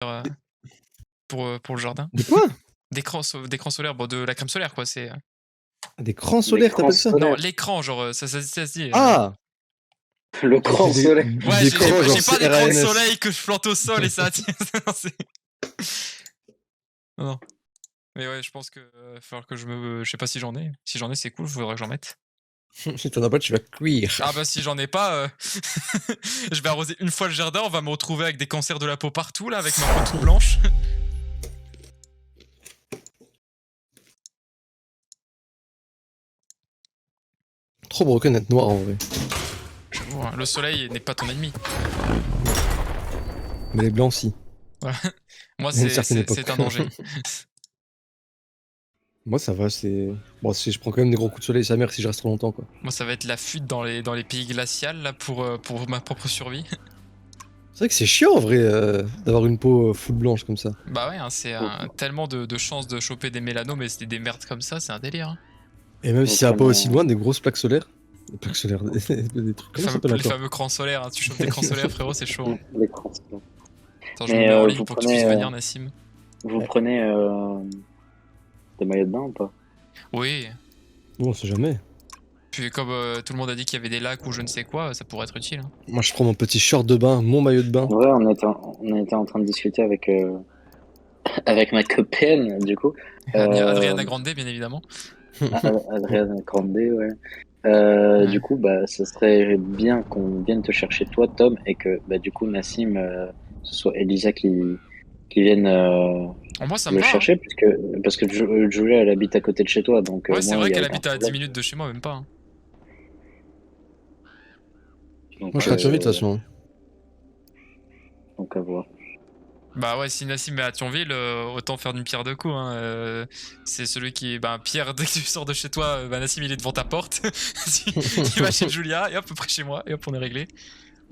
euh, pour le jardin. De quoi? D'écran solaire, bon, de la crème solaire, quoi. C'est. Des crans Des solaires, crans t'appelles ça? Non, solaires. l'écran, genre, ça se dit. Ah! Le cran solaire. Ouais, des j'ai crans, genre j'ai pas d'écran de RANS. soleil que je plante au sol et ça attire. Non, non. Mais ouais, je pense que va falloir que je sais pas si j'en ai. Si j'en ai, c'est cool, il faudrait que j'en mette. Si t'en as pas, tu vas cuire. Ah bah si j'en ai pas, je vais arroser une fois le jardin, on va me retrouver avec des cancers de la peau partout là, avec ma peau toute blanche. Trop broken d'être noir en vrai. J'avoue, hein, le soleil n'est pas ton ennemi. Mais les blancs, si. Voilà. Moi, À une certaine époque. c'est un danger. Moi, ça va, c'est. Bon, si je prends quand même des gros coups de soleil, sa mère, si je reste trop longtemps, quoi. Moi, ça va être la fuite dans les pays glacials là, pour ma propre survie. C'est vrai que c'est chiant en vrai d'avoir une peau full blanche comme ça. Bah ouais, hein, c'est tellement de chances de choper des mélanomes et des merdes comme ça, c'est un délire. Hein. Et même si ça va pas aussi loin, des grosses plaques solaires. Des plaques solaires, des trucs. Comment ça s'appelle Les encore? fameux crans solaires, hein. Tu chopes des crans solaires, frérot, c'est chaud. Hein. Les crans solaires. Attends, je me mets en ligne pour que tu puisses venir, Nassim. Vous prenez des maillots de bain ou pas? Oui. Bon, on sait jamais. Puis comme tout le monde a dit qu'il y avait des lacs ou je ne sais quoi, ça pourrait être utile. Hein. Moi, je prends mon petit short de bain, mon maillot de bain. Ouais, on était en train de discuter avec, avec ma copine, du coup. Adriana Grande, bien évidemment. Adriana Grande, ouais. Du coup, bah, ce serait bien qu'on vienne te chercher toi, Tom, et que, bah, du coup, Nassim, ce soit Elisa qui vienne Moi, ça me le va. chercher, parce que Julia, elle habite à côté de chez toi, donc. Ouais, c'est moi, vrai y a qu'elle aucun habite à 10 problème. minutes de chez moi, même pas. Hein. Donc, Moi, je serai à Thionville de toute façon. Donc, à voir. Bah ouais, si Nassim est à Thionville, autant faire d'une pierre deux coups. Hein. C'est celui qui. Bah, Pierre, dès que tu sors de chez toi, bah, Nassim il est devant ta porte. Tu vas chez Julia, et hop, près chez moi, et hop, on est réglé.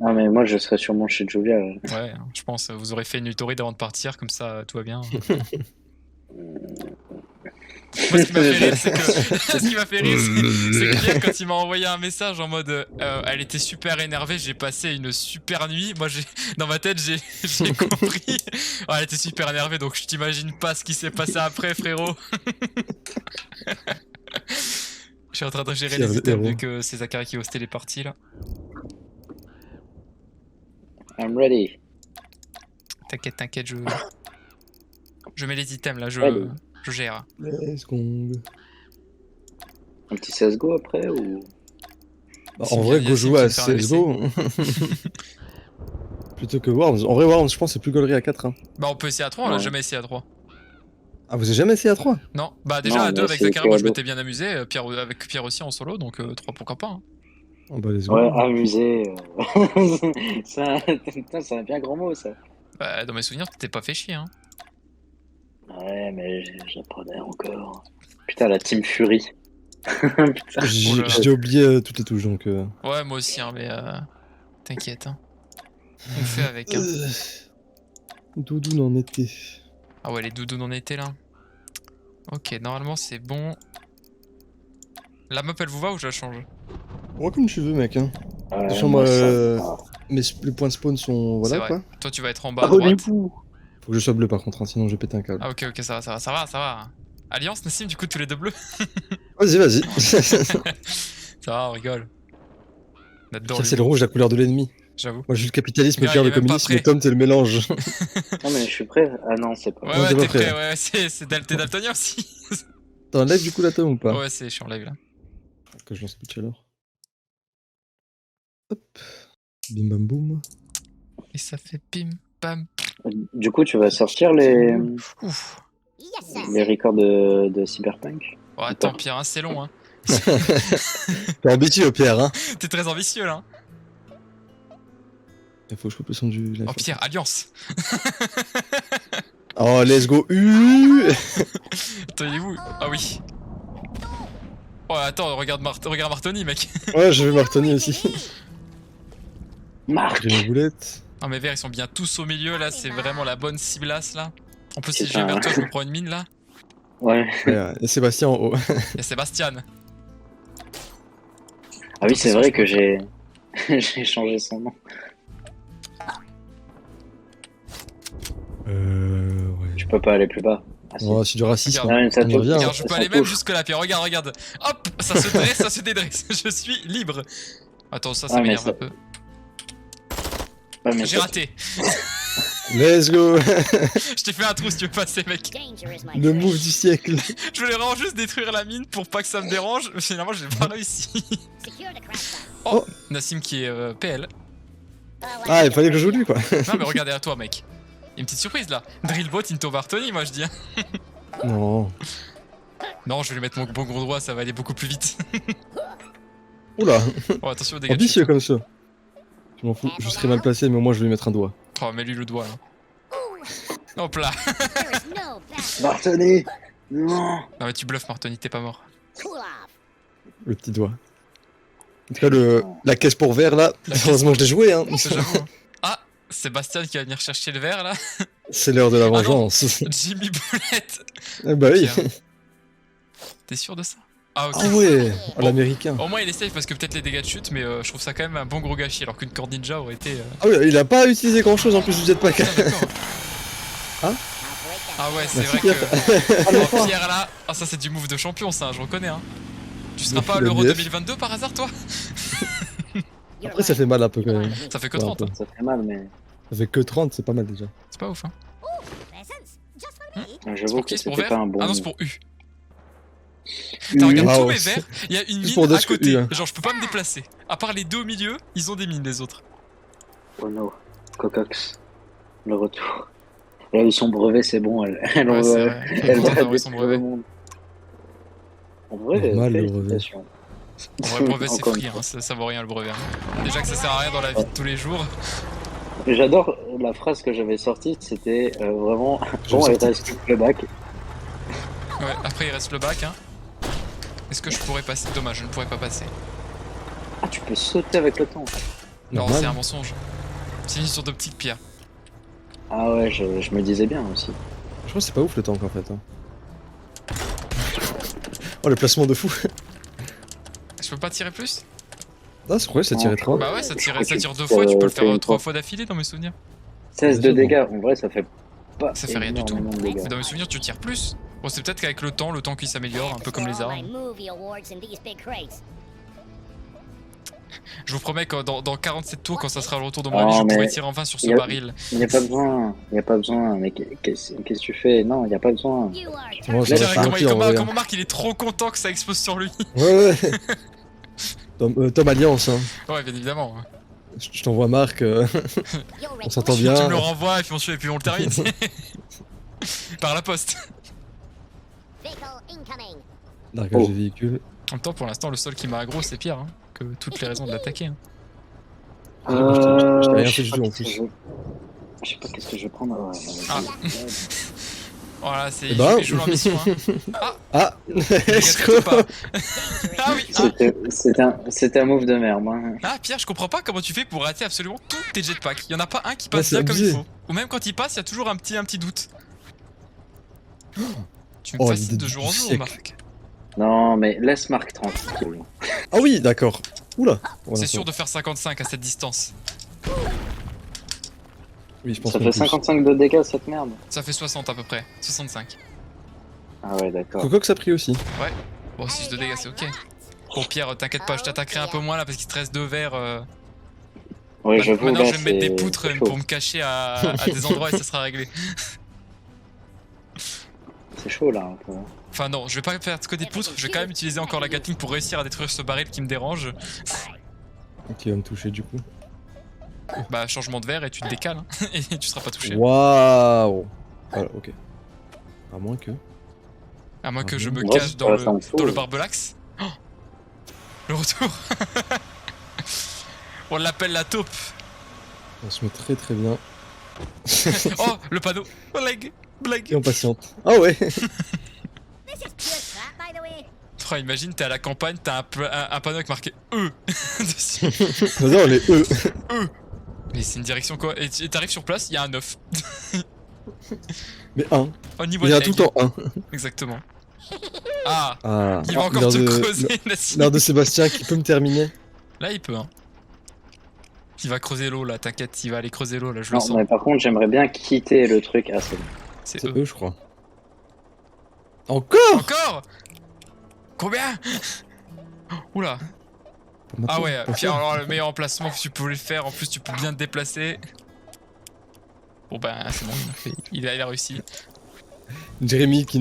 Ah, mais moi, je serais sûrement chez Julia. Ouais. Ouais, je pense, vous aurez fait une nuit torride avant de partir, comme ça, tout va bien. Moi, ce qui m'a fait rire, c'est que. Ce qui m'a fait rire, c'est que Pierre, quand il m'a envoyé un message en mode. Elle était super énervée, j'ai passé une super nuit. Moi, dans ma tête, j'ai compris. Oh, elle était super énervée, donc je t'imagine pas ce qui s'est passé après, frérot. Je suis en train de gérer les items vu que c'est Zachary qui hostait les parties là. I'm ready. T'inquiète, t'inquiète, je mets les items là, je gère. Let's go. Un petit CSGO après ou... Bah, en vrai, go jouer à CSGO. Plutôt que Worms. En vrai, Worms, je pense, c'est plus gaulerie à 4. Hein. Bah, on peut essayer à 3, on l'a jamais essayé à 3. Ah, vous avez jamais essayé à 3? Non, bah déjà non, à 2 avec Zachary, moi je m'étais bien amusé, avec Pierre aussi en solo, donc 3 pourquoi pas. Hein. Oh, bah, let's go. Ouais, amusé. C'est un bien grand mot ça. Bah, dans mes souvenirs, t'étais pas fait chier. Hein. Ouais, mais j'apprenais encore. Putain, la Team Fury. J'ai oublié toutes les touches donc. Ouais, moi aussi, hein, mais t'inquiète. Hein. On fait avec. Hein. Doudou n'en était. Ah ouais, les doudous n'en étaient là. Ok, normalement c'est bon. La map elle vous va ou je la change? Ouais, comme tu veux, mec. Hein. Ouais, De toute mais les points de spawn sont. Voilà vrai. quoi. Toi tu vas être en bas à droite. Faut que je sois bleu par contre, hein, sinon je vais péter un câble. Ah ok, ça va. Alliance, Nassim, du coup tous les deux bleus. Vas-y. Ça va, on rigole. On adore Ça, c'est le rouge, la couleur de l'ennemi. J'avoue. Moi, je suis le capitalisme, Mais le pire il est le même pas communisme, prêt. et Tom, t'es le mélange. Non, mais je suis prêt. Ah non, c'est pas Ouais, t'es t'es pas prêt. prêt, ouais, t'es daltonien aussi. T'es en live du coup là, Tom, ou pas? Ouais, je suis en live là. Que je lance le pitch alors. Hop. Bim bam boum. Et ça fait pim pam. Du coup, tu vas sortir les Ouf. records de Cyberpunk? Oh, attends, Pierre, hein, c'est long. Hein. T'es ambitieux, Pierre, hein. T'es très ambitieux là. Il faut que je coupe le son du live. Oh, Pierre, Alliance. Oh, let's go. Attends, il est où? Ah oui. Oh, attends, regarde Martoni, mec. Ouais, je vais Martoni aussi. Marc! J'ai mes boulettes. Ah, mes verts, ils sont bien tous au milieu là. C'est vraiment la bonne ciblasse là. En plus, si je C'est vais vers ça. toi, je me prends une mine là. Ouais. Et Sébastien en haut. Il y a Sébastien. Ah oui, c'est vrai que j'ai changé son nom. Ouais. Tu peux pas aller plus bas. Ah, si. Oh, c'est du racisme. Regarde. Non, ça On y touche. revient. Regarde, je peux Ça aller même touche. jusque là, Pierre. Regarde, regarde. Hop, ça se dresse, ça se dédresse. Je suis libre. Attends, ça Ouais, mais m'énerve ça- un peu. Ouais, mais J'ai ça- raté. Let's go. Je t'ai fait un trou si tu veux passer, mec. Le move du siècle. Je voulais vraiment juste détruire la mine pour pas que ça me dérange. Mais finalement, j'ai pas réussi. Oh, Nassim qui est PL. Ah, il fallait que je joue lui, quoi. Non, mais regardez à toi, mec. Il y a une petite surprise là. Drillbot into Bartoni, moi je dis. Non. Non, je vais lui mettre mon bon gros droit, ça va aller beaucoup plus vite. Oula. Oh, attention aux dégâts. de Ambitieux chute. comme ça. Je m'en fous. Je serai mal placé, mais au moins je vais lui mettre un doigt. Oh, mets-lui le doigt là. Hop là. Bartoli. Non. Non, mais tu bluffes, Martoni, t'es pas mort. Le petit doigt. En tout cas, la caisse pour verre là, heureusement je l'ai joué, hein. J'avoue. Hein. Ah, Sébastien qui va venir chercher le verre là. C'est l'heure de la Ah non. vengeance. Jimmy Boulette. Eh bah oui. Pierre. T'es sûr de ça? Ah, ok. Ah ouais, oh, l'américain. Au moins il est safe parce que peut-être les dégâts de chute, mais je trouve ça quand même un bon gros gâchis alors qu'une corde ninja aurait été. Ah oui, il a pas utilisé grand chose en plus du jetpack. Ah, d'accord. Hein? Ah ouais, c'est Merci, vrai que. Oh, Pierre là. Ah, ça c'est du move de champion, ça, je reconnais. Hein. Tu seras Le pas à full l'Euro MDF. 2022 par hasard, toi? Après, ça fait mal un peu quand même. Ça fait que Ouais, 30. un Hein. peu. Ça fait mal, mais Ça fait que 30, c'est pas mal déjà. C'est pas ouf, hein. C'est j'avoue pour que qui? C'est pour c'était vert? pas un bon. Ah non, c'est pour U. T'as regardé Wow. tous mes verts, il y a une Juste pour mine à discuter, côté. hein. Genre, je peux pas me déplacer. À part les deux au milieu, ils ont des mines, les autres. Oh no. Cocox. Le retour. Elle a eu son brevet, c'est bon. Elle Ouais, c'est va- vrai. elle Content va d'avoir eu son détruire brevet. le monde. En vrai, Normal, le brevet. félicitations. En vrai, le brevet, c'est Encore free, une hein. Ça vaut rien le brevet. Hein. Déjà que ça sert à rien dans la vie de tous les jours. J'adore la phrase que j'avais sortie, c'était vraiment. J'avais Bon, elle sorti. reste le bac. Ouais, après il reste le bac, hein. Est-ce que je pourrais passer? Dommage, je ne pourrais pas passer. Ah, tu peux sauter avec le temps. Non, Normal. c'est un mensonge. C'est une histoire d'optique, Pierre. Ah ouais, je me disais bien aussi. Je crois que c'est pas ouf le tank en fait. Hein. Oh, le placement de fou. Je peux pas tirer plus? Ah, c'est vrai, ça tirait 3. Bah ouais, ça tire, Je crois ça que tire tu deux fois, tu peux le fais faire une 3 fois. fois d'affilée dans mes souvenirs. 16 de Bien sûr, dégâts, en vrai, ça fait pas. Ça fait rien du tout. énormément de dégâts. Mais dans mes souvenirs, tu tires plus. Bon, c'est peut-être qu'avec le temps qui s'améliore, un peu comme les armes. Je vous promets que dans 47 tours, quand ça sera le retour de mon Oh, ami, je mais pourrai tirer enfin sur ce y a- baril. Il n'y a pas besoin, il n'y a pas besoin, mais qu'est-ce que tu fais? Non, il n'y a pas besoin. Moi, Tiens, ça va comment, faire un pire, comment Marc il est trop content que ça explose sur lui. Ouais, ouais. Tom Alliance, hein. Ouais, bien évidemment. Je t'envoie Marc. On s'entend bien. Tu me le renvoies et puis on le termine. Par la poste. Largage Oh. de véhicule. En même temps, pour l'instant, le seul qui m'a aggro, c'est Pierre. Hein, que toutes les raisons de l'attaquer. Hein. Je t'ai rien je fait sais du pas tout en qu'est-ce que plus. je sais pas qu'est-ce que je vais prendre. Ouais, Ah. Voilà, c'est. Eh ben. Il joue leur mission. Hein. Ah Négatif ou pas Ah oui. Ah. C'était un move de merde. Hein. Ah, Pierre, je comprends pas comment tu fais pour rater absolument tous tes jetpacks. Il y en a pas un qui passe c'est bien comme il abusé. faut. Ou même quand il passe, il y a toujours un petit doute. Tu me Oh, fascines l'idée de du jour en jour, siècle. Marc. Non, mais laisse Marc tranquille. Ah oui, d'accord. Oula. Voilà, C'est sûr de faire 55 à cette distance. Oui, je pense Ça pas fait plus. 55 de dégâts cette merde. Ça fait 60 à peu près. 65. Ah ouais, d'accord. Cocox a pris aussi. Bon, 6 de dégâts, c'est ok. Bon, Pierre, t'inquiète pas, je t'attaquerai un peu moins là parce qu'il te reste 2 verres. Ouais, j'avoue, Maintenant, là, je vais me mettre des c'est poutres chaud. pour me cacher à des endroits et ça sera réglé. C'est chaud là un peu. Enfin, non, je vais pas faire que des poutres, je vais quand même utiliser encore la Gatling pour réussir à détruire ce baril qui me dérange. Qui va me toucher du coup. Bah, changement de verre et tu te décales hein, et tu seras pas touché. Waouh. Voilà, ok. À moins que. À moins que je me Ouais, cache c'est dans pas le, ça en dessous. dans le barbelax. Oh, le retour. On l'appelle la taupe. On se met très très bien. Oh, le panneau. Blague. Blague. Et on patiente. Ah ouais. Oh, imagine, t'es à la campagne, t'as un panneau avec marqué E dessus. Non, les E. Mais c'est une direction quoi? Et t'arrives sur place, il y a un 9. Mais 1. Au niveau Il y a de tout le temps 1. Exactement. Ah, Ah. il va encore l'heure te de- creuser, Nassim. L'heure de Sébastien qui peut me terminer. Là, il peut, hein. Il va creuser l'eau là, t'inquiète, il va aller creuser l'eau là, je le Non, sens. mais par contre, j'aimerais bien quitter le truc. Ah, c'est bon. C'est C'est eux. eux, je crois. Encore. Encore. Combien? Oula. Ah ouais, puis alors le meilleur emplacement que tu pouvais le faire, en plus tu peux bien te déplacer. Bon bah c'est bon, il a réussi. Jérémy qui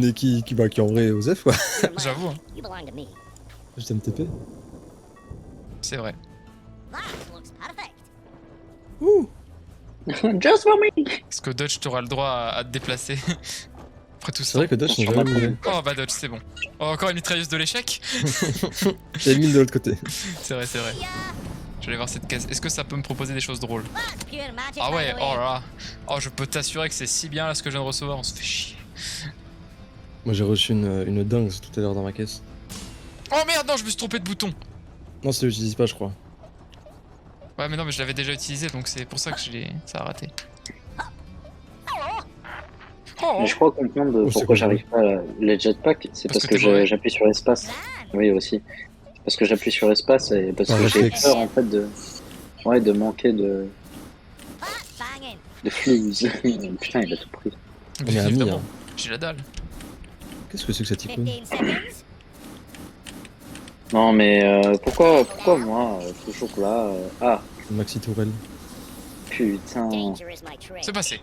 en vrai Osef quoi. J'avoue, hein, You belong to me. Je t'aime TP. c'est vrai. That looks perfect. Ouh. Just for me. Parce que Dodge t'auras le droit à te déplacer. Après tout C'est ça. vrai que Dodge n'a jamais bougé. Oh bah Dodge c'est bon. Oh, encore une mitrailleuse de l'échec. J'ai mis de l'autre côté. C'est vrai, c'est vrai. Yeah, Je vais aller voir cette caisse. Est-ce que ça peut me proposer des choses drôles? that's pure magic. Ah by ouais, the oh way. là là. Oh je peux t'assurer que c'est si bien là ce que je viens de recevoir, on se fait chier. Moi j'ai reçu une dingue tout à l'heure dans ma caisse. Oh merde, non, je me suis trompé de bouton. Non, ça l'utilise pas, je crois. Ouais mais non mais je l'avais déjà utilisé donc c'est pour ça que ça a raté. Oh, Mais je crois comprendre Oh, c'est pourquoi quoi, j'arrive pas à les jetpacks. C'est Parce parce que que t'es mauvais. j'appuie sur espace. Oui, aussi. C'est parce que j'appuie sur espace et parce Par que j'ai réflexe. peur en fait de. Ouais, de manquer de That's banging. fuse. Putain, il a tout pris. On est amis, évidemment. hein. J'ai la dalle. Qu'est-ce que c'est que cette icône? 15 seconds. Non, mais pourquoi moi, toujours là Ah, Maxi Tourelle. putain. Danger is my trade. C'est passé.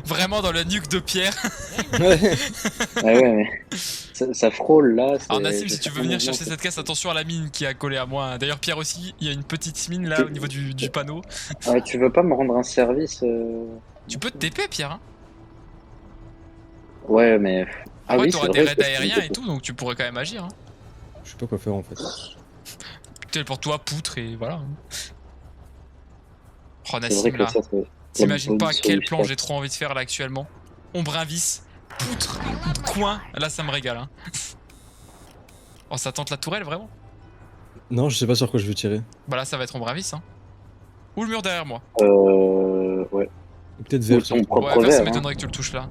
Vraiment dans la nuque de Pierre. Ouais. Ah ouais, mais ça frôle là. Alors c'est- Nassim, je si sais tu veux pas venir comment chercher c'est. cette caisse, attention à la mine qui a collé à moi. D'ailleurs Pierre aussi, il y a une petite mine là au niveau du panneau. Ah, tu veux pas me rendre un service Tu peux te TP Pierre, hein. Ouais, mais. Ah Après oui, t'auras c'est des vrai, raids c'est- aériens et tout, donc tu pourrais quand même agir. Hein. Je sais pas quoi faire en fait. Téléporte-toi, poutre et voilà. Oh C'est vrai Nassim que là, ça, c'est. t'imagines la pas bonne quel plan solution. j'ai trop envie de faire là actuellement. Ombrinvis, poutre, coin, là ça me régale. Hein. Oh ça tente la tourelle vraiment? Non, je sais pas sur quoi je veux tirer. Bah là ça va être Ombrinvis hein. Ou le mur derrière moi. Ouais. Ou peut-être Ou vert. ton surtout. propre Ouais, ça verre. hein. m'étonnerait que tu le touches là.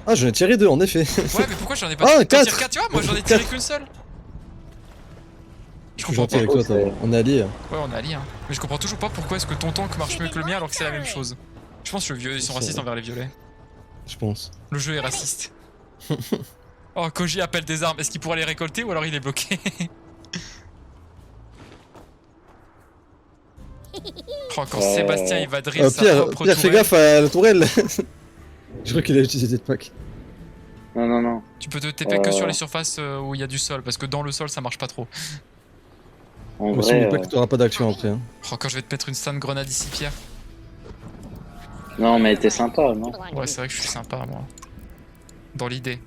Ah, j'en ai tiré deux en effet. Ouais, mais pourquoi j'en ai pas Ah, tiré quatre. Tire 4, tu vois, moi j'en ai tiré qu'une seule. Je Je suis comprends gentil pas. avec toi, c'est- toi. On est alliés. Ouais, on est alliés, hein. Mais je comprends toujours pas pourquoi est-ce que ton tank marche mieux que le mien alors que c'est la même chose. Je pense que ils sont C'est- racistes envers les violets. Je pense. Le jeu est raciste. Oh, Koji appelle des armes. Est-ce qu'il pourra les récolter ou alors il est bloqué? Oh, quand Sébastien il va drill sa Pierre, propre Pierre, fais tourelle. gaffe à la tourelle. Je crois qu'il a utilisé Jetpack. Non, non, non. Tu peux te TP que sur les surfaces où il y a du sol parce que dans le sol ça marche pas trop. En Mais sur vrai. le pack, t'auras pas d'action après. Hein. Oh, quand je vais te mettre une stun grenade ici, Pierre. Non, mais t'es sympa, You non? belong to Ouais, me. c'est vrai que je suis sympa moi. Dans l'idée.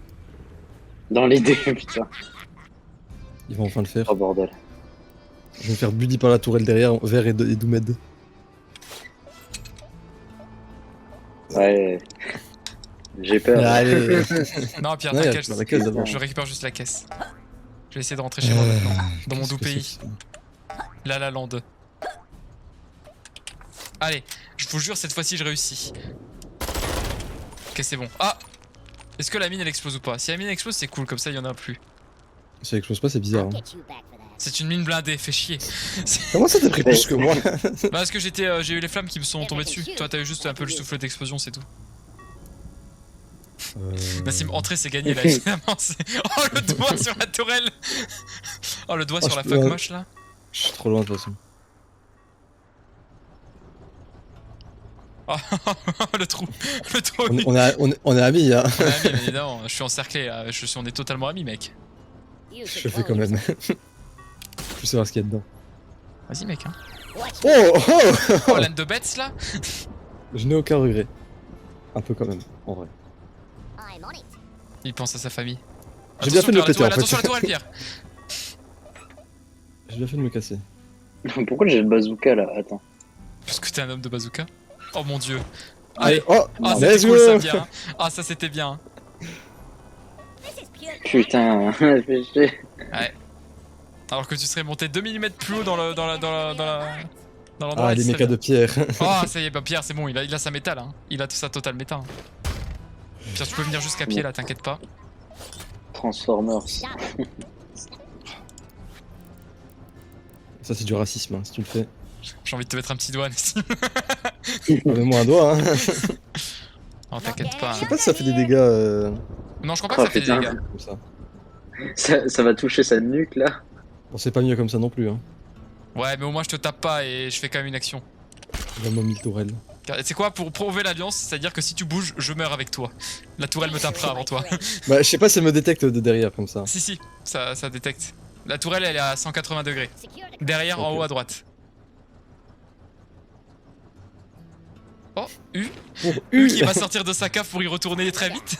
Dans l'idée, putain. Ils vont enfin le faire. Oh bordel. Je vais me faire buddy par la tourelle derrière, vert et Doumed. Ouais. J'ai peur. Allez. Non, Pierre, Ouais, t'inquiète. dans la caisse d'abord. Je récupère juste la caisse. Je vais essayer de rentrer chez moi maintenant. Dans mon Qu'est-ce doux que c'est pays. que ça La La Land. Allez, je vous jure, cette fois-ci, je réussis. Ok, c'est bon. Ah! Est-ce que la mine elle explose ou pas? Si la mine explose, c'est cool, comme ça il y en a plus. Si ça explose pas, c'est bizarre. I'll Hein. get you back for that. C'est une mine blindée, fait chier. Comment ça t'as pris plus que moi? Bah, parce que j'ai eu les flammes qui me sont tombées dessus. Toi, t'as eu juste un peu le souffle d'explosion, c'est tout. Nassim, entrer, c'est gagné là, évidemment. Oh, le doigt sur la tourelle! Oh, le doigt Oh, sur la je fuck peux- moche là. Je suis trop loin de toute façon. Oh, le trou. Le trou. On est amis, hein. On est amis, mais évidemment, je suis encerclé là. On est totalement amis, mec. You Je should le fais clone quand même. yourself. Je veux savoir ce qu'il y a dedans. Vas-y, mec. Hein. Watch Oh, oh Oh, laine de bêtes là. Je n'ai aucun regret. Un peu quand même, en vrai. I'm on it. Il pense à sa famille. J'ai bien fait de le péter, en fait. Attention à la tourelle, Pierre. J'ai bien fait de me casser. Pourquoi j'ai le bazooka là? Attends. Parce que t'es un homme de bazooka. Oh mon dieu. Allez, Allez. oh Ah, let's c'était cool go. ça, Pierre. Hein. Ah, ça c'était bien. This is pure. Putain, fais chier. Ouais. Alors que tu serais monté 2 mm plus haut dans l'endroit. Ah, il les serait mécas bien. de pierre. Ah, ça y est, bah Pierre, c'est bon, il a sa méta là. Hein. Il a tout sa totale méta. Hein. Pierre, tu peux venir jusqu'à pied là, t'inquiète pas. Transformers. Stop. Ça, c'est du racisme, hein, si tu le fais. J'ai envie de te mettre un petit doigt, Nassim. Mets-moi un doigt, hein. Oh, t'inquiète pas. Je sais pas si ça fait des dégâts Non, je crois pas que ça fait des putain. dégâts. comme ça. Ça va toucher sa nuque là. Bon, c'est pas mieux comme ça non plus, hein. Ouais, mais au moins je te tape pas et je fais quand même une action. La momie tourelle. C'est quoi, pour prouver l'alliance, c'est-à-dire que si tu bouges, je meurs avec toi. La tourelle me tapera avant toi. Bah, je sais pas si elle me détecte de derrière comme ça. Si, ça détecte. La tourelle, elle est à 180 degrés. Secure the Derrière, en Ok. haut à droite. Oh, U. Oh, U qui va sortir de sa cave pour y retourner très vite.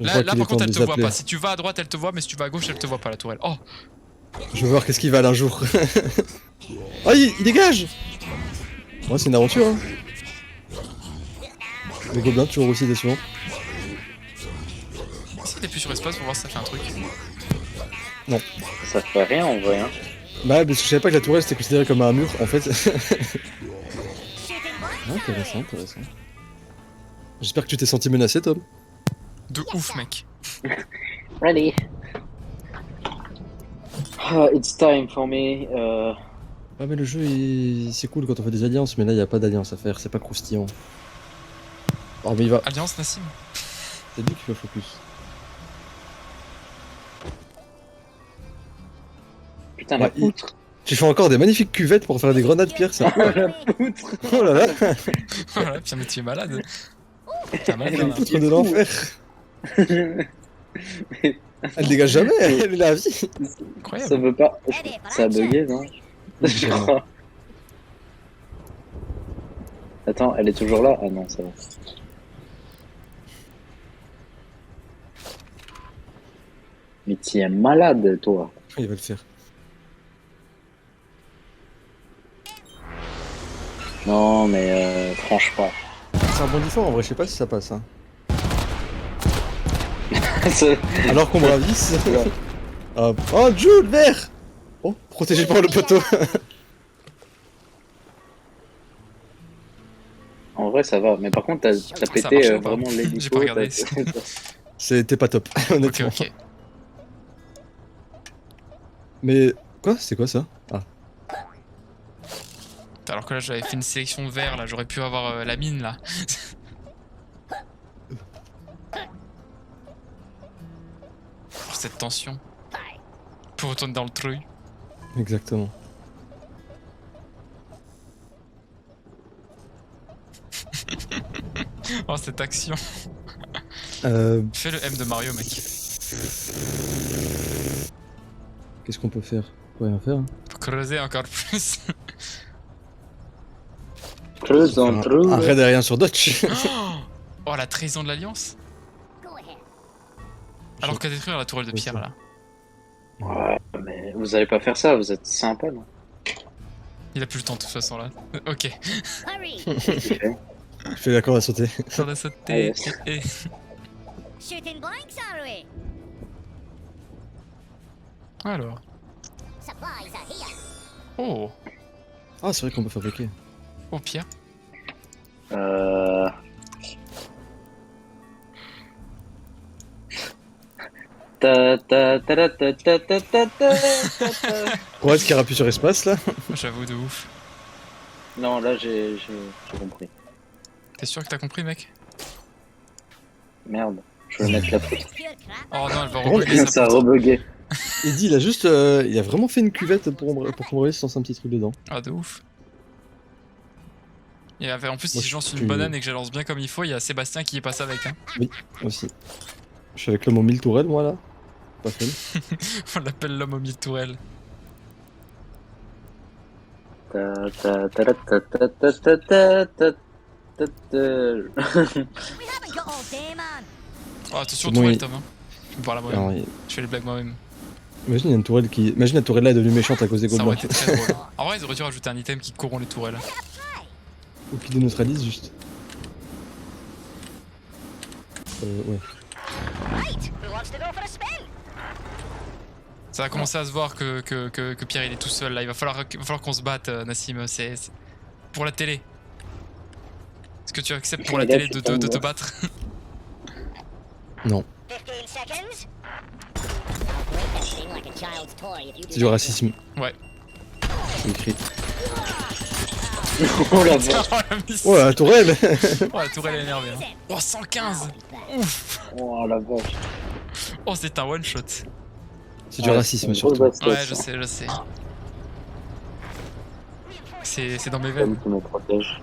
Je Là, crois là qu'il est par contre, temps elle de te les voit appeler. pas. Si tu vas à droite, elle te voit, mais si tu vas à gauche, elle te voit pas, la tourelle. Oh, Je veux voir qu'est-ce qu'il va un jour. Oh, il dégage. Ouais, c'est une aventure, hein. Les gobelins, toujours aussi décevants. si t'es plus sur espace pour voir si ça fait un truc. Ça fait rien en vrai. Hein. Bah, parce que je savais pas que la tourelle c'était considéré comme un mur, en fait. shooting blanks. Intéressant, intéressant. J'espère que tu t'es senti menacé, Tom. De ouf, mec. Ready. It's time for me. Ah, mais le jeu, c'est cool quand on fait des alliances, mais là, y a pas d'alliance à faire, c'est pas croustillant. Oh, mais il va. Alliance, Nassim. C'est lui qui fait focus. Putain, Ouais, la poutre. Tu fais encore des magnifiques cuvettes pour faire des grenades pierre, ça. La poutre. Oh là là, Voilà, putain, mais tu es malade. T'as mal une faire là. poutre de l'enfer. Elle dégage jamais, elle est la vie. Ça Incroyable. veut pas. Ready for Ça a action. bugué, non? Je crois. Attends, elle est toujours là? Ah non, ça va. Mais tu es malade, toi. Il va le faire. Non, mais franchement. C'est un bon fort en vrai, je sais pas si ça passe. Hein. C'est- Alors qu'on bravisse. Ah, oh, Jules, vert. Oh, protégé par le poteau. En vrai, ça va. Mais par contre, t'as Ça pété marchait ou pas vraiment l'hélico. J'ai pas regardé. C'était pas top, Ok, honnêtement. ok. Mais quoi? C'est quoi ça? Ah, Alors que là, j'avais fait une sélection vert, là, j'aurais pu avoir la mine, là. Pour cette tension. Pour retourner dans le truc. exactement. Oh, cette action. Qu'est-ce Fais le M de Mario, mec. qu'on peut faire? On peut rien faire. Hein. Pour creuser encore plus. Creuse dans le trou. Un raid aérien sur Dutch. Oh, la trahison de l'Alliance. Go ahead. Alors qu'à détruire la tourelle de pierre, là. Ouais, mais vous allez pas faire ça, vous êtes sympa, non? Il a plus le temps, de toute façon, là. Ok. Hurry. Je fais d'accord à sauter. On a sauté. Shooting blanks, are we? Alors. Supplies are here. Oh. Ah, c'est vrai qu'on peut fabriquer. Oh, pierre. Ta ta ta ta ta ta ta ta ta ta. Ouais, est-ce qu'il appuie sur espace là? J'avoue, de ouf. Non, là j'ai compris. T'es sûr que t'as compris, mec? Merde, je vais mettre la poutre. It's pure crap. Oh non, elle va Par contre, rebugger Ça a sa poutre. rebugué. Eddie, il a juste. Il a vraiment fait une cuvette pour qu'on réussisse sans un petit truc dedans. Ah, de ouf. Et en plus, si Moi, je lance je une suis- banane et que je la lance bien comme il faut, il y a Sébastien qui y passe avec. Hein. Aussi. Je suis avec le mot 1000 tourelles, moi là. Pas fun. On l'appelle l'homme aux mille tourelles. Ta ta ta ta ta ta ta ta ta ta ta. We haven't got all day, man. Oh, attention, C'est bon, tourelle, il- Tom. Hein. Je me parle à moi-même. Alors, Je fais les blagues moi-même. imagine, il y a une tourelle qui. Imagine la tourelle là est devenue méchante à cause des Ça gobelins. aurait été très drôle. En vrai, ils auraient dû rajouter un item qui corrompt les tourelles. Ou qui déneutralise juste. Ouais. Right. Who wants to go for a spin? Ça va commencer à se voir que Pierre il est tout seul là. Il va falloir qu'on se batte, Nassim. C'est pour la télé. Est-ce que tu acceptes pour la Et là, télé tu de te tombes. battre? Non, 15 seconds. Testing like a child's toy if you do c'est du that. racisme. Ouais. Il crie. Oh la Tiens, vache. oh, la miss. Oh la tourelle. Oh, la tourelle est énervée. Hein. Oh, 115. Ouf. Oh la vache. Oh, c'est un one shot. C'est du racisme c'est une surtout. grosse Ouais, bastos, je sais. C'est dans mes Tom veines. qui me protège.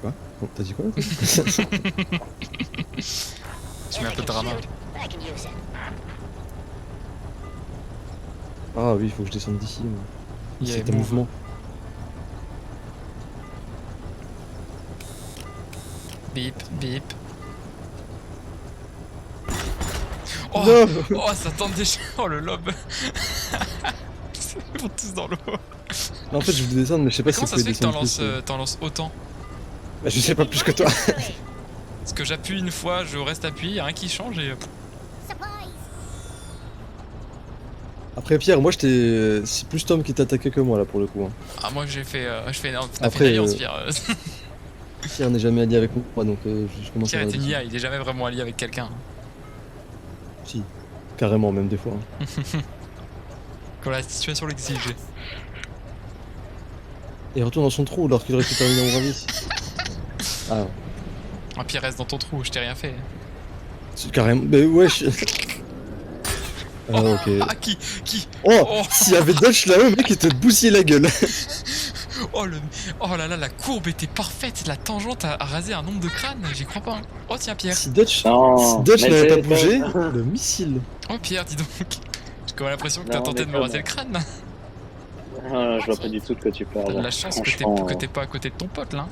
Bon, t'as dit quoi? Tu mets un peu de drama. I can use it. Ah oui, il faut que je descende d'ici. moi. Yeah, C'est un move. mouvement. Bip, bip. Oh, Non. oh, ça tente déjà. Oh, le lob. Ils vont tous dans l'eau. Non, en fait, je voulais descendre, mais je sais pas si Comment vous ça se pouvez fait que t'en descendre lances, plus. t'en lances autant? Bah, je sais pas plus que toi. Parce que j'appuie une fois, je reste appuyé, y'a rien qui change et. Supplies. Après, Pierre, moi, c'est plus Tom qui t'attaquait que moi, là, pour le coup. Hein. Ah, moi j'ai fait. Je fais. Non, t'as Après, fait une alliance, Pierre. Pierre n'est jamais allié avec moi, donc je commence Pierre à... est une IA, il est jamais vraiment allié avec quelqu'un. Si, carrément, même des fois. Hein. Quand la situation l'exige. Et il retourne dans son trou lorsqu'il récupère une avis. Ah, Ah, Pierre reste dans ton trou, je t'ai rien fait. c'est carrément... Mais wesh. Ah, ok. Ah, qui Oh, Oh. s'il y avait Dutch là-haut, le mec, il te bousillait la gueule. Oh, oh là là, la courbe était parfaite, la tangente a rasé un nombre de crânes, j'y crois pas. Hein. Oh tiens Pierre. Si Dutch, Non, mais n'avait pas c'est- bougé, le missile. Oh Pierre, dis donc. J'ai quand même l'impression que t'as Non, tenté mais de me raser le crâne là. Ah, je vois pas du tout de quoi tu T'as parles. de la chance que Franchement, t'es pas à côté de ton pote là.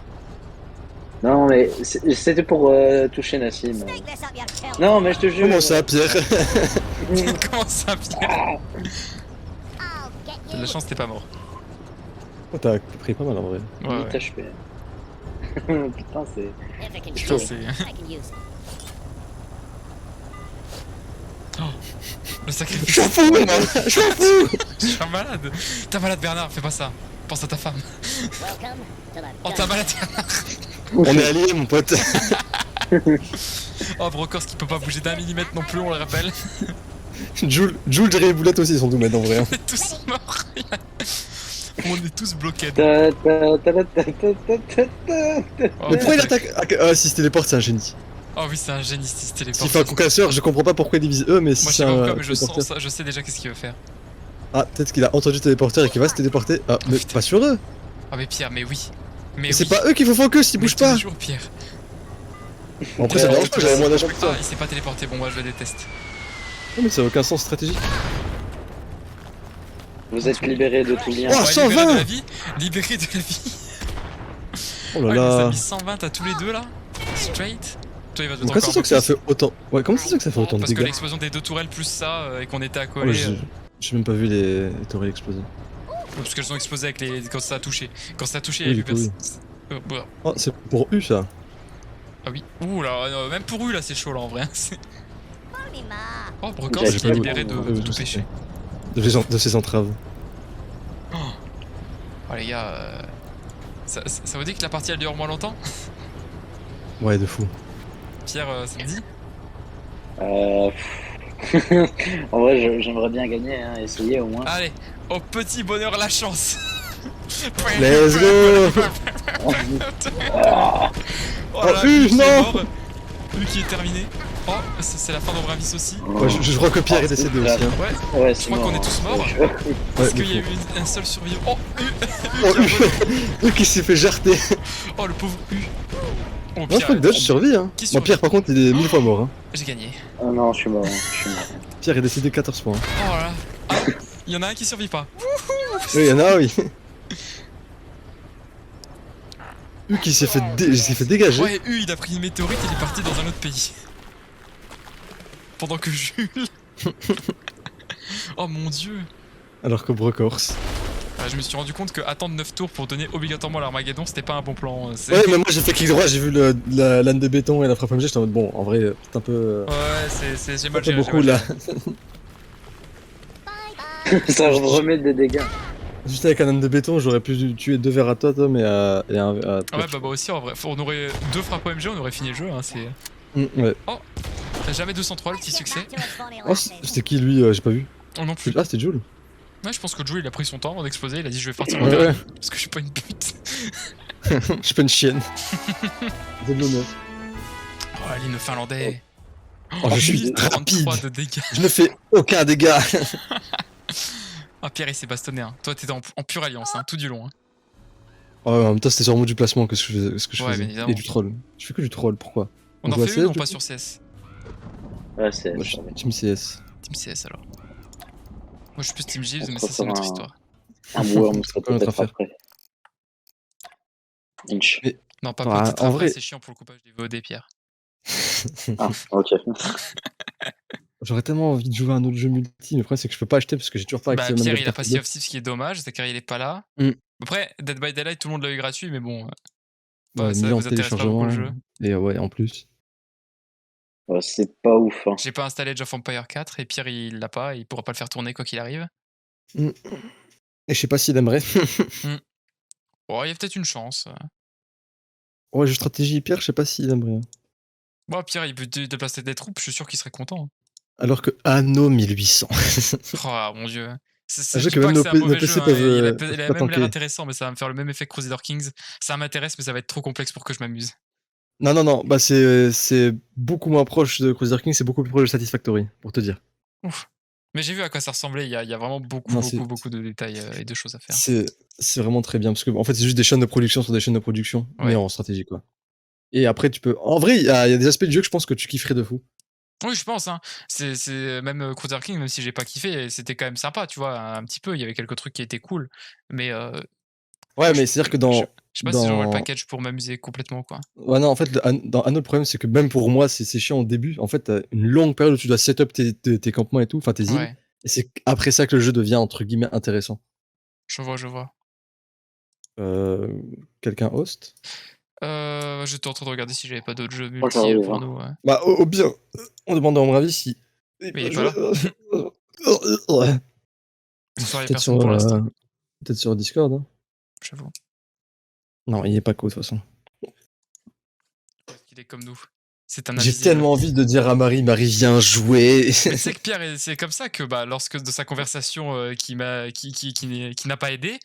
Non, mais c'était pour toucher Nassim. Stick this up your tail. Non, mais je te jure. Comment ça, Pierre? Comment ça Pierre? Ah, I'll get T'as de you. la chance, t'es pas mort. Oh, t'as pris pas mal en vrai. Ouais, 8 ouais. HP. Putain, c'est. If I can Putain, use it, c'est. I can use it. Le Je sacrifice. m'en fous, moi. Je m'en fous. Je suis un malade. T'es malade Bernard, fais pas ça. Pense à ta femme. Welcome to the Oh t'es malade Bernard. On est alliés, mon pote. Oh Brocors qui peut pas bouger d'un millimètre non plus, on le rappelle. Jules, Jerry et Boulette aussi sont tout mettre en vrai. Hein. On est tous morts. On est tous bloqués. Ta, ta, ta, ta, ta, ta, ta, ta. Oh, Mais pourquoi il putain. attaque? Ah, si se téléporte, c'est un génie. Oh oui, c'est un génie si c'était les S'il fait un concasseur, je comprends pas pourquoi il divise eux, mais si Moi je c'est sais pas un. pourquoi, mais je sens téléporteur- ça, je sais déjà qu'est-ce qu'il veut faire. Ah, peut-être qu'il a entendu téléporteur et qu'il va se téléporter. Ah, mais putain. pas sur eux. Ah mais Pierre, mais oui. Mais Mais c'est oui. pas eux qui font focus, ils Mais bougent pas. toujours Pierre. Bon, après, ça me dérange pas, j'avais moins d'âge que Ah, toi. il s'est pas téléporté, bon moi je le déteste. Non, mais ça a aucun sens stratégique. Vous êtes libérés de tout lien. Oh, Ouais, 120. libéré de la vie. Libéré de la vie. Oh Ouais, là il nous a là. mis 120 à tous les deux là. Straight. Toi il va te Mais mettre comment ça encore se fait un que ça a peu fait autant? Ouais, comment ça se fait que ça fait plus. autant de Parce que dégâts? l'explosion des deux tourelles plus ça et qu'on était Oh, accolés. j'ai même pas vu les tourelles exploser. Parce qu'elles ont explosé avec les. Quand ça a touché. Quand ça a touché, il y Oui, a eu du coup, personne. Bah. Oh, c'est pour U ça. Ah oui. Ouh là, même pour eux là c'est chaud là en vrai. C'est- Pony ma. Oh Brocors J'ai il est pas libéré vu. de tout péché. De ses entraves. Oh les gars, ça vous dit que la partie elle dure moins longtemps? Ouais, de fou. Pierre, ça te dit? En vrai, j'aimerais bien gagner, hein, essayer au moins. Allez, au petit bonheur la chance. Let's go. Oh Oh, là, U, Hugues qui est non. mort. Hugues qui est terminé. Oh, c'est la fin d'Ombramis aussi. Ouais, je crois que Pierre est décédé aussi. Hein. Ouais, Ouais, je crois qu'on est tous morts. Ouais, Est-ce qu'il y a de eu fou. un seul survivant? Oh, Oh, Hugues qui a volé. U qui s'est fait jarter. Oh, le pauvre Hugues. Oh, Non, je crois que Pierre, Dutch survit. Hein. Qui Bon, survit Pierre, par contre, il est 1000 fois mort. Hein. j'ai gagné. Oh non, je suis mort. Je suis mort. Pierre est décédé 14 fois. Hein. Oh là. Ah, il y en a un qui survit pas. Oui, il y en a, oui. U qui s'est fait, dégager. Ouais, Hugues, il a pris une météorite et il est parti dans un autre pays. Pendant que Jules. Oh mon dieu. Alors que Brocors. Je me suis rendu compte que attendre 9 tours pour donner obligatoirement l'Armageddon c'était pas un bon plan. Ouais, mais moi j'ai fait clic droit, j'ai vu la lame de béton et la frappe MG, j'étais en mode bon, en vrai, peut-être un peu. Ouais, j'ai Un mal peu géré. beaucoup là. Bye bye. Ça remet des dégâts. Juste avec un âne de béton, j'aurais pu tuer 2 verres à toi, Tom, et un à Ah ouais, bah aussi en vrai, on aurait 2 frappes OMG, on aurait fini le jeu. Hein, c'est Ouais. jamais 203 le petit Get succès. back to its funny Oh, lessons. c'était qui lui? J'ai pas vu. Oh non plus. Ah, c'était Jules. Ouais, je pense que Joe il a pris son temps avant d'exploser, il a dit je vais partir en Ouais, dernier, ouais. parce que je suis pas une pute. Je suis pas une chienne. C'est de l'honneur. Oh, l'hymne finlandais. Oh, je suis 33 rapide. de dégâts. Je ne fais aucun dégât. Ah, Pierre il s'est bastonné, hein. Toi t'étais en pure alliance, hein, tout du long. Hein. Ouais, en même temps, c'était sûrement du placement que ce que je Ouais, faisais. bien évidemment. Et du troll. Je fais que du troll, pourquoi? On en joue à fait une ou CS, on du passe coup sur CS? Ouais, c'est. Moi, je suis Team CS. Team CS alors. Moi je suis plus Team Gibbs, On mais se ça c'est une autre refera histoire. Un worm, C'est ça quoi notre peut-être affaire? après. Inch. Non, pas Ah, peut-être en après, vrai- c'est chiant pour le coupage des VOD, Pierre. Ah, ok. J'aurais tellement envie de jouer à un autre jeu multi, mais le problème c'est que je peux pas acheter parce que j'ai toujours pas accès Bah, à Pierre Manuel il a pas Carte Sea bleue. of Thieves, ce qui est dommage, car il est pas là. Mm. Après, Dead by Daylight, tout le monde l'a eu gratuit, mais bon, Ouais, ça 1000 ans vous de intéresse pas beaucoup téléchargement. le jeu. Et ouais, en plus. Ouais, c'est pas ouf. Hein. J'ai pas installé Age of Empire 4 et Pierre il l'a pas, il pourra pas le faire tourner quoi qu'il arrive. Et je sais pas s'il aimerait. Bon, il y a peut-être une chance. Ouais, jeu stratégie Pierre, je sais pas s'il aimerait. Bon, Pierre il peut déplacer des troupes, je suis sûr qu'il serait content. Alors que Anno 1800. Oh mon dieu. Un Je jeu dis que pas même que nos c'est un mauvais PC jeu, hein, peuvent, il a peuvent pas même l'air tanker. intéressant, mais ça va me faire le même effet que Crusader Kings. Ça m'intéresse, mais ça va être trop complexe pour que je m'amuse. Non, bah c'est beaucoup moins proche de Crusader King, c'est beaucoup plus proche de Satisfactory, pour te dire. Ouf. Mais j'ai vu à quoi ça ressemblait, il y a vraiment Non, c'est- beaucoup de détails et de choses à faire. C'est vraiment très bien, parce que en fait c'est juste des chaînes de production sur des chaînes de production, Ouais. mais en stratégie quoi. Et après tu peux... En vrai, il y a des aspects du jeu que je pense que tu kifferais de fou. Oui, je pense, hein. C'est même Crusader King, même si j'ai pas kiffé, c'était quand même sympa, tu vois, un petit peu, il y avait quelques trucs qui étaient cool, mais Ouais, mais c'est-à-dire que je dans... sais pas si j'aurais le dans... package pour m'amuser complètement, quoi. Ouais, non, en fait, dans Anno, le problème, c'est que même pour moi, c'est chiant au début. En fait, t'as une longue période où tu dois set up tes campements et tout, enfin tes îles. Ouais, Et c'est après ça que le jeu devient, entre guillemets, intéressant. je vois. Quelqu'un host? J'étais en train de regarder si j'avais pas d'autres jeux Oh, multi j'arrive, pour hein. nous. Ouais. Bah, au bien, on demande à mon avis si... Mais il est pas là. Ouais. Ce soir, il y a Peut-être personne sur, pour l'instant, peut-être sur Discord. Hein. j'avoue. Non, il est pas co, de toute façon. Il est comme nous. C'est un J'ai invisible. tellement envie de dire à Marie, viens jouer. Mais tu sais que Pierre, c'est comme ça que lorsque de sa conversation qui n'a pas aidé,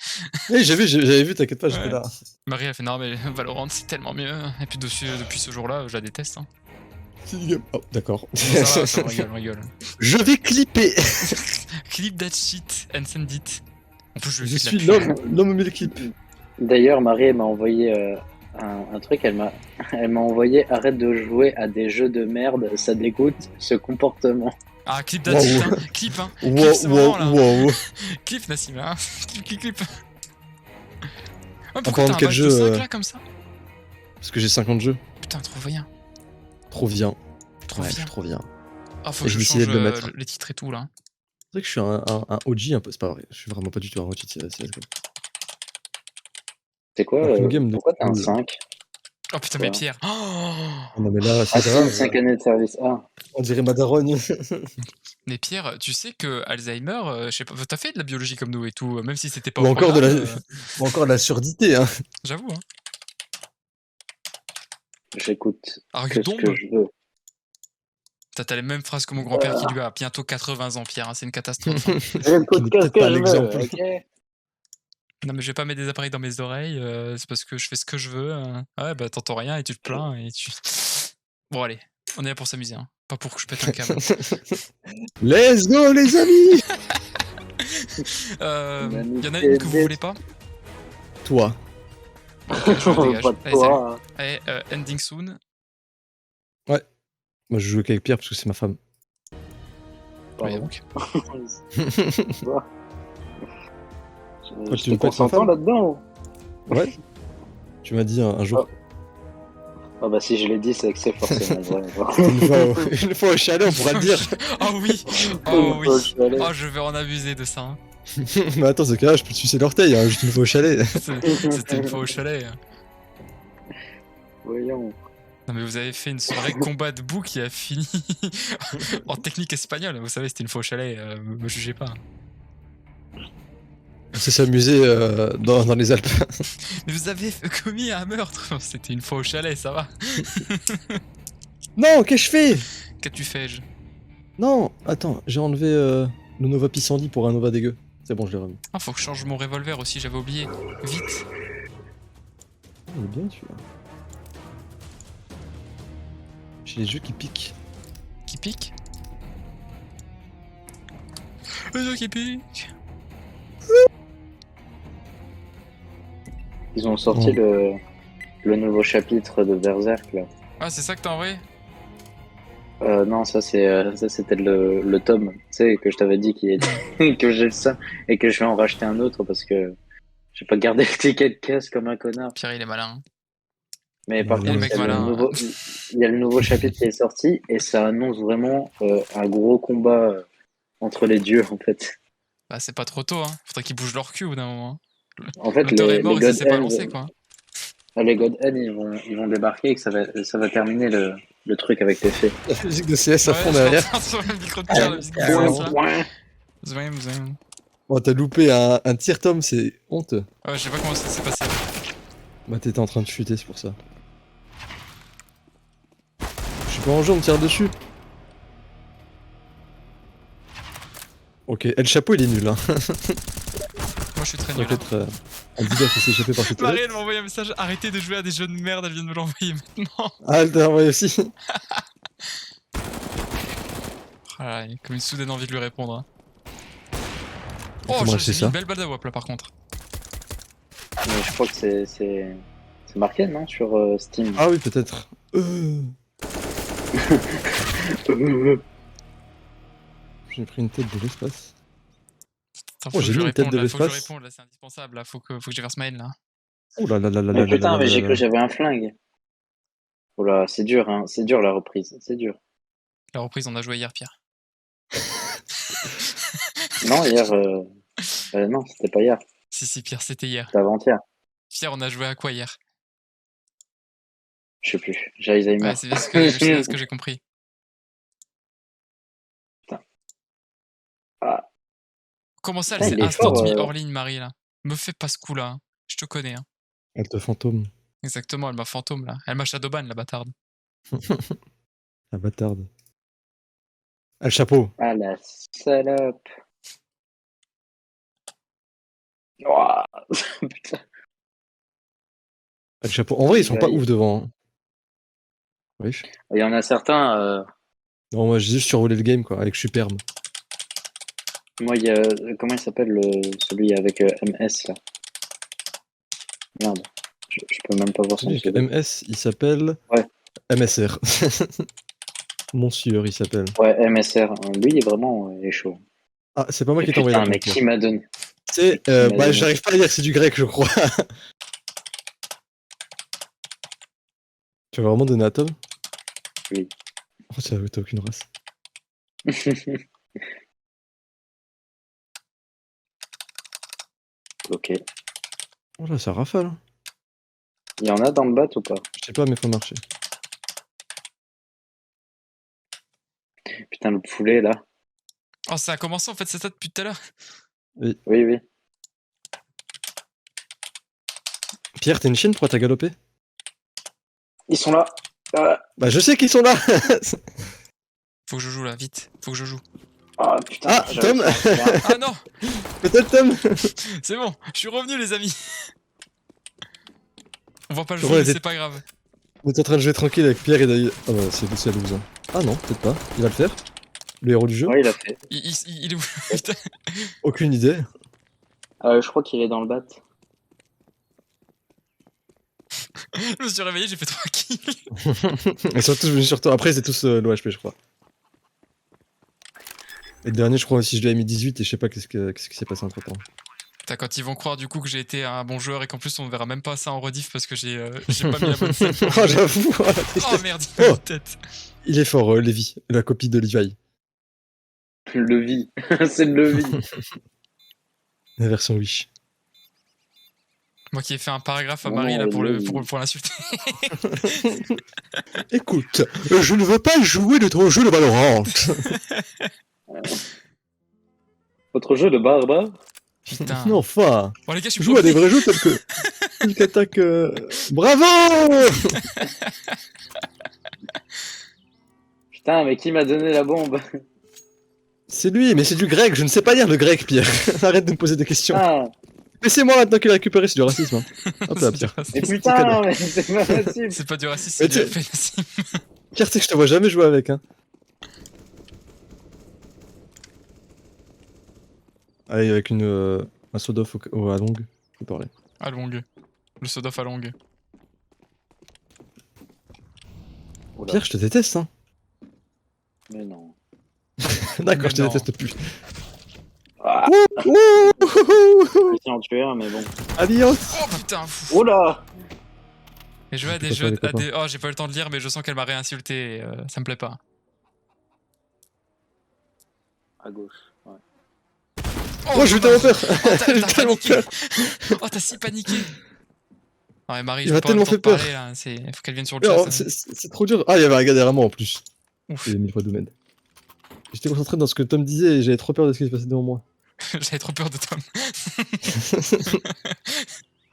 J'avais vu, t'inquiète pas, j'étais Ouais. là. Marie a fait non mais Valorant c'est tellement mieux. Et puis depuis ce jour-là, je la déteste. Hein. Oh, d'accord. Non, ça va, on rigole. Je vais clipper. Clip that shit and send it. En plus, Je fais de suis la pub. l'homme au mille clips. D'ailleurs, Marie elle m'a envoyé un truc. Elle m'a envoyé arrête de jouer à des jeux de merde, ça dégoûte ce comportement. Ah, clip that shit, hein. Clip, hein. Clip ce moment là. Wow. Clip Nassim, hein. Clip. Ouais, parlant pourquoi de t'as un quel badge jeu, de 5 là comme ça? Parce que j'ai 50 jeux. Putain, trop bien. Trop bien. Trop Ouais, bien. je suis trop bien. Ah, faut Et que je j'ai décidé change de le mettre. les titres et tout là. C'est vrai que je suis un OG un peu. C'est pas vrai. Je suis vraiment pas du tout un OG de CSGO. C'est quoi Donc, une game de pourquoi t'as un cool. 5? Oh putain, mais Ouais. Pierre. Oh Non, mais là, Ah, c'est c'est grave. une 5 années de service. Ah, On dirait ma daronne. Mais Pierre, tu sais que Alzheimer, je sais pas, t'as fait de la biologie comme nous et tout, même si c'était pas Ou au encore de la, programme, ou encore de la surdité. Hein. j'avoue, hein. j'écoute Alors que ce Dombe, que je veux. t'as les mêmes phrases que mon grand-père qui lui a bientôt 80 ans, Pierre, hein, c'est une catastrophe. Hein. J'ai le Qui n'est podcast peut-être pas que je veux, l'exemple. ok. Non mais je vais pas mettre des appareils dans mes oreilles, c'est parce que je fais ce que je veux. Ouais, bah t'entends rien et tu te plains et tu... Bon allez, on est là pour s'amuser, hein. Pas pour que je pète un câble. Let's go, les amis. Y en a une que vous voulez pas? Toi. Je me dégage. Pas de Allez, salut. toi. hein. Allez, ending soon. Moi, je joue qu'avec Pierre parce que c'est ma femme. Ouais, Pardon. donc. tu Je veux te pas être ma consentant femme là-dedans. Ouais. Tu m'as dit un jour. Ah bah si je l'ai dit, c'est que c'est forcément vrai. Une fois au chalet, on pourra le dire. Oh oui. Oh oui. Oh, je vais en abuser de ça. Hein. Mais attends, ce cas-là, je peux te sucer l'orteil, hein, juste une fois au chalet. C'était une fois au chalet. Hein. Voyons. Non mais vous avez fait une soirée combat debout qui a fini en technique espagnole. Vous savez, c'était une fois au chalet. Me jugez pas. On s'est s'amuser dans les Alpes. Mais vous avez commis un meurtre. C'était une fois au chalet, ça va. Non, qu'est-ce que je fais? Qu'as-tu fait? Non, attends, j'ai enlevé le Nova Pissenlit pour un Nova dégueu. C'est bon, je l'ai remis. Ah, faut que je change mon revolver aussi, j'avais oublié. Vite. Il est bien celui-là. J'ai les yeux qui piquent. Qui pique? Les yeux qui piquent. Ils ont sorti le nouveau chapitre de Berserk là. Ah, c'est ça que t'as envoyé? Non, ça c'était le tome, tu sais, que je t'avais dit que j'ai ça et que je vais en racheter un autre parce que j'ai pas gardé le ticket de caisse comme un connard. Pierre, il est malin. Mais par Ouais, contre, le mec il y a malin, il y a le nouveau chapitre qui est sorti et ça annonce vraiment un gros combat entre les dieux en fait. Bah, c'est pas trop tôt, hein. Faudrait qu'ils bougent leur cul au bout d'un moment. En fait, L'auteur est mort, il God s'est pas Hand, lancé, quoi. les God Hand, ils vont débarquer et que ça va terminer le truc avec les fées. La musique de CS à fond je derrière. l'entends sur le micro de Pierre, la musique de ouais, CS, là. Ouais. Zoom, zoom. Oh, t'as loupé un tir, Tom, c'est honteux. Ouais, je sais pas comment ça s'est passé. Bah, t'étais en train de chuter, c'est pour ça. Je suis pas en jeu, on me tire dessus. Ok, El Chapeau, il est nul, hein. Moi, je suis très Il y nul. a peut-être un leader qui s'est échappé par ses Marie, toilettes. elle m'a envoyé un message. Arrêtez de jouer à des jeux de merde, elle vient de me l'envoyer maintenant. Ah, elle t'a envoyé aussi. Oh là là, il y a comme une soudaine envie de lui répondre. Hein. Comment Oh, elle j'ai sait mis ça une belle balle de wap là par contre. Mais je crois que c'est marqué, non, sur Steam. Ah oui, peut-être. J'ai pris une tête de l'espace. Attends, Oh, faut j'ai que je mis une tête réponde de là, faut que je l'espace. réponde là, c'est indispensable là, faut que je verse mail là. Oh là là là là là Mais là putain, là mais là j'ai là cru que là. j'avais un flingue. Oh là, c'est dur, hein. C'est dur la reprise, c'est dur. La reprise, on a joué hier, Pierre. Non, hier, non, c'était pas hier, Si, Pierre, c'était hier. c'était avant-hier. Pierre, on a joué à quoi hier? Je sais plus, j'ai Alzheimer. Ouais, c'est bien ce que j'ai compris. Ah, Comment ça, elle putain, s'est il est instant fort. mis hors ligne, Marie là? Me fais pas ce coup là, hein. Je te connais. Hein. Elle te fantôme. Exactement, elle m'a fantôme là. Elle m'a shadowban la bâtarde. La bâtarde. El Chapeau. Ah la salope. Ouah. Putain. El Chapeau. En vrai, ils sont pas Ouais. ouf devant. Hein. Wesh. Il y en a certains, Non, moi j'ai juste survolé le game quoi, avec Superbe. moi il y a, comment il s'appelle celui avec MS là? Merde, je peux même pas voir son Celui avec pseudo. MS, il s'appelle. Ouais. MSR. Monsieur, il s'appelle. Ouais, MSR, lui il est vraiment il est chaud. Ah, c'est pas moi Et qui t'ai envoyé putain, la mais capture. qui m'a donné? C'est. qui m'a Bah, donné j'arrive pas à dire que c'est du grec, je crois. Tu vas vraiment donner à Tom? Oui. Oh, t'as aucune race. Ok. Oh là, ça rafale. Hein. Il y en a dans le bat ou pas? Je sais pas, mais faut marcher. Putain, le poulet là. Oh, ça a commencé en fait, c'est ça depuis tout à l'heure. Oui, oui. Pierre, t'es une chienne, pourquoi t'as galopé? Ils sont là. Ah, Bah, je sais qu'ils sont là. Faut que je joue là, vite. Faut que je joue. ah, putain. Ah, j'arrive Tom. pas à faire. Ah non, Peut-être Tom. c'est bon, je suis revenu les amis. On va pas le Ouais, jouer, mais t'es- c'est pas grave. On est en train de jouer tranquille avec Pierre et David. Ah bah, c'est loser. Ah non, peut-être pas. Il va le faire. Le héros du jeu. Ouais, il a fait. Il est où? Putain. Aucune idée. Je crois qu'il est dans le bat. Je me suis réveillé, j'ai fait 3 kills. Ils sont tous venus sur toi. Après, c'est tous l'OHP, je crois. Et le dernier, je crois aussi, je lui ai mis 18 et je sais pas qu'est-ce qui s'est passé entre temps. Putain, quand ils vont croire du coup que j'ai été un bon joueur et qu'en plus on verra même pas ça en rediff parce que j'ai pas mis la bonne scène. pour Oh, jouer. j'avoue. Oh, la Oh tristesse. merde, il a Oh. une tête. Il est fort, Levi, la copie de Levi. Levi. C'est le Levi. La version Wish. Moi qui ai fait un paragraphe à Non, Marie là pour Levi. pour l'insulter. Écoute, je ne veux pas jouer de ton jeu de Valorant. Autre jeu de barbare. Putain. Non, enfin, Bon les gars, je suis joue à des premier. vrais jeux tels que Quick Attack. Bravo. Putain, mais qui m'a donné la bombe? C'est lui, mais c'est du grec, je ne sais pas lire le grec, Pierre. Arrête de me poser des questions. Ah, Mais c'est moi maintenant qui l'ai récupéré, c'est du racisme. Hein. Hop là, C'est du Pierre. mais racisme. putain, mais c'est pas possible. C'est pas du racisme, Mais c'est du tu- féminisme. Pierre, tu sais que je te vois jamais jouer avec, hein. Allez, avec un sodoff à longue, je peux parler. À longue. Le sodoff à longue. Oula, Pierre, je te déteste, hein. mais non. D'accord, Mais je te non. déteste plus. Ah, Ouh, je vais en tuer un, mais bon. Adios. Oh putain fou. Oh là. Et je vais à des peux jeux. pas, les Oh, j'ai pas eu le temps de lire, mais je sens qu'elle m'a réinsulté. Et, ça me plaît pas. À gauche, ouais. Oh, j'ai eu tellement peur. T'as J'ai tellement paniqué. peur. Oh, t'as si paniqué. Non, mais Marie, Il je m'a peux pas avoir tellement le temps de fait parler là. Faut qu'elle vienne sur le Mais chat. alors, c'est trop dur. Ah, il y avait un gars derrière moi en plus. Ouf. Il a mis le domaine. J'étais concentré dans ce que Tom disait et j'avais trop peur de ce qui se passait devant moi. J'avais trop peur de Tom.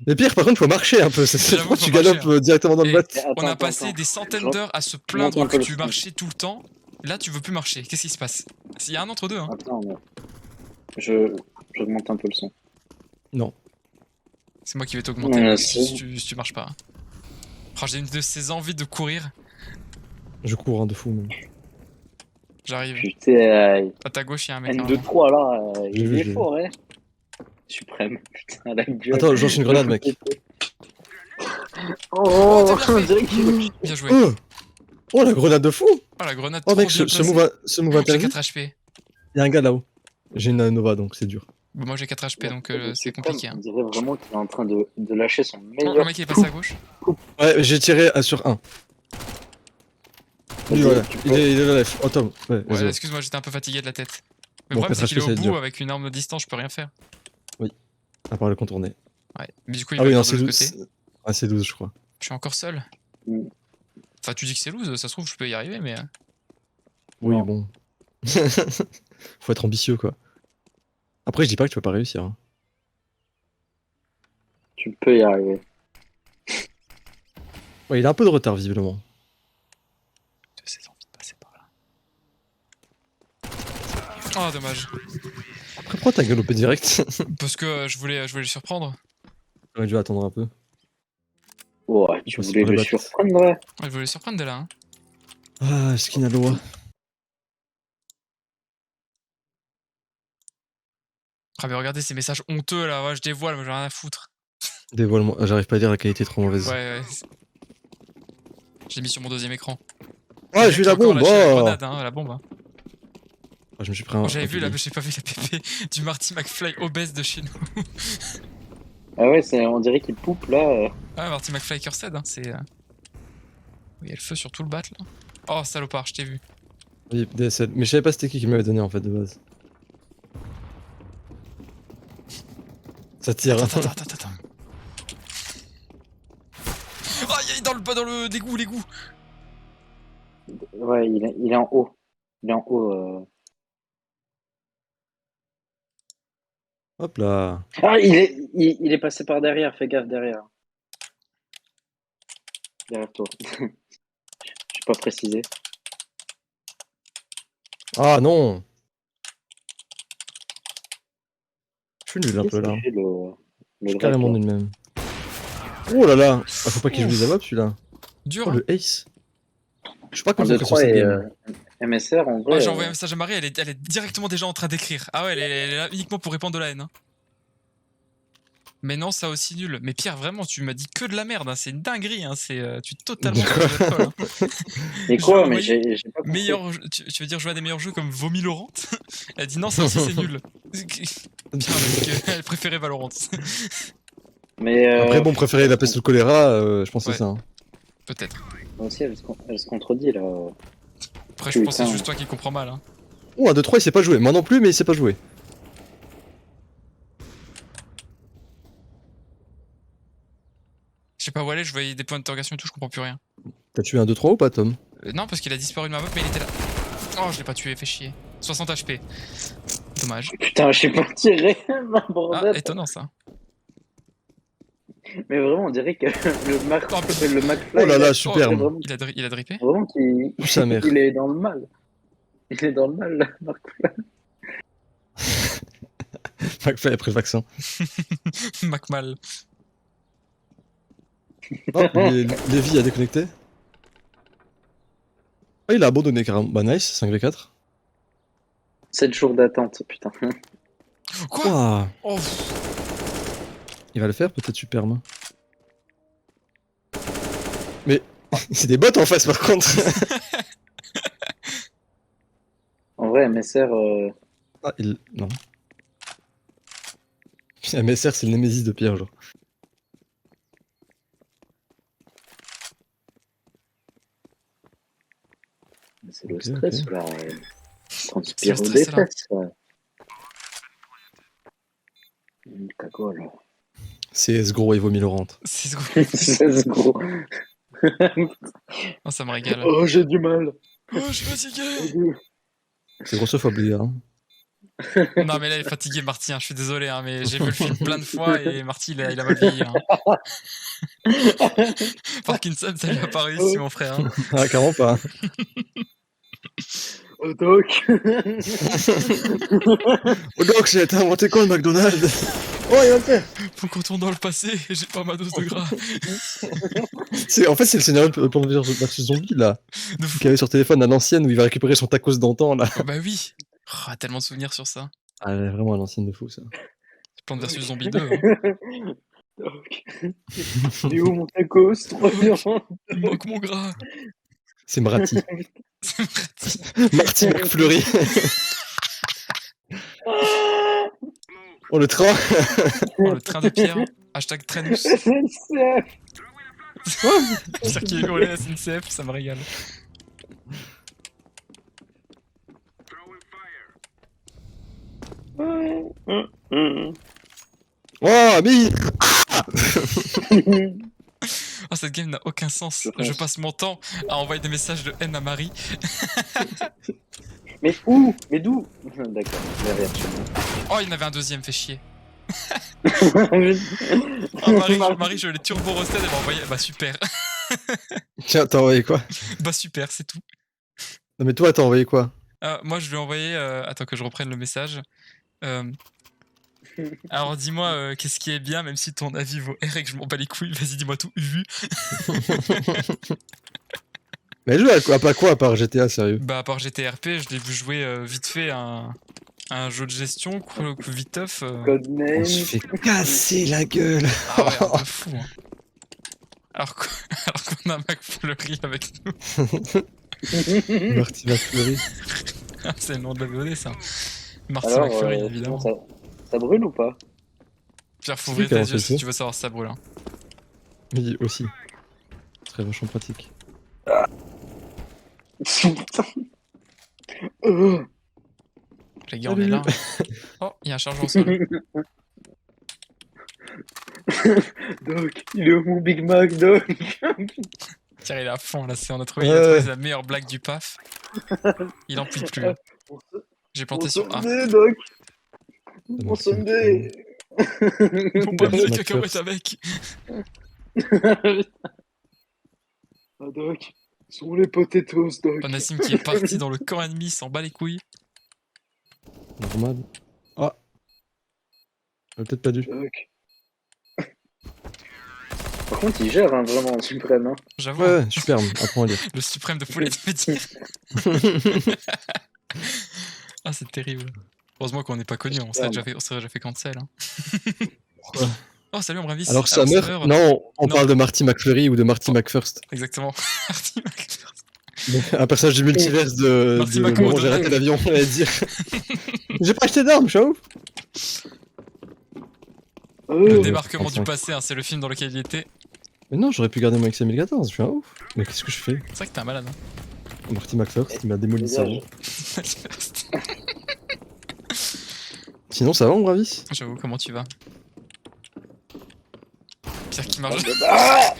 Mais Pierre, par contre, faut marcher un peu. C'est J'avoue, pourquoi faut tu galopes marcher, directement dans le Et- bat. Attends, On a attends, passé attends. des centaines Je- d'heures à se monte plaindre un peu que le tu son. marchais tout le temps. Là, tu veux plus marcher. Qu'est-ce qui se passe? Il y a un entre deux, hein. Attends, mais... Je monte un peu le son. Non. C'est moi qui vais t'augmenter Ouais, si tu marches pas. Oh, j'ai une de ces envies de courir. Je cours de fou. Même. J'arrive. Putain, À ta gauche, il y a un mec. N2-3 là, J'ai il vu, est j'ai fort, hein. Suprême, putain, la gueule. Attends, je lance une grenade, mec. Oh, t'as bien on fait. dirait qu'il... Bien joué. Oh, oh, la grenade de fou. Oh, la grenade. Oh, trop mec, bien ce placée. move J'ai interdit. 4 HP. Il y a un gars là-haut. J'ai une Nova, donc c'est dur. Bon, moi j'ai 4 HP donc c'est Suprême, compliqué. Hein. On dirait vraiment qu'il est en train de lâcher son Oh, meilleur... le mec il est passé à gauche. Ouais, j'ai tiré sur un. Lui, Ok, voilà. tu Il peux- est là, left. Oh, Tom. Ouais, Ouais, vas-y. excuse-moi, j'étais un peu fatigué de la tête. Le Bon, problème c'est 4 qu'il est HP, au ça va être bout dur. avec une arme de distance, je peux rien faire. À part le contourner. Ouais. Mais du coup, il Ah va oui, non, venir de c'est l'autre côté. 12. Ah, c'est 12, je crois. Je suis encore seul. Mm. Enfin, tu dis que c'est loose, ça se trouve, je peux y arriver, mais. Oui, Non. bon. Faut être ambitieux, quoi. Après, je dis pas que tu vas pas réussir. Hein. Tu peux y arriver. Ouais, il a un peu de retard, visiblement. De ces envies de passer par là. Oh, dommage. Après, pourquoi t'as galopé direct? Parce que je voulais le surprendre. J'aurais dû attendre un peu. Ouais, tu passe voulais par le le bat. surprendre, ouais. Ouais, je voulais le surprendre de là. Hein. Ah, Skinaloa. Ah, mais regardez ces messages honteux là, ouais, je dévoile, mais j'ai rien à foutre. Dévoile-moi. J'arrive pas à dire la qualité est trop mauvaise. Ouais. J'ai mis sur mon deuxième écran. Ah, j'ai eu la encore bombe. lâché la Oh. grenade, hein, la bombe. Hein. Ah, je me suis pris un. J'avais un vu là, pilier. mais j'ai pas vu la PP du Marty McFly obèse de chez nous. Ah ouais, on dirait qu'il poupe là. Ah, Marty McFly Cursed, hein, c'est. Oui, il y a le feu sur tout le bat là. Oh, salopard, je t'ai vu. Oui, DSL. Mais je savais pas c'était qui m'avait donné en fait de base. Ça tire. Attends. Oh, il est dans le dégoût, l'égout. Ouais, il est en haut. Il est en haut. Hop là. Ah, il est passé par derrière, fais gaffe derrière. Derrière toi. Je n'ai pas précisé. Ah non. Je suis nul un Qu'est-ce peu là. qu'il fait, le Je suis grec, carrément là nul même. Oh là là. Ah, faut pas qu'il joue les abats celui-là. Dur. Oh Hein. le ace. Je suis pas 1, 2, concentré sur 3 cette et game. MSR en Oh, vrai. j'ai envoyé un message à Marie, elle est directement déjà en train d'écrire. Ah ouais, elle est là uniquement pour répandre de la haine. Hein. Mais non, ça aussi nul. Mais Pierre, vraiment, tu m'as dit que de la merde. Hein. C'est une dinguerie. Hein. Tu es totalement sur le folle, hein. Mais j'ai quoi, mais envoyé j'ai pas compris. Meilleur, tu veux dire jouer à des meilleurs jeux comme Vomi Laurent? Elle a dit non, ça aussi c'est nul. Bien, elle préférait Valorant. Mais Après bon, préférer la peste ou le choléra, je pense que Ouais. c'est ça. Hein. Peut-être. moi aussi, elle se contredit là. Après, je pense que c'est Putain. juste toi qui comprends mal. Hein. Oh, 1, 2, 3, il sait pas jouer. Moi non plus, mais il sait pas jouer. Je sais pas où aller, je voyais des points d'interrogation et tout, je comprends plus rien. T'as tué un 2, 3 ou pas, Tom? Non, parce qu'il a disparu de ma map, mais il était là. Oh, je l'ai pas tué, fait chier. 60 HP. Dommage. Putain, je sais pas tirer, ma Ah, bordel. étonnant ça. Mais vraiment, on dirait que Oh, putain. le McFly. Oh là là, il superbe. est vraiment, Il a drippé. vraiment qu'il Ouh, sa mère. il est dans le mal. Il est dans le mal, là, McFly. McFly après le vaccin. Macmal. Oh, Lévi a déconnecté. Ah, il a abandonné carrément. Bah nice, 5v4. 7 jours d'attente, putain. Quoi? Ouah. Oh, Il va le faire, peut-être Superman. Mais c'est des bots en face par contre. En vrai, MSR, Ah, il... Non. MSR, c'est le Némésis de Pierre, genre. c'est le Ok, stress ok. là. C'est Transpire le au stress, là. défense. Cagole. CS gros, il vaut 1000 rentes. c'est gros. C'est gros. Oh, ça me régale. Oh, j'ai du mal. Oh, je suis fatigué. C'est grossophobe, hein. Non, mais là, il est fatigué, Marty. Hein. Je suis désolé, hein, mais j'ai vu le film plein de fois et Marty, il a mal vieilli. Hein. Parkinson, ça lui a pas réussi, mon frère. Hein. Ah, carrément pas. Oh, Doc. Oh donc, j'ai été inventé quoi le McDonald's? Oh, il va le faire. Faut qu'on tourne dans le passé et j'ai pas ma dose de gras. En fait, c'est le scénario de Plants vs Zombie, là. De fou. Qu'il avait sur téléphone à l'ancienne où il va récupérer son tacos d'antan, là. Ah bah oui. Oh, tellement de souvenirs sur ça. Ah, elle est vraiment à l'ancienne de fou, ça. Plante vs Zombie 2. Hein. Doc. Il est où mon tacos? Trop bien. Il manque mon gras. C'est Mrati. C'est pratique. Marty McFlurry. Oh, le train. Oh, le train de pierre. Hashtag Trainus. SNCF. C'est qui est hurlé à SNCF, ça me régale. Oh, mais... Oh, cette game n'a aucun sens. Je pense. Je passe mon temps à envoyer des messages de haine à Marie. Mais où? Mais d'où? D'accord, je l'avais reçu. Oh, il y en avait un deuxième, fait chier. Oui. Oh, Marie, je l'ai turbo roasted, elle m'a envoyé. Bah super. Tiens, t'as envoyé quoi? Bah super, c'est tout. Non, mais toi, t'as envoyé quoi? Moi, je lui ai envoyé. Attends que je reprenne le message. Alors dis-moi qu'est-ce qui est bien, même si ton avis vaut R et que je m'en bats les couilles, vas-y dis-moi tout, vu. Mais elle joue à pas quoi à part GTA, sérieux? Bah à part GTRP, je l'ai vu jouer vite fait un jeu de gestion, viteuf. On Codename. se fait casser la gueule. Ah ouais, un peu fou. Hein. Alors qu'on a McFlurry avec nous. Marty McFlurry. C'est le nom de la VOD ça. Marty Alors, McFlurry évidemment. ça brûle ou pas? Pierre, faut C'est ouvrir qui qui a tes yeux lancé si ça tu veux savoir si ça brûle. Hein. Oui, aussi. Très vachement pratique. Putain. Les gars, on est là. Oh, il y a un chargeur au sol. Doc, il est où mon Big Mac, Doc? Tiens, il est à fond là, il a trouvé la meilleure blague du paf. Il en peut plus. Hein. J'ai planté sur A. Sunday, Doc. Mon Mon Sunday. Mon panier de Mac cacahuètes first. avec. Ah, Doc, sont les potatoes, Doc. Oh, Nassim qui est parti dans le camp ennemi, s'en bat les couilles. Normal. Ah. J'aurais peut-être pas dû. Doc. Par contre, il gère hein, vraiment suprême. Hein. J'avoue, Ouais, superbe. Apprends à lire. le suprême de poulet de métier. Ah, c'est terrible. Heureusement qu'on n'est pas connu, on serait déjà fait cancel. Hein. Pourquoi? Oh, salut, on bravisse. Alors ça meurt? Non, on Non. parle de Marty McFlurry ou de Marty McFirst. Exactement. Marty McFirst. Un personnage du multiverse de Marty moment McFirst. où j'ai raté l'avion, on va dire. J'ai pas acheté d'armes, je suis ouf. Le Oh. débarquement du 35. passé, hein, c'est le film dans lequel il était. Mais non, j'aurais pu garder mon XM1014, je suis un ouf. Mais qu'est-ce que je fais? C'est vrai que t'es un malade. Hein. Marty McFirst, il m'a démoli le cerveau. Sinon, ça va, mon bravis? J'avoue, comment tu vas? Pierre qui marche. Ah.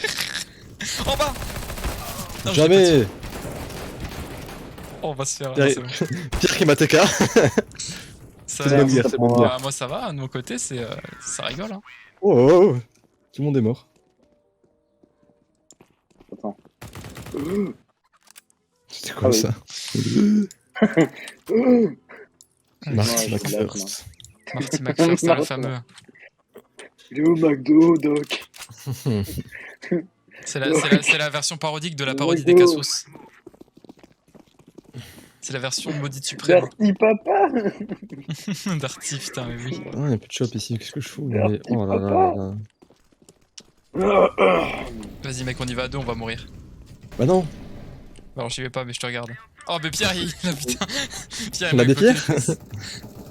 En bas. Non, je l'ai pas Jamais. dit. Oh, on va se faire. Pierre, non, c'est bon. Pierre qui m'a TK. Ça, C'est de bonne guerre, c'est de bonne guerre. moi ça va, de mon côté, ça rigole. Hein. Oh, oh, oh. Tout le monde est mort. Attends. C'était quoi Ah oui. ça? Oh. Marty Ouais, je suis là, McFirst. Marty McFly, c'est le fameux. Il est au McDo, Doc. C'est la version parodique de la parodie des McDo. Cassos. C'est la version maudite suprême. Darty papa. Darty, putain, mais oui. Ah, il y a plus de shop ici, qu'est-ce que je fous Merci, mais... Oh là là papa. là là. Vas-y, mec, on y va à deux, on va mourir. Bah non, Bah, alors, j'y vais pas, mais je te regarde. Oh, mais Pierre, il. Là, putain. Pierre, on a m'a des bloqué pierres les fesses.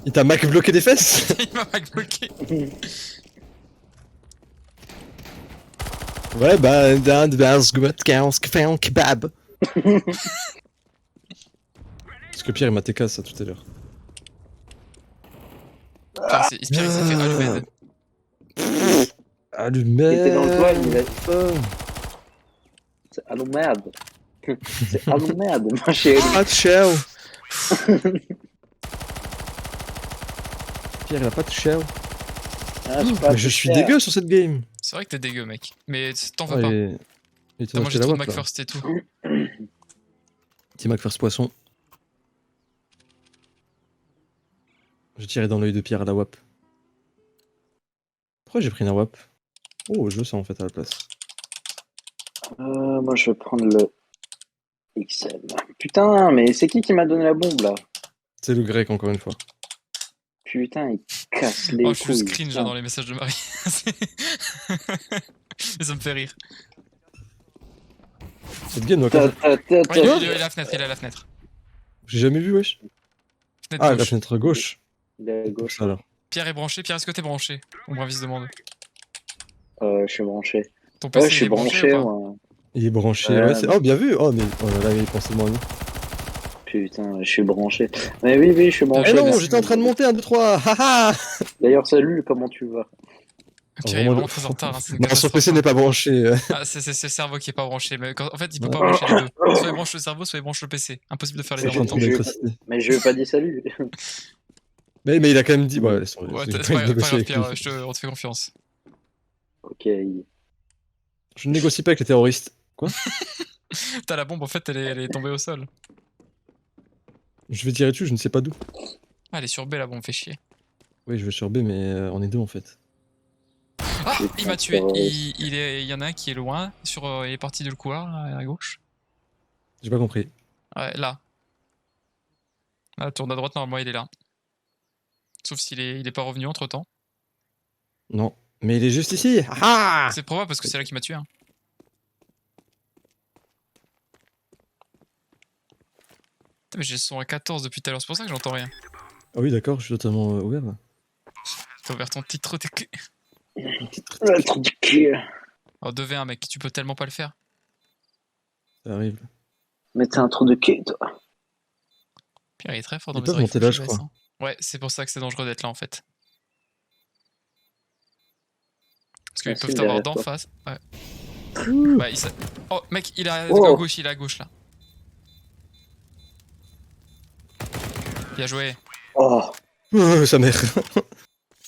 il t'a Mac bloqué des fesses. Il m'a bloqué. Ouais, bah, d'un kebab. Parce que Pierre il m'a TK ça tout à l'heure. Pierre, il s'est fait allumer. Allumé. Il était dans le toit, il a... C'est allô merde. C'est allô merde, ma chérie. Ah, ciao. Pierre il a pas de ciao. Ah, j'ai pas Mais je pu suis faire. dégueu sur cette game. C'est vrai que t'es dégueu, mec. Mais t'en veux Ah, pas. il était T'as dans mangé la trop de WAP, là. McFirst et tout. Petit McFirst poisson. J'ai tiré dans l'œil de Pierre à la WAP. Pourquoi j'ai pris la WAP? Oh, je veux ça en fait à la place. Moi, je vais prendre le XM. Putain, mais c'est qui m'a donné la bombe, là? C'est le grec encore une fois. Putain, il casse les Oh, je suis couilles. cringe là, dans les messages de Marie. Mais ça me fait rire. Cette game doit Ta, quand ta, ta, ta. Ouais, il est à la fenêtre, il est à la fenêtre. J'ai jamais vu, wesh. Fenêtre Ah, la gauche. fenêtre gauche. Il est à gauche. Ça alors. Pierre est branché. Pierre, est-ce que t'es branché? On me se demande. Je suis branché. Ton PC Ouais, je il suis est branché branché, ou pas? moi. Il est branché. Ouais. Ouais, oh, bien vu. Oh, mais oh là là, il pense tellement à nous. Putain, je suis branché. Mais oui, je suis branché. Eh non, merci. j'étais en train de monter 1, 2, 3. Haha. D'ailleurs, salut, comment tu vas? Pierre est vraiment très en retard. Hein, c'est une Non, son catastrophe, PC hein. n'est pas branché. Ah, c'est le cerveau qui est pas branché. Mais en fait, il peut pas Ouais. brancher les deux. Soit il branche le cerveau, soit il branche le PC. Impossible de faire les deux en C'est même en temps. train d'électricité. Mais je lui ai pas dit salut. Mais il a quand même dit. Ouais, laisse tomber. Ouais, J'ai c'est pas pas négocié grave, avec Pierre. lui. On te fait confiance. Ok. Je ne négocie pas avec les terroristes. Quoi? T'as la bombe, en fait, elle est tombée au sol. Je vais tirer dessus, je ne sais pas d'où. Ah, elle est sur B, la bombe, fait chier. Oui, je vais sur B, mais on est deux en fait. Ah, Putain, il m'a tué. terroriste. Il y en a un qui est loin. Il est parti de le couloir, là, à gauche. J'ai pas compris. Ouais, là. Là, tourne à droite, normalement, il est là. Sauf s'il il est pas revenu entre temps. Non. Mais il est juste ici. Ah! C'est probable parce que c'est là qui m'a tué. Hein. Putain, mais j'ai le son à 14 depuis tout à l'heure, c'est pour ça que j'entends rien. Ah oui, d'accord, je suis totalement ouvert là. T'as ouvert ton titre, t'es clés. Le truc du cul. Oh, 2v1, mec, tu peux tellement pas le faire. Ça arrive. Mais t'es un trou de cul, toi. Pierre, il est très fort dans Ils les peuvent oreilles. monter là, je crois. Ouais, c'est pour ça que c'est dangereux d'être là en fait. Parce qu'ils Merci, peuvent t'avoir derrière d'en toi. face. Ouais. Bah, oh, mec, il est à Oh. gauche, il est à gauche là. Bien joué. Oh, Oh, sa mère.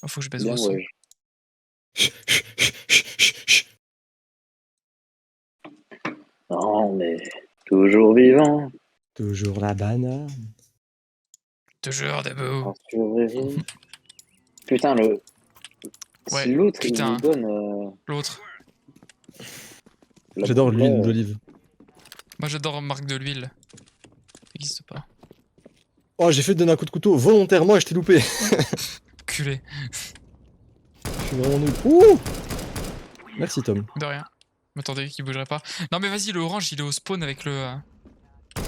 Oh, faut que je baisse bien, vos sons. ouais. Non, mais toujours vivant. Toujours la banane. Toujours debout. Rassurez-vous. Putain, le. Ouais, Si l'autre, il putain. nous donne. L'autre. La J'adore bombe, l'huile d'olive. Moi j'adore marque de l'huile. Ça n'existe pas. Oh, j'ai fait donner un coup de couteau volontairement et je t'ai loupé. Culé. Je suis vraiment nul. Ouh! Merci Tom. De rien. M'attendais qu'il bougerait pas. Non mais vas-y, le orange il est au spawn avec le.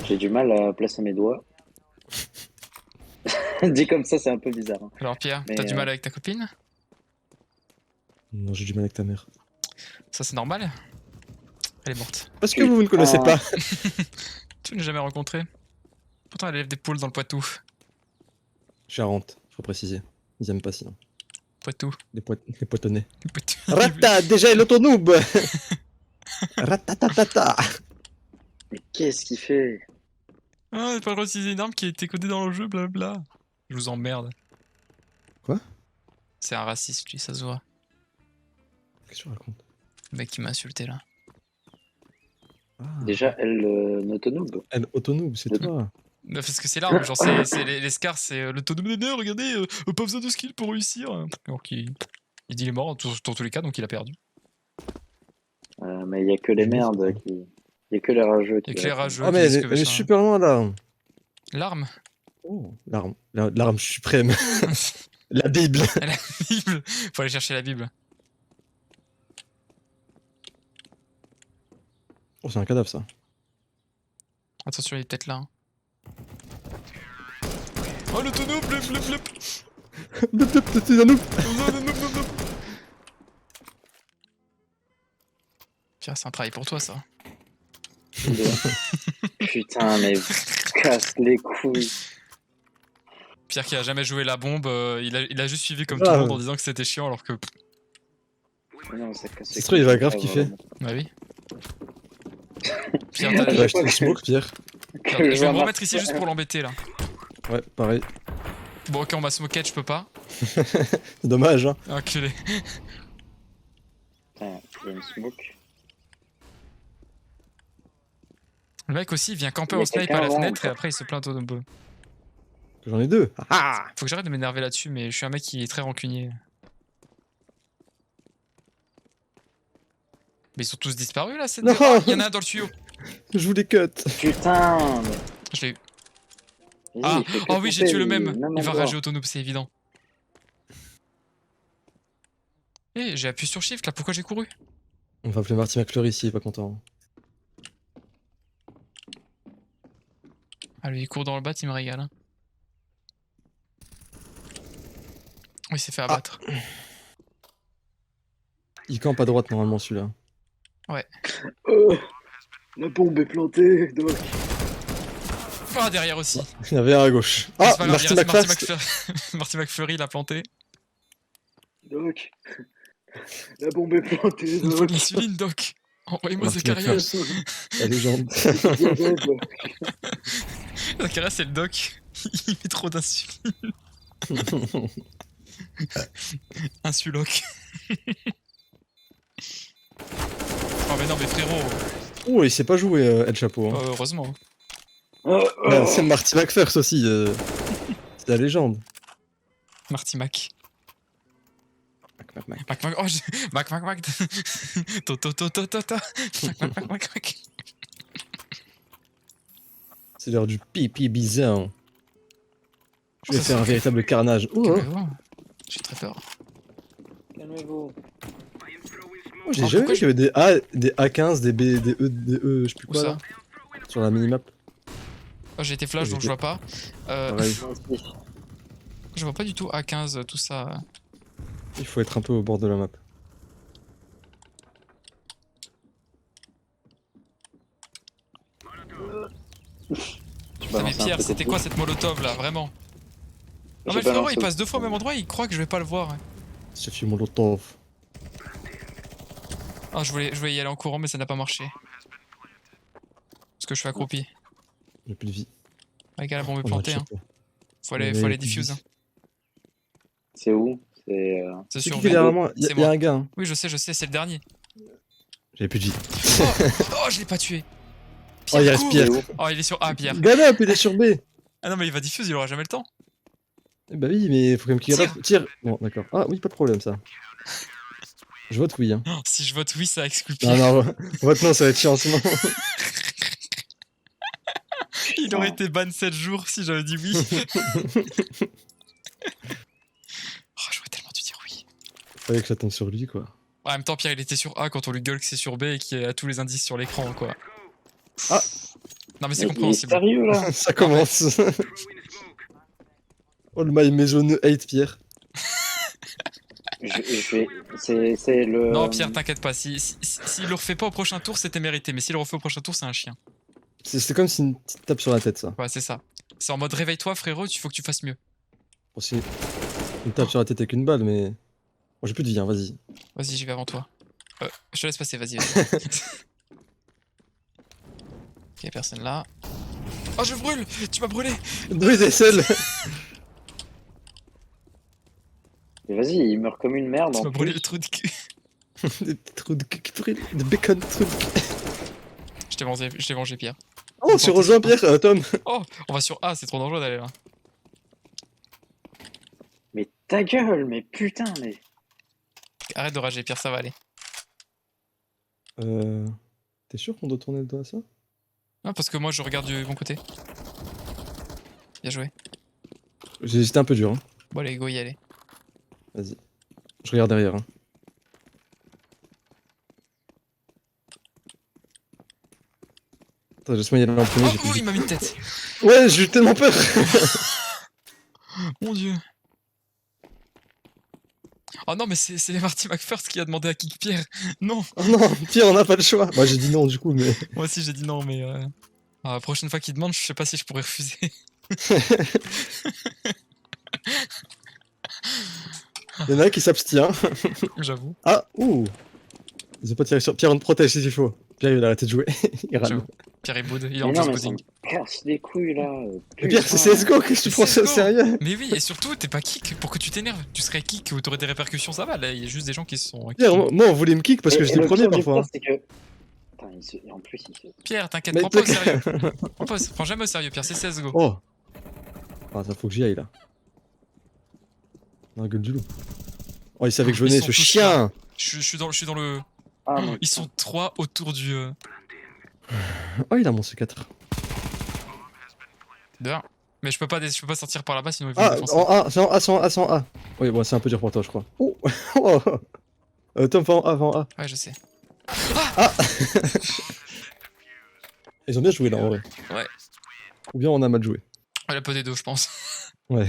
J'ai du mal à placer mes doigts. Dit comme ça, c'est un peu bizarre. Hein. Alors Pierre, Mais, t'as du mal avec ta copine? Non, j'ai du mal avec ta mère. Ça c'est normal. Elle est morte. Parce que vous ne connaissez Ah. pas. Tu ne l'as jamais rencontrée. Pourtant elle élève des poules dans le Poitou. Charente, faut préciser. Ils aiment pas sinon. Poitou. Les poitonnais. Le Poitou. Rata, déjà l'autonoob. Ratatatata. Mais qu'est-ce qu'il fait? Ah, j'ai pas le droit d'utiliser une arme qui a été codée dans le jeu, blabla. Je vous emmerde. Quoi? C'est un raciste, lui, ça se voit. Qu'est-ce que tu racontes? Le mec qui m'a insulté là. Ah. Déjà, elle, Notonoob. Elle, autonoob, c'est Mhm. toi. Parce que c'est l'arme, genre c'est les scars, c'est le tonneau de regardez, pas besoin de skill pour réussir. Alors qu'il il dit il est mort dans tous les cas, donc il a perdu. Mais il y a que les merdes qui. Il y a que les rageux qui. Éclairageux. Ah, mais elle est super loin là. L'arme. Oh, l'arme. L'arme suprême. La Bible. La Bible. Faut aller chercher la Bible. Oh, c'est un cadavre ça. Attention, il est peut-être là. Hein. Oh, le tonneau, blep, blep, blep. C'est un noob. Tiens, c'est un travail pour toi, ça. Putain, mais casse les couilles. Pierre qui a jamais joué la bombe, il a juste suivi comme Ah, tout le monde en disant que c'était chiant alors que. Non, ça casse les C'est trop, il va grave couilles, kiffer. vraiment. Bah oui. Pierre, Il va t'as- acheter des smokes, Pierre. je Que vais je me vois remettre ici juste pour l'embêter là. Ouais, pareil. Bon, ok, on m'a smoke, je peux pas. C'est dommage, hein. Enculé. Putain, il y a une smoke. Le mec aussi, il vient camper Il y a au snipe quelqu'un à la avant, fenêtre et quoi. après il se plaint au nombre. J'en ai deux. Ah. Faut que j'arrête de m'énerver là-dessus, mais je suis un mec qui est très rancunier. Mais ils sont tous disparus là, c'est Non. il y en a un dans le tuyau. Je vous les cut. Putain, mais. Je l'ai eu. Vas-y, Ah, il fait que oh oui, j'ai camper, tué le même. Il va endroit. rager autonome, c'est évident. Eh, j'ai appuyé sur Shift là, pourquoi j'ai couru? On va appeler Marty McFleury ici, il est pas content. Ah, lui il court dans le bat, il me régale. Hein. Oui, il s'est fait abattre. Il campe à droite normalement celui-là. La bombe est plantée, Doc. Ah, derrière aussi. Il y en avait un à gauche. C'est Ah, pas grave, il Marty reste Marty McFast. McFlurry. Marty McFlurry l'a planté. Doc. La bombe est plantée, Il me faut de Doc. l'insuline, Doc. Envoyez-moi Marty Zakaria. La légende. Zakaria, c'est le Doc. Il met trop d'insuline. Insuloc. Oh, mais non, mais frérot. Oh, il sait pas jouer, El Chapeau. Hein. Heureusement. Ouais, c'est Marty McFirst aussi. C'est la légende. Marty Mac. Mac, Mac. Mac, Mac. Oh, Mac, Mac, Mac. Mac, Mac, Mac. C'est l'heure du pipi bizarre. Je vais Ça, faire c'est- un véritable carnage. Oh, oh. Calmez-vous. J'ai très peur. Calmez-vous. Oh, j'ai Oh, jamais pourquoi vu qu'il y avait des A15, des B, des E, je sais plus Où quoi ça là. Sur la minimap. Oh, j'ai été flash donc je vois pas. Pareil. Je vois pas du tout A15, tout ça. Il faut être un peu au bord de la map. Putain, mais Pierre, c'était quoi cette molotov là, vraiment? Non, mais le frérot, il passe 2 fois au même endroit, il croit que je vais pas le voir. C'est fait molotov. Ah, je voulais y aller en courant, mais ça n'a pas marché. Parce que je suis accroupi. J'ai plus de vie. Ah, gars, la bombe est On plantée, va hein. checker. Faut Mais aller plus de diffuse. vie. Hein. C'est où? C'est. C'est C'est sur qui qui est V. derrière moi? C'est Il y a moi. un gars. Hein. Oui, je sais, c'est le dernier. J'avais plus de vie. Oh, je l'ai pas tué. Oh, il reste cours. Pierre. C'est où? Oh, il est sur A, Pierre. Galop, il est sur B. Ah non, mais il va diffuse, il aura jamais le temps. Eh bah oui, mais faut quand même qu'il galop. Tire. Bon, d'accord. Ah oui, pas de problème ça. Je vote oui. Hein. Oh, si je vote oui, ça exclut Non, Pierre. non, vote non, ça va être chiant sinon. Il aurait été ban 7 jours si j'avais dit oui. Oh, j'aurais tellement dû dire oui. Fallait que j'attende sur lui quoi. En même temps, Pierre, il était sur A quand on lui gueule que c'est sur B et qu'il a tous les indices sur l'écran, quoi. Ah. Non, mais c'est Mais il est compréhensible. sérieux là? Ça commence. Oh le my maisonneux hate Pierre. Je vais. C'est le. Non, Pierre, t'inquiète pas. S'il le refait pas au prochain tour, c'était mérité. Mais s'il le refait au prochain tour, c'est un chien. C'est comme si une petite tape sur la tête ça. Ouais, c'est ça. C'est en mode réveille-toi, frérot, il faut que tu fasses mieux. Bon, c'est une tape sur la tête avec une balle, mais. Bon, j'ai plus de vie, hein, vas-y. Vas-y, j'y vais avant toi. Je te laisse passer, vas-y. Vas-y. Ok, personne là. Oh, je brûle! Tu m'as brûlé! Deux aisselles. Mais vas-y, il meurt comme une merde. Tu en m'as brûlé plus. le trou de cul. Des petits trous de cul qui brûlent. De bacon truc. Je t'ai mangé, Pierre. Oh, on s'est rejoint, Pierre, Tom. Oh, on va sur A, c'est trop dangereux d'aller là. Mais ta gueule, mais putain, mais. Arrête de rager, Pierre, ça va aller. T'es sûr qu'on doit tourner le dos à ça? Non, parce que moi je regarde du bon côté. Bien joué. J'ai hésité un peu dur, hein. Bon, allez, go y aller. Vas-y. Je regarde derrière, hein. Attends, laisse-moi y aller en premier, j'ai Oh, plus il m'a mis une tête. Ouais, j'ai eu tellement peur. Mon dieu. Oh non, mais c'est Marty McFirst qui a demandé à Kick Pierre. Non. Oh non, Pierre, on n'a pas le choix. Moi, j'ai dit non, du coup, mais... Moi aussi j'ai dit non, mais la prochaine fois qu'il demande, je sais pas si je pourrais refuser. Il y en a un qui s'abstient. J'avoue. Ah, ouh. Ils ont pas tiré sur... Pierre, on te protège si il faut. Pierre, il a arrêté de jouer. Il râle. J'avoue. Pierre et Boud, il est en Mais non, just mais ça me bouding. casse les couilles là. Mais Pierre, c'est CSGO, qu'est-ce que tu prends ça au CS:GO. sérieux? Mais oui, et surtout, t'es pas kick pour que tu t'énerves. Tu serais kick ou t'aurais des répercussions, ça va. Là, il y a juste des gens qui se sont. Pierre, moi, on voulait me kick parce que j'étais le premier parfois. C'est que... Putain, et en plus, il se... Pierre, t'inquiète, Mais prends pas au sérieux. Prends jamais au sérieux, Pierre, c'est CSGO. Oh. Ah, ça faut que j'y aille là. Dans la gueule du loup. Oh, il savait que je Ils venais, sont ce tous chien. Je suis dans le. Ah, mon Ils sont 3 autour du. Oh, il a mon C4. Dehors. Mais je peux pas sortir par là-bas sinon ils vont me Ah, défoncer. en A, c'est en A, c'est en A, c'est en A. Oui, bon, c'est un peu dur pour toi, je crois. Oh, oh. Tom, va en A. Ouais, je sais. Ah. Ils ont bien joué là, en vrai. Ouais. Ou bien on a mal joué. Elle a peu des deux, je pense. Ouais.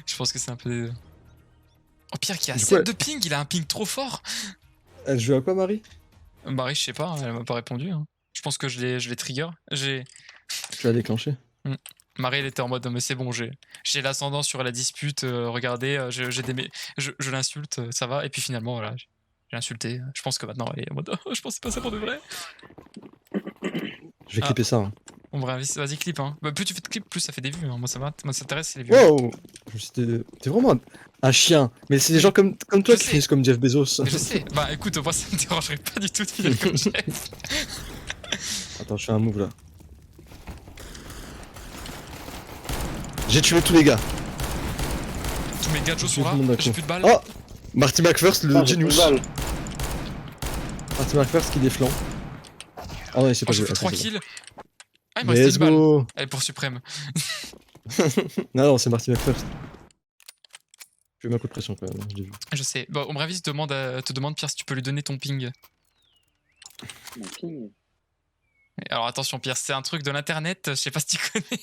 Je pense que c'est un peu des deux. Oh, Pierre qui a Du coup, 7 de ping, il a un ping trop fort. Elle joue à quoi, Marie? Marie, je sais pas, elle m'a pas répondu. Hein. Je pense que je l'ai trigger. Tu l'as déclenché. Marie, elle était en mode, mais c'est bon, j'ai l'ascendant sur la dispute, regardez, je l'insulte, ça va. Et puis finalement, voilà, j'ai insulté. Je pense que maintenant, elle est en mode, oh, je pensais pas ça pour de vrai. Je vais clipper ça. Hein. On va, vas-y, clip. Hein. Bah, plus tu fais de clips, plus ça fait des vues. Hein. Moi, ça m'intéresse, c'est les vues. Wow. T'es vraiment un chien. Mais c'est des gens comme toi Je qui sais. finissent comme Jeff Bezos. Je sais. Bah écoute, moi, ça me dérangerait pas du tout de finir comme Jeff. Attends, je fais un move là. J'ai tué tous les gars. Tous mes gadgets sont Tout là, le monde d'un j'ai coup. plus de balles. Oh, Marty McFirst, le Ah, j'ai plus de genius. balles. Marty McFirst qui déflant. Ah ouais, c'est Oh, pas j'ai joué. fait Ah, 3 c'est bon. kills. Ah, il me restait Let's une balle. go. Allez, pour suprême. Non, c'est Marty McFirst. Je mets un coup de pression quand même, j'ai vu. Je sais. Bon, on te demande, Pierre, si tu peux lui donner ton ping. Mon ping. Alors attention, Pierre, c'est un truc de l'internet, je sais pas si tu connais.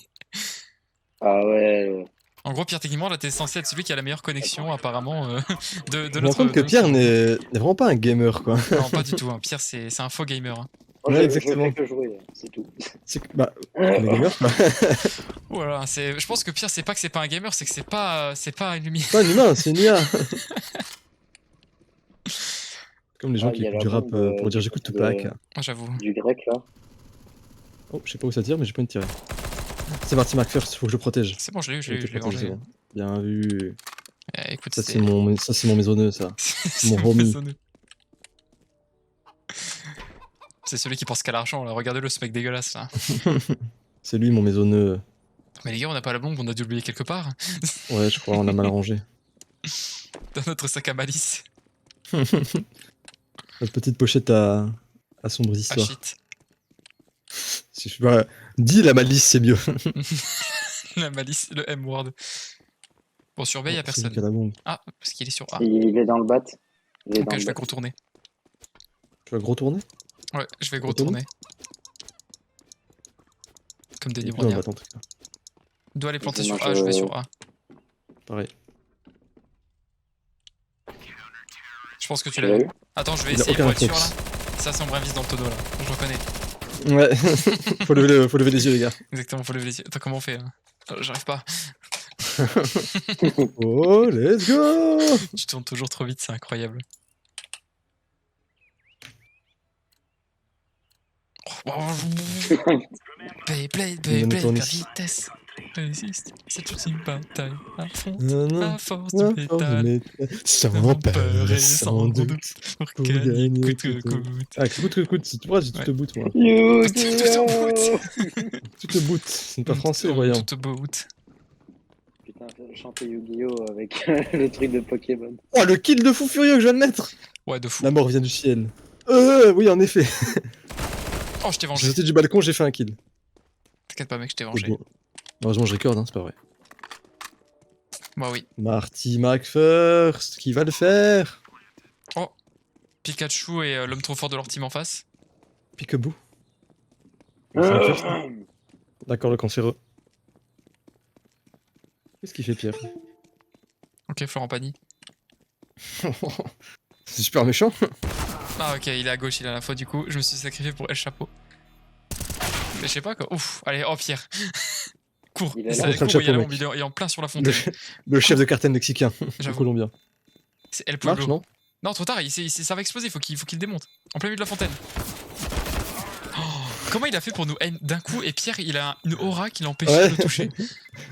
Ah ouais. En gros, Pierre, techniquement, là, t'es censé être celui qui a la meilleure connexion, apparemment, de Je me rends notre. compte que de Pierre notre- n'est vraiment pas un gamer quoi. Non, pas du tout. Hein. Pierre, c'est un faux gamer. Hein. Oh, Ouais, je exactement. fais que jouer, c'est tout. C'est que, bah, les gamers quoi. Voilà, je pense que Pierre, c'est pas que c'est pas un gamer, c'est que c'est pas une lumière. C'est pas un humain, c'est une IA. Comme les gens Ah, qui il y a écoutent la du rap bombe, pour dire j'écoute de- Tupac. Oh, j'avoue. Du grec là. Oh, je sais pas où ça tire, mais j'ai pas une tirer. C'est Marty McFirst, faut que je le protège. C'est bon, je l'ai eu, je Ok, l'ai protège, vengé. c'est bon. Bien vu. Écoute, Ça c'est mon maisonneux ça. c'est mon homie. maisonneux. C'est celui qui pense qu'à l'argent, là. Regardez-le, ce mec dégueulasse, là. C'est lui mon maisonneux. Mais les gars, on n'a pas la bombe, on a dû l'oublier quelque part. Ouais, je crois, on l'a mal rangé. Dans notre sac à malice. Notre petite pochette à sombre Ah histoire. shit. Si je bah, dis la malice, c'est mieux. La malice, le M-word. Bon, surveille, y'a C'est lui personne. qui a la bombe. Ah, parce qu'il est sur A. Il est dans le bat. Il est dans Ok, le je vais bat. contourner. Tu vas gros tourner? Ouais, je vais gros Contourner tourner. Comme des Non, livres bah attends, en tout cas. Il doit aller planter Moi, sur A, je vais sur A. Pareil. Je pense que tu Tu l'as l'as vu. eu? Attends, je vais Il a essayer aucun pour être sûr là. réflexe. Ça, c'est Ombre Invis dans le tonneau là. Je reconnais. Ouais, faut lever les yeux, les gars. Exactement, faut lever les yeux. Attends, comment on fait hein j'arrive pas. Oh, let's go! Tu tournes toujours trop vite, c'est incroyable. Beyblade, Il va nous Beyblade, tourner. la vitesse. résiste, cette ultime bataille à fond, Non, à force du métal, sans peur et sans doute. pour Pour gagner gagner coûte que coûte coûte. Ah, coûte que coûte, c'est moi, j'ai tout Ouais. te boot, moi. Yu-Gi-Oh! Tout te boot, c'est pas français, voyons. Tout bout. Putain, chanter Yu-Gi-Oh! Avec le truc de Pokémon. Oh, le kill de fou furieux que je viens de mettre! Ouais, de fou. La mort vient du ciel. Oui, en effet. Oh, je t'ai J'ai vengé. sauté du balcon, j'ai fait un kill. T'inquiète pas, mec, je t'ai C'est vengé. bon. Heureusement, je record, hein, c'est pas vrai. Bah oui. Marty McFirst, qui va le faire? Pikachu et l'homme trop fort de leur team en face. Peekaboo. Euh, D'accord, le cancéreux. Qu'est-ce qu'il fait, Pierre? Ok, Florent Pagny. C'est super méchant. Ah ok, il est à gauche, il a la faute du coup. Je me suis sacrifié pour El Chapeau. Mais je sais pas quoi. Ouf, allez, oh Pierre. Cours. Il est là. Ça, Contre le cours, il y a la chapeau, bombe, mec. il est en plein sur la Le, fontaine. le chef de cartel mexicain, le J'avoue. colombien. C'est El Marche, Pueblo. non? Non, trop tard, ça va exploser, faut qu'il démonte. En plein milieu de la fontaine. Oh, comment il a fait pour nous haine d'un coup et Pierre il a une aura qui l'empêche Ouais. de toucher.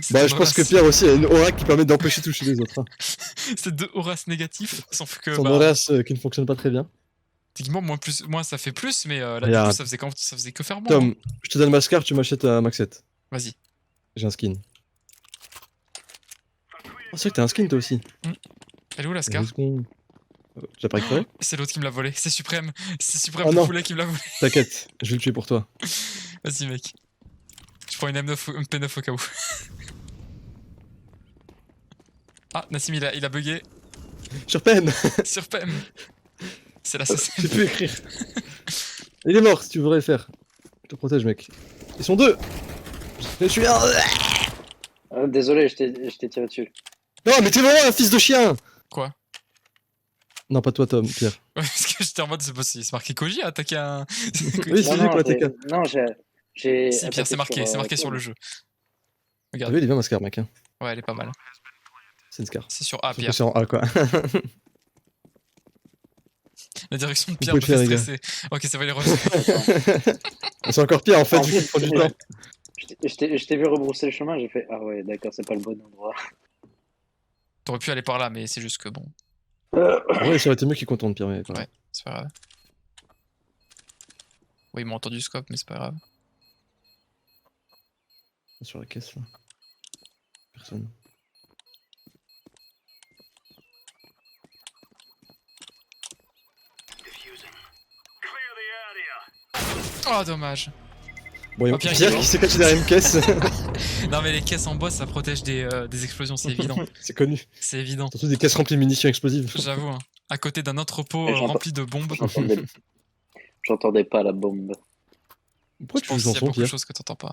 C'est Bah, une je pense que race- Pierre aussi a une aura qui permet d'empêcher de toucher les autres. Hein. C'est deux auras négatifs, sauf que Son bah, aura qui ne fonctionne pas très bien. techniquement moins ça fait plus, mais là du Regarde. coup ça faisait que faire moins. Tom, je te donne ma scar, tu m'achètes un Max 7. Vas-y. J'ai un skin. Oh, c'est vrai que t'as un skin toi aussi. Elle est où la Scar? Deux secondes. Tu l'as pas récupéré? C'est l'autre qui me l'a volé, c'est Suprême. C'est Suprême Oh le non. poulet qui me l'a volé. T'inquiète, je vais le tuer pour toi. Vas-y mec. Je prends une P9 au cas où. Ah, Nassim il a bugué. Sur peine. Sur PM. C'est l'assassin. J'ai pu écrire. Il est mort si tu voudrais le faire. Je te protège, mec. Ils sont deux. Je suis un. Désolé, je t'ai tiré dessus. Non, mais t'es vraiment un fils de chien. Quoi? Non, pas toi, Tom, Pierre. Ouais, parce que j'étais en mode, c'est marqué Koji a attaqué un. Oui, c'est lui pour j'ai- attaquer. non, j'ai. Si, Pierre, c'est marqué attaqué sur le jeu. T'as Regarde. vu, il est bien ma scar, mec. Hein. Ouais, elle est pas mal. C'est une scar. C'est sur A, Sauf que Pierre. c'est en A, quoi. La direction de Vous Pierre pouvez me fait le faire, stresser. Ok, ça va les refaire. C'est encore pire, en fait, En vu qu'il fait, prend du temps. Je t'ai vu rebrousser le chemin, j'ai fait ah ouais, d'accord, c'est pas le bon endroit. T'aurais pu aller par là, mais c'est juste que bon, Ouais, ça aurait été mieux qu'il contourne, Pierre. Mais, voilà. Ouais. c'est pas grave. Oui, ils m'ont entendu scope, mais c'est pas grave. Sur la caisse, là. Personne. Oh, dommage. Bon, il y a Oh, Pierre, Pierre il est qui s'est caché derrière une caisse. Non, mais les caisses en bois, ça protège des explosions, c'est évident. C'est connu. C'est évident. Surtout des caisses remplies de munitions explosives. J'avoue, hein. À côté d'un entrepôt Et j'entends- rempli de bombes, J'entendais pas la bombe. Pourquoi je tu pense joues qu'il y en a son, beaucoup de Pierre? choses que t'entends pas.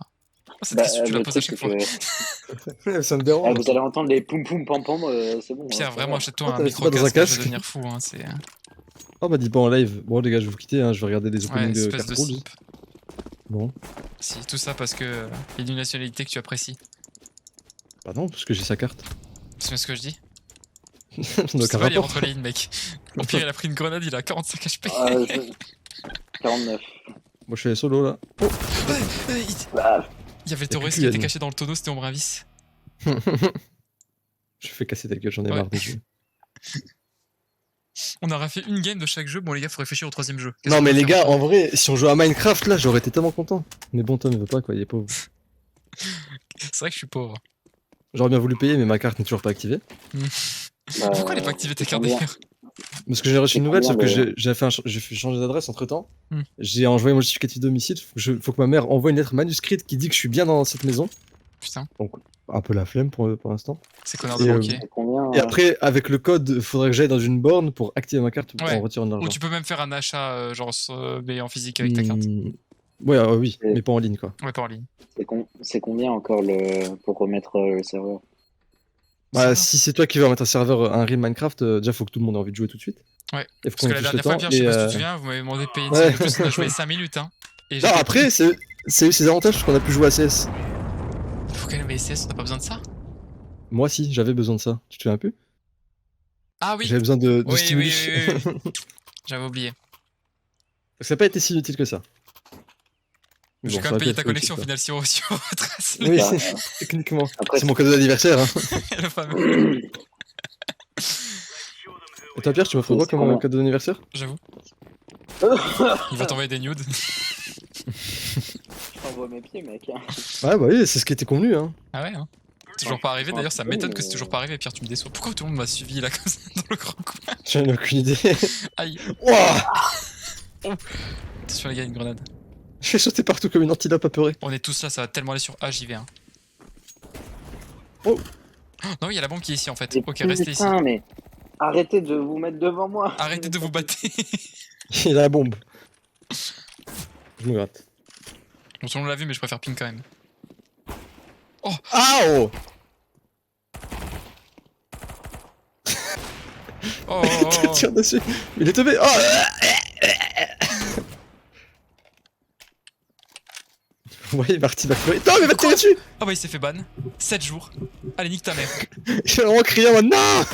Oh, cette Bah, question, tu la le poses à truc, chaque c'est fois. que Ça me dérange. vous allez entendre les poum poum pam pam, c'est bon. Pierre, ça vraiment, va. achète-toi Oh, un t'as laissé pas dans un micro-casque, je vais casque. devenir fou. Hein, c'est... Oh, bah dis pas en live. Bon, les gars, je vais vous quitter, hein. Je vais regarder les Ouais, openings de espèce de Card Rules. simp. Bon. Si, tout ça parce que il y a une nationalité que tu apprécies. Bah non, parce que j'ai sa carte. C'est bien ce que je dis. Ça n'a C'est aucun pas, il est rapport. entre les lignes, mec. Au pire, il a pris une grenade, il a 45 HP. Ah, 49. Moi, je suis solo, là. Oh. Bah, Il y avait le plus terroriste qui Yann. était caché dans le tonneau, c'était Ombravis. Je fais casser ta gueule, j'en ai Ouais. marre des jeux. On aura fait une game de chaque jeu. Bon, les gars, faut réfléchir au troisième jeu. Qu'est-ce Non, qu'on mais va les faire gars, en vrai, si on jouait à Minecraft, là, j'aurais été tellement content. Mais bon, Tom, il veut pas, quoi, il est pauvre. C'est vrai que je suis pauvre. J'aurais bien voulu payer, mais ma carte n'est toujours pas activée. Pourquoi elle est pas activée ta carte combien d'ailleurs? Parce que j'ai reçu une C'est nouvelle, sauf que combien, j'ai fait changer d'adresse entre temps. Hmm. J'ai envoyé mon justificatif de domicile. Faut que ma mère envoie une lettre manuscrite qui dit que je suis bien dans cette maison. Putain, Un peu la flemme pour l'instant. c'est connard de Et, banquier. C'est combien Et après, avec le code, faudrait que j'aille dans une borne pour activer ma carte Ouais. en retirant de l'argent. Ou tu peux même faire un achat, mais en physique avec ta carte. Ouais, oui, Et- mais pas en ligne, quoi. Ouais, pas en ligne. C'est combien encore pour remettre le serveur? Bah, Ça va. si c'est toi qui veux remettre un serveur, un real Minecraft, déjà faut que tout le monde ait envie de jouer tout de suite. Ouais. Il faut Parce que la qu'on ait tous dernière le fois, temps. Pierre, je sais pas si tu et, te souviens, vous m'avez demandé de payer une ouais. scène. En plus, on a joué 5 minutes, hein. Et Non, j'étais- après, c'est eu ses avantages parce qu'on a pu jouer à CS. Faut quand même SS, on a pas besoin de ça. Moi, si, j'avais besoin de ça. Tu te souviens plus? Ah oui, J'avais besoin de Oui, stimulus. j'avais oublié. Ça n'a pas été si utile que ça. Mais J'ai bon, quand ça même payé aurait pu ta être connexion au utile, final sur votre quoi. Oui, Bah, techniquement. après, C'est mon cadeau d'anniversaire. Hein. le fameux. Et toi, Pierre, tu m'offres quoi C'est comme combien cadeau d'anniversaire? J'avoue. Il va t'envoyer des nudes. Je t'envoie mes pieds, mec. Ouais, bah oui, c'est ce qui était convenu, hein. Ah ouais, hein. Toujours pas arrivé, d'ailleurs, ça Oui, m'étonne que c'est toujours pas arrivé, Pierre, tu me déçois. Pourquoi tout le monde m'a suivi là comme ça dans le grand coin? J'en ai aucune idée. Aïe, Ouah, attention les gars, une grenade. je fais sauter partout comme une antilope apeurée. On est tous là, ça va tellement aller sur A, j'y vais. Hein. Oh. Non, il y a la bombe qui est ici en fait. Et Ok, restez ici. putain, mais arrêtez de vous mettre devant moi. Arrêtez de vous battre. Il a la bombe. Je me gratte. Bon, tout le monde l'a vu, mais je préfère ping quand même. Ah oh. Oh, oh, oh, oh. Tire dessus. Il est tombé. Oh. Ouais, Marty va pleurer. Non, mais va te tirer dessus. Ah bah il s'est fait ban. 7 jours. Allez, nique ta mère. Il a vraiment crié en mode non.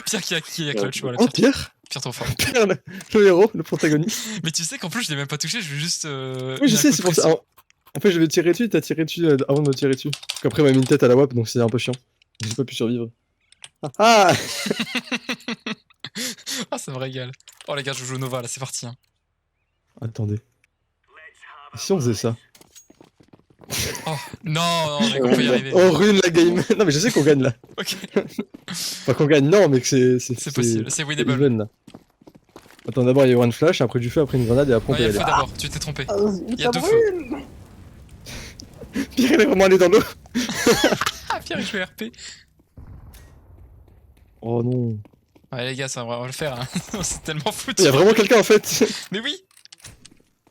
Pierre qui a clutch, voilà. Oh, Pierre, Pierre. Pierre trop fort. Pierre, le héros, le protagoniste. Mais tu sais qu'en plus, je l'ai même pas touché, je vais juste. Oui, je mis un sais, coup c'est de pour ça. pression. En fait, je vais tirer dessus, t'as tiré dessus avant de me tirer dessus. Parce qu'après, il m'a mis une tête à la WAP, donc c'est un peu chiant. J'ai pas pu survivre. Ah. Ah, ça me régale. Oh les gars, je joue Nova là, c'est parti. Hein. Attendez. Et si on faisait ça? Oh non, non, j'ai qu'on peut y arriver. On ruine la game. Non, mais je sais qu'on gagne là. Ok, Enfin, qu'on gagne, non, mais que c'est possible, c'est c'est winnable. even là. Attends, d'abord il y a one flash, après du feu, après une grenade et après on Ouais, peut il y y a aller. feu d'abord, tu t'es trompé. Il y a deux feux. Pierre, il est vraiment allé dans l'eau. Ah, Pierre, il joue RP. Oh non. Ouais, les gars, ça va le faire. Hein. C'est tellement foutu. Il y a vraiment quelqu'un en fait. Mais oui.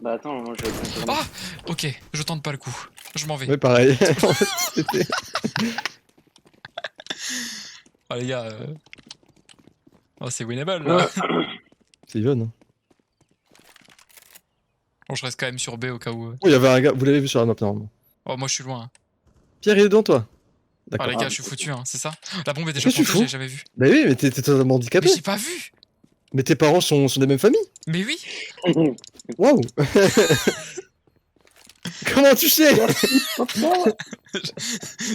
Bah attends, moi je vais continuer. Ah, ok, je tente pas le coup. Je m'en vais. Ouais, pareil. En fait, c'était- Oh les gars. Oh, c'est winnable là. C'est even. Hein. Bon, je reste quand même sur B au cas où. Oh, il y avait un gars, vous l'avez vu sur la map normalement. Oh, moi je suis loin. Hein. Pierre, il est devant toi. Ah, D'accord. les gars, je suis foutu, hein, c'est ça? La bombe est déjà Qu'est-ce que tu plantée, fous j'ai jamais vu. Bah oui, mais t'es totalement handicapé. Mais j'ai pas vu. Mais tes parents sont des mêmes familles. Mais oui. Waouh. Comment tu sais?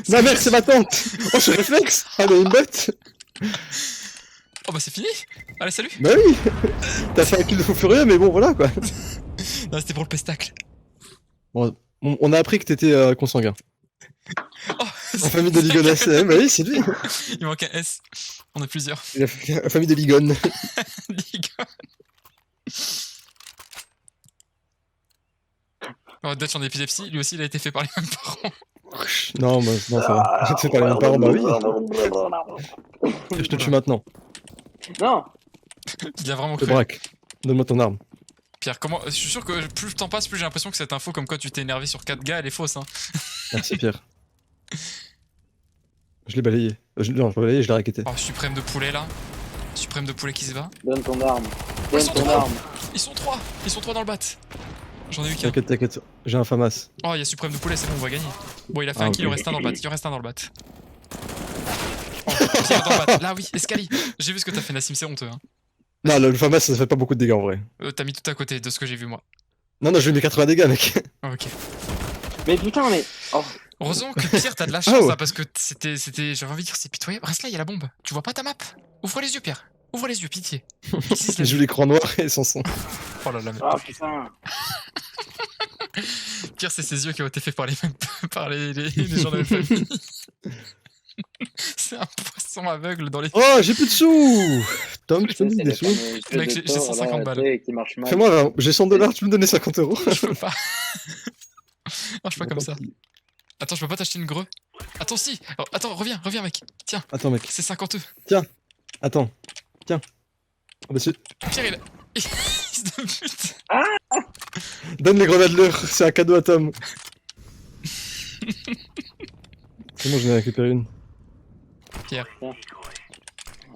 Ma mère, c'est ma tante. Oh, ce réflexe. Ah, mais une botte. Oh bah c'est fini. Allez, salut. Bah oui. T'as fait un kill de fou furieux, mais bon, voilà quoi. Non, c'était pour le pestacle. Bon, on a appris que t'étais consanguin. Oh, La famille de Ligonès. Bah oui, c'est lui. Il manque un S. On est plusieurs. La famille de Ligon. Liga. Oh, Dutch en épilepsie, lui aussi il a été fait par les mêmes parents. Non, bah, non, ça va. C'est pas les mêmes parents, bah oui. Je te tue maintenant. Non. Il a vraiment Je te cru. braque. Donne-moi ton arme. Pierre, comment. Je suis sûr que plus le temps passe, plus j'ai l'impression que cette info comme quoi tu t'es énervé sur 4 gars, elle est fausse. Hein. Merci, Pierre. Je l'ai balayé. Non, je l'ai balayé, je l'ai raquetté. Oh, suprême de poulet là. Suprême de poulet qui se bat. Donne ton arme. Ils Donne sont ton trois. arme. Ils sont trois. Ils sont trois dans le bat. J'en ai eu qu'un. T'inquiète, t'inquiète. J'ai un FAMAS. Oh, il y a suprême de poulet, c'est bon, on va gagner. Bon, il a fait Ah, un kill, il ok. en reste un dans le bat. Il en reste un dans le bat. Oh, Pierre dans le bat. Là, oui, escalier. J'ai vu ce que t'as fait, Nassim, c'est honteux. Hein. Non, le FAMAS, ça fait pas beaucoup de dégâts en vrai. T'as mis tout à côté de ce que j'ai vu moi. Non, non, je lui ai mis 80 dégâts, mec. Oh, ok. Mais putain, mais. Oh. Heureusement que Pierre, t'as de la chance Oh. là, parce que j'avais envie de dire, c'est pitoyable. Reste là, il y a la bombe. Tu vois pas ta map? Ouvre les yeux, Pierre. Ouvre les yeux, pitié. Ici, c'est Je joue l'écran noir et sans son. Oh là là, mais... Ah putain. Pierre, c'est ses yeux qui ont été faits par les mêmes... par les gens de la même famille. C'est un poisson aveugle dans les... Oh, j'ai plus de sous. Tom, tu peux me donner des sous? Mec, j'ai 150 balles. Qui marche mal. Fais-moi, j'ai 100 $, tu peux me donner 50 euros? Je peux pas. Marche pas comme ça. Attends, je peux pas t'acheter une greu. Attends, si. Alors, attends, reviens, mec. Tiens, Attends, mec. c'est 50 œufs. Attends. Tiens. Ah, bah, Pierre, il a... Fils de pute. donne les grenades leur, c'est un cadeau à Tom. C'est bon, j'en ai récupéré une.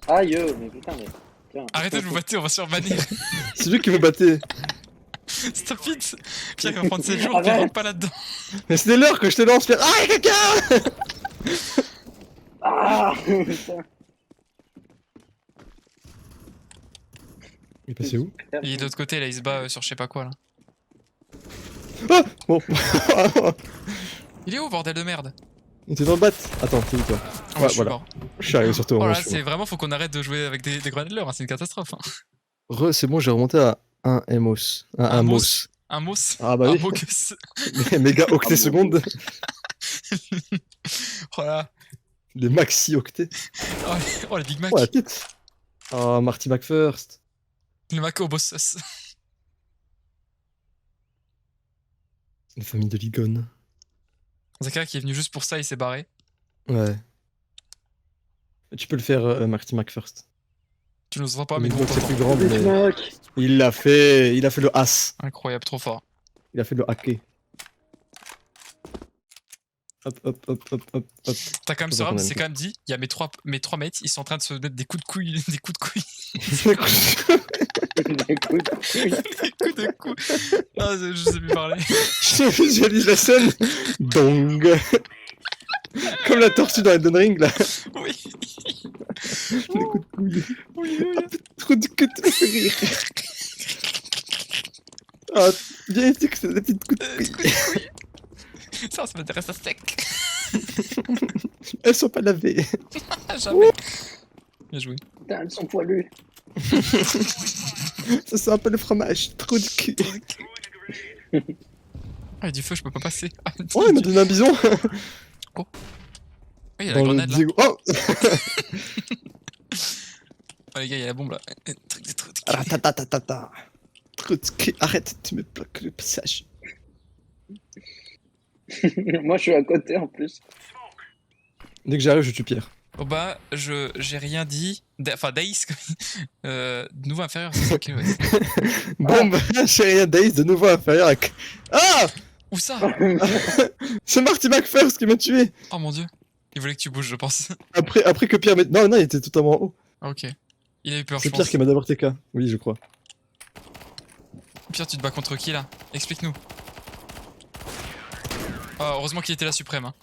Aïe, mais putain, mais. Tiens. Arrêtez de vous battre, on va se faire bannir. C'est lui qui veut battre. Stop it. Pierre, il va prendre 7 jours, Pierre, rentre pas là-dedans. Mais c'était l'heure que je te lance, Pierre. Ah, quelqu'un. Ah putain. Il est passé où? Il est de l'autre côté, là, il se bat sur je sais pas quoi, là. Ah bon. Il est où, bordel de merde? Il était dans le bat. Attends, t'es où toi? Oh, Ouais, je suis voilà. mort. Je suis arrivé sur toi. Oh moi, là, je suis c'est mort. vraiment, faut qu'on arrête de jouer avec des grenades de l'heure, hein, c'est une catastrophe. Hein. C'est bon, j'ai remonté à 1 MOS. Un mos. MOS. Un mos. Ah bah un oui. mogus. Méga octets secondes. Oh là. Les maxi octets. Oh, les Big Mac. Oh la tête. Oh, Marty McFirst. Le Mac au boss. Une famille de ligones. Zaka qui est venu juste pour ça, il s'est barré. Ouais. Tu peux le faire, Marty McFirst. Tu nous entends pas, mais Mais nous on c'est t'entend. plus grand, Big mais Mac. il l'a fait. Il a fait le as. Incroyable, trop fort. Il a fait le hacké. Hop, hop, hop, hop, hop, hop. T'as quand même Faut ce pas rap, qu'on c'est aime. quand même dit, il y a mes trois mates, ils sont en train de se mettre des coups de couilles, des coups de couilles, Écoute, des coups de couilles. Ah, je sais plus parler. Je visualise la scène. Dong. Comme la tortue dans Elden Ring, là. Oui, Les coups de couille. oui, oui. Trop de queue de rire. Ah, viens ici que c'est des petites coups de couille. Ça m'intéresse à sec. Elles sont pas lavées. Jamais. Bien joué. putain, elles sont poilues. Ça sent un peu le fromage. Trop de cul. Ah, il y a du feu, je peux pas passer. Ah, Oh, il m'a donné un bison. Ah, il y a la Dans le grenade là. Diego. Oh. Oh, les gars, il y a la bombe là. Truc de truc. Ah, ta ta ta ta ta. Trop de cul. Arrête, tu me bloques le passage. Moi, je suis à côté en plus. Dès que j'arrive, je tue Pierre. Oh bah, j'ai rien dit. Enfin, Daïs, nouveau inférieur, c'est ça qui ouais. Bon, bah, j'ai rien d'Ace de nouveau inférieur à... Ah. Où ça? C'est Marty McFirst qui m'a tué. Oh mon dieu. Il voulait que tu bouges, je pense. Après que Pierre m'ait... Non, non, il était totalement en haut. Ah, ok. Il a eu peur, je C'est Pierre pense. qui m'a d'abord TK. Oui, je crois. Pierre, tu te bats contre qui là? Explique-nous. Oh, heureusement qu'il était là suprême. Hein.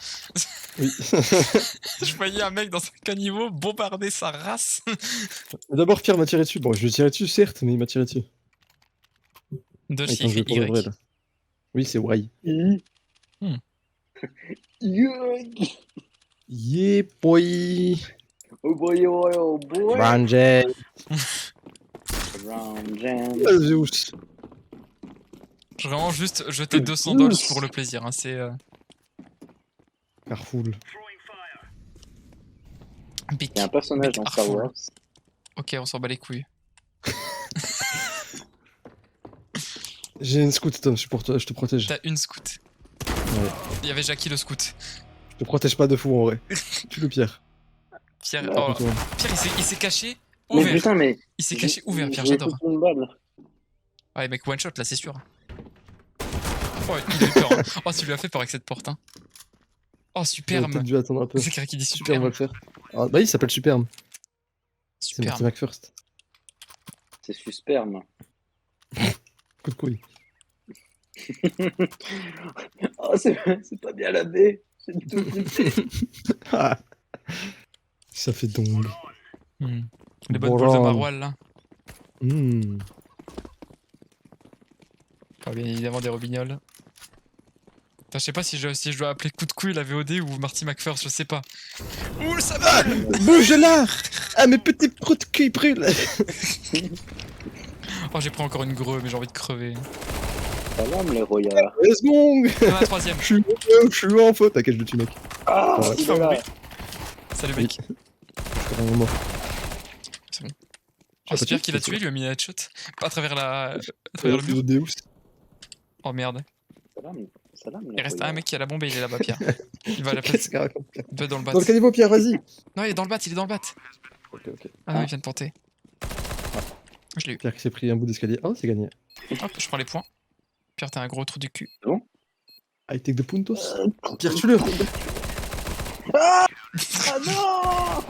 Oui. Je voyais un mec dans un caniveau bombarder sa race. D'abord, Pierre m'a tiré dessus. Bon, je lui ai tiré dessus, certes, mais il m'a tiré dessus. Dodge, Attends, il je vais écrit pour de vrai, Y. là. Oui, c'est Y. Yuck. Yeah, boy. Oh boy, oh boy. Ranger. Round jam. Zeus. Je vais vraiment juste jeter 200 dollars pour le plaisir. Hein. C'est Carful. Big. Il y a un personnage Big dans Star Artful. Wars. Ok, on s'en bat les couilles. J'ai une scout, Tom, je suis pour toi, je te protège. T'as une scout. Ouais. Il y avait Jackie le scout. Je te protège pas de fou en vrai. Tue le Pierre. Pierre, Ouais, oh, Toi. Pierre il s'est caché Mais ouvert. putain, mais. Il s'est caché ouvert, Pierre, j'ai j'adore. foutu une balle. Ah, les mecs, one shot là, c'est sûr. Oh, il a eu peur. Hein. Oh, tu lui as fait peur avec cette porte. Hein. Oh, J'aurais superbe. peut-être dû attendre un peu. C'est quelqu'un qui dit Superbe, on va superbe. le faire. Ah, bah, il s'appelle Superbe. C'est Marty Superbe. McFirst. C'est susperme. Coup de couille. Oh, c'est pas bien la baie. C'est tout flippé. Ah. Ça fait dong. Hmm. Les bonnes boules de maroilles là. Hmm. Pas bien évidemment des robignoles. Enfin, je sais pas si je dois appeler coup de couille la VOD ou Marty McFirst, je sais pas. Ouh, le sabal. Bouge là. Ah, mes petits trous de cul brûlent. Oh, j'ai pris encore une greu, mais j'ai envie de crever. Salam les royards. Let's go. Ah, la troisième. Je suis en faute. T'inquiète, je le tue, mec. Ah, Ouais. il est là. Salut mec. Je suis vraiment mort. C'est bon. Je Oh, sais c'est Pierre pas qui l'a qui tué, il lui a mis un headshot. Pas à travers la. À travers le mur. Deus. Oh merde. Salam les Il reste un royards. mec qui a la bombe et il est là-bas, Pierre. Il va à la place. Qu'est-ce qu'il raconte, Pierre Il peut être dans le bat. Dans le caniveau, Pierre, vas-y. Non, il est dans le bat, il est dans le bat. Ok, ok. Ah non, il vient de tenter. Je l'ai eu. Pierre qui s'est pris un bout d'escalier. Oh, c'est gagné. Hop, je prends les points. Pierre, t'as un gros trou du cul. I take the puntos. Pierre, tue-le. Ah non.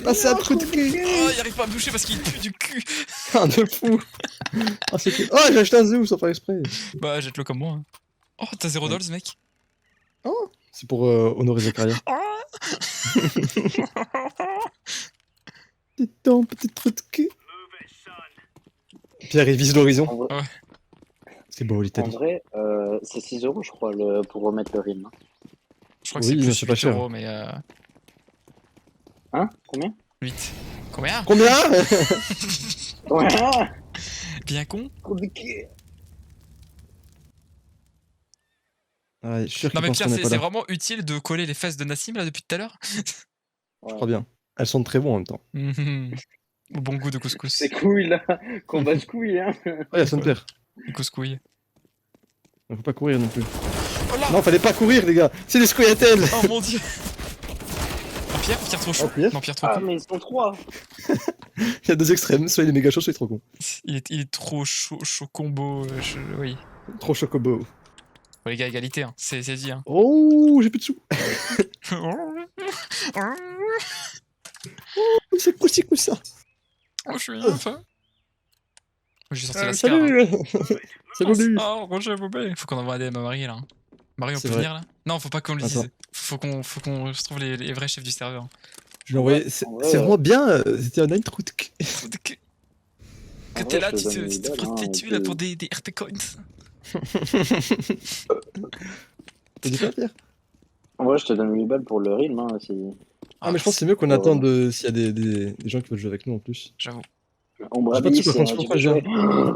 Ah, c'est un trou de cul. Oh, il arrive pas à me boucher parce qu'il pue du cul. Ah, de fou. Ah, c'est cool. Oh, j'ai acheté un Zeus sans faire exprès. Bah, jette-le comme moi. Hein. Oh, t'as 0 dollars, mec. Oh, c'est pour honorer Zakaria. C'est ton petit trou de cul. Pierre, il vise l'horizon. En vrai, C'est beau En l'Italie. vrai, c'est 6 euros, je crois, pour remettre le rythme. Je crois que Oui, c'est mais plus c'est pas 8 cher. euros, mais Hein? Combien? 8. Combien? Combien? Ouais, Bien con. compliqué. Ah, je suis sûr Non qu'il mais pense Pierre, qu'on n'est c'est pas là. vraiment utile de coller les fesses de Nassim là depuis tout à l'heure. Je crois bien. Elles sont très bonnes en même temps. Au bon goût de couscous. Ces couilles là, combat de couilles, hein. Ouais, elles sont pères. Les couscouilles. Faut pas courir non plus. Oh là. Non, fallait pas courir, les gars. C'est des squattels. Oh mon dieu. Oh Pierre trop chaud. Oh, Pierre. Non Pierre trop Ah, con. mais ils sont 3. Il y a deux extrêmes. Soit il est méga chaud, soit il est trop con. Il est trop chaud combo. Oui. Trop chocobo. Bon, les gars, égalité, hein. C'est dit. Hein. Oh, j'ai plus de sous. C'est cool, ça. Oh, je suis un peu. J'ai sorti la scar. Salut. Salut. Oh, Roger Bobé. Faut qu'on envoie un DM à Marie là. Hein. Marie, on C'est peut vrai. venir là? Non, faut pas qu'on le Attends. dise. Faut qu'on se trouve les vrais chefs du serveur. Je lui ai envoyé. Ouais, C'est en vrai, c'est vraiment bien. C'était un night truc. Que En t'es vrai, là, je te donne tu te 1000 balles, hein, prostitues et là puis- pour des RP coins. T'as dit quoi, Pierre? En vrai, je te donne 8 balles pour le rythme, hein, si... Ah, mais je pense que c'est mieux qu'on attende s'il y a des gens qui veulent jouer avec nous en plus. J'avoue. Ombre J'ai pas de sous, Abyss, par contre, je sais pas tu pourquoi peux j'ai jouer.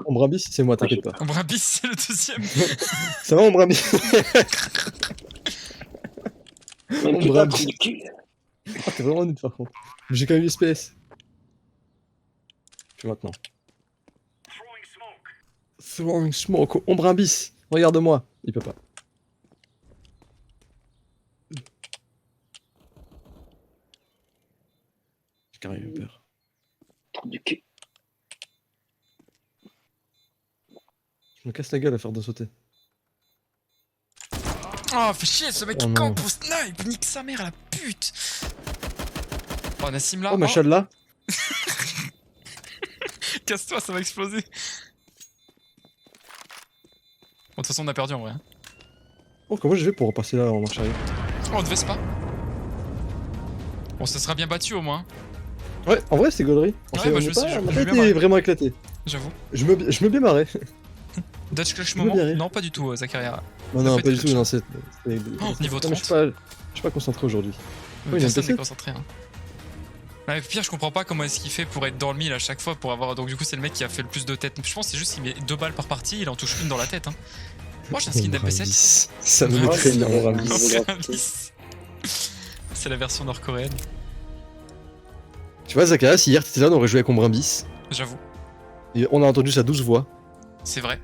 On brambis, c'est moi, t'inquiète pas. On Brabis, c'est le deuxième. Ça va, on brambis? Mais On putain, brave. trou de cul. Ah, t'es vraiment nul par contre. Mais j'ai quand même 8 SPS. Je fais maintenant. Throwing smoke. Ombre Abyss. Regarde-moi. Il peut pas. J'ai carrément eu peur. Trou du cul. Je me casse la gueule à faire de sauter. Oh, fais chier, ce mec Oh qui non. campe pour snipe. Nique sa mère, la pute. Oh, Nassim là. Oh, machallah. Casse-toi, ça va exploser. Bon, de toute façon, on a perdu en vrai. Hein. Oh, comment je vais pour repasser là en marche arrière? Oh, on ne veste pas. Bon, ça sera bien battu au moins. Ouais, en vrai, c'est gaulerie. Ouais, moi, je me suis- on je a me pas suis bien été marré. vraiment éclaté. J'avoue. Je me bien marré. Dutch Clash Je veux moment? bien rire. Non, pas du tout, Zakaria. Non, Ça non, fait pas des du tout. clutches. Non, c'est. Niveau Non, mais 30. je suis pas concentré aujourd'hui. Oui, il y a un Personne PC. n'est concentré. Hein. Ouais, pire, je comprends pas comment est-ce qu'il fait pour être dans le mille à chaque fois pour avoir. Donc, du coup, c'est le mec qui a fait le plus de têtes. Je pense que c'est juste qu'il met 2 balles par partie, il en touche une dans la tête. Hein. Moi, j'ai un skin d'MP7. Ça me Ouais, met très c'est bien, vrai. Ombre Abyss. Abyss. Abyss. C'est la version nord-coréenne, Tu vois, Zakaria, si hier t'étais là, on aurait joué avec Ombre Abyss. j'avoue. Et on a entendu sa douce voix. C'est vrai.